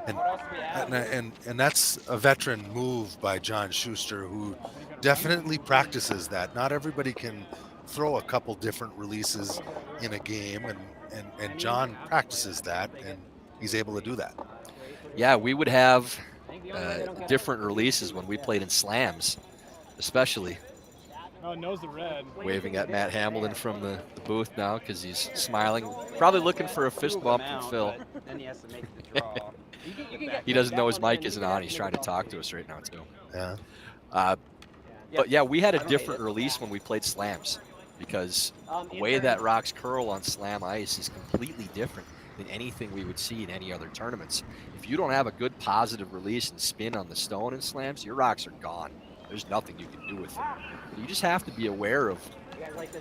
And that's a veteran move by John Shuster, who definitely practices that. Not everybody can throw a couple different releases in a game, and John practices that, and he's able to do that. Yeah, we would have different releases when we played in slams, especially. Oh, knows the red. Waving at Matt Hamilton from the booth now because he's smiling, probably looking for a fist bump from Phil. Then he has to make the draw. He doesn't know his mic isn't on. He's trying to talk to us right now, too. Yeah. But yeah, we had a different release when we played slams because the way that rocks curl on slam ice is completely different than anything we would see in any other tournaments. If you don't have a good positive release and spin on the stone in slams, your rocks are gone. There's nothing you can do with it. You just have to be aware of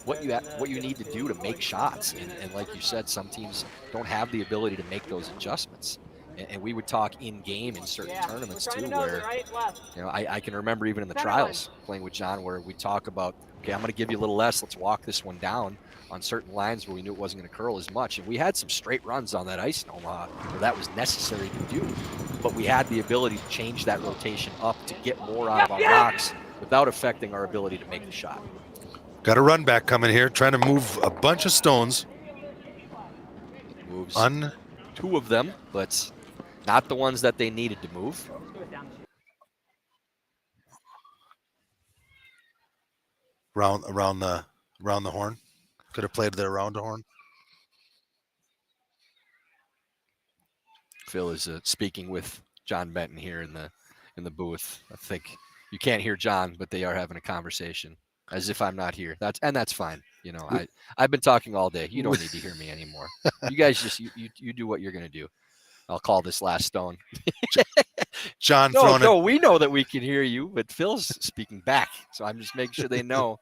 what you need to do to make shots. And like you said, some teams don't have the ability to make those adjustments. And we would talk in game in certain tournaments too, where I can remember even in the trials playing with John, where we talk about, okay, I'm going to give you a little less. Let's walk this one down on certain lines where we knew it wasn't going to curl as much. And we had some straight runs on that ice in Omaha where that was necessary to do. But we had the ability to change that rotation up to get more out of our rocks without affecting our ability to make the shot. Got a run back coming here, trying to move a bunch of stones. Moves 2 of them, but not the ones that they needed to move. Around the horn. Could have played there around the horn. Phil is speaking with John Benton here in the booth. I think you can't hear John, but they are having a conversation as if I'm not here. That's fine. You know, I've been talking all day. You don't need to hear me anymore. You guys just you do what you're gonna do. I'll call this last stone. John, no, we know that we can hear you, but Phil's speaking back, so I'm just making sure they know.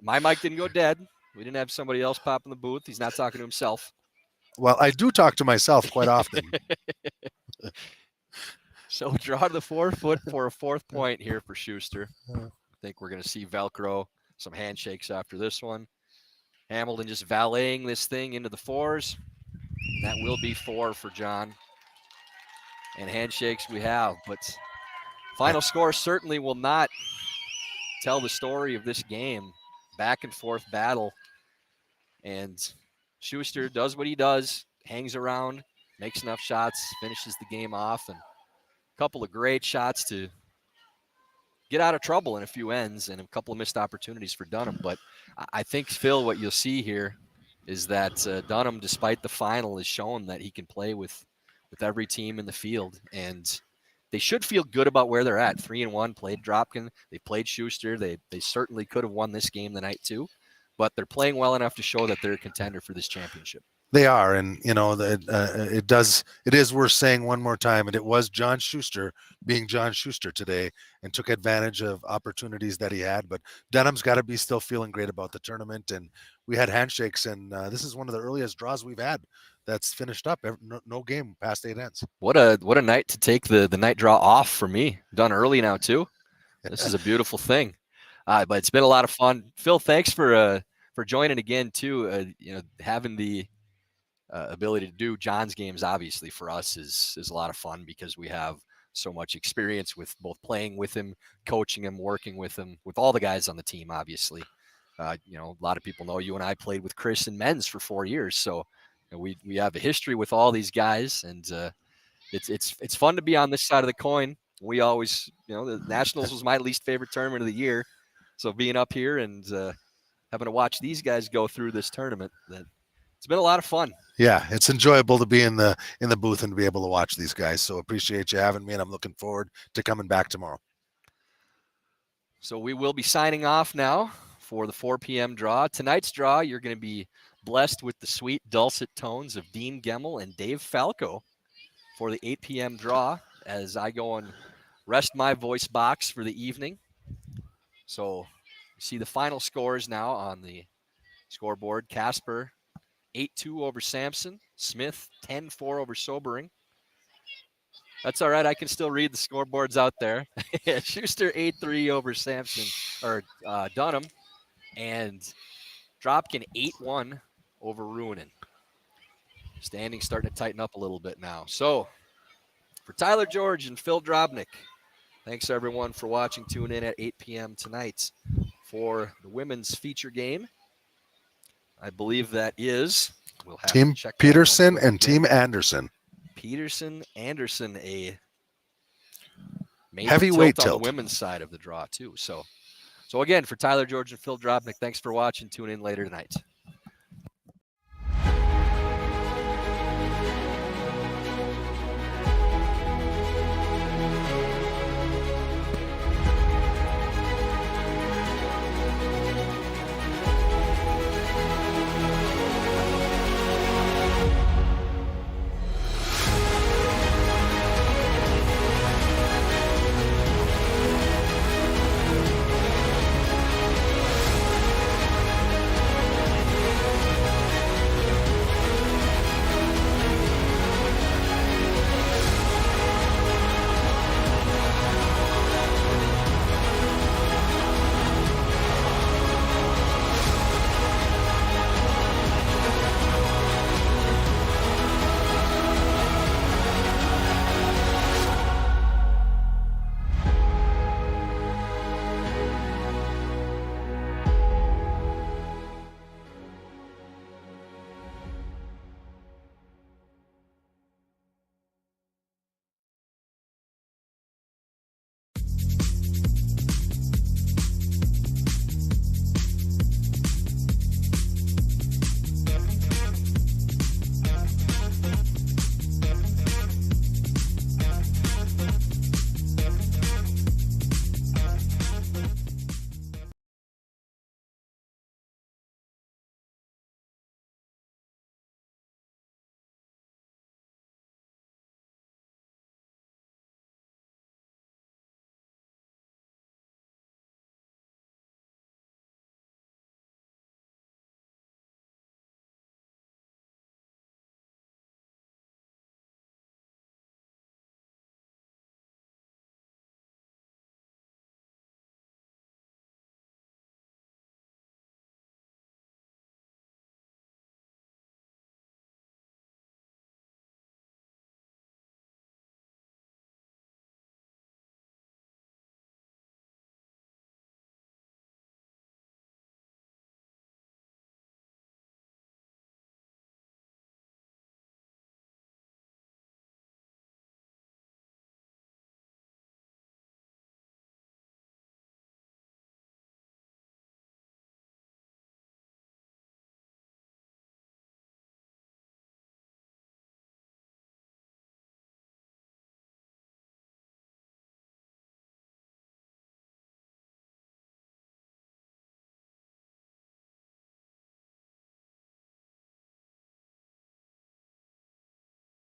My mic didn't go dead. We didn't have somebody else pop in the booth. He's not talking to himself. Well, I do talk to myself quite often. So draw to the 4 foot for a 4th point here for Shuster. I think we're going to see Velcro, some handshakes after this one. Hamilton just valeting this thing into the 4s. That will be 4 for John. And handshakes we have, but final score certainly will not tell the story of this game. Back and forth battle. And Shuster does what he does, hangs around, makes enough shots, finishes the game off, and a couple of great shots to get out of trouble in a few ends and a couple of missed opportunities for Dunnam. But I think, Phil, what you'll see here is that Dunnam, despite the final, has shown that he can play with every team in the field. And they should feel good about where they're at. 3-1, played Dropkin. They played Shuster. They certainly could have won this game tonight too. But they're playing well enough to show that they're a contender for this championship. They are, and you know it is worth saying one more time, and it was John Shuster being John Shuster today and took advantage of opportunities that he had. But Dunnam's got to be still feeling great about the tournament, and we had handshakes, and this is one of the earliest draws we've had that's finished up. No game past 8 ends. What a night to take the night draw off for me. Done early now too. This is a beautiful thing. But it's been a lot of fun. Phil, thanks for joining again too. Having the ability to do John's games obviously for us is a lot of fun because we have so much experience with both playing with him, coaching him, working with him, with all the guys on the team. Obviously, a lot of people know you and I played with Chris and men's for 4 years, so And we have a history with all these guys, and it's fun to be on this side of the coin. We always, the Nationals was my least favorite tournament of the year, so being up here and having to watch these guys go through this tournament, it's been a lot of fun. Yeah, it's enjoyable to be in the booth and to be able to watch these guys. So appreciate you having me, and I'm looking forward to coming back tomorrow. So we will be signing off now for the 4 p.m. draw. Tonight's draw, you're going to be blessed with the sweet dulcet tones of Dean Gemmel and Dave Falco for the 8 p.m. draw as I go and rest my voice box for the evening. So you see the final scores now on the scoreboard. Casper 8-2 over Sampson. Smith 10-4 over Sobering. That's all right. I can still read the scoreboards out there. Shuster 8-3 over Sampson or Dunnam, and Dropkin 8-1 over Ruinen. Standing starting to tighten up a little bit now. So for Tyler George and Phil Drobnik, thanks everyone for watching. Tune in at 8 p.m. tonight for the women's feature game. I believe that is we'll have Team to check that Peterson one and again. Team Anderson. Peterson, Anderson, a major Heavyweight tilt on tilt. the women's side of the draw too. So again, for Tyler George and Phil Drobnik, thanks for watching. Tune in later tonight.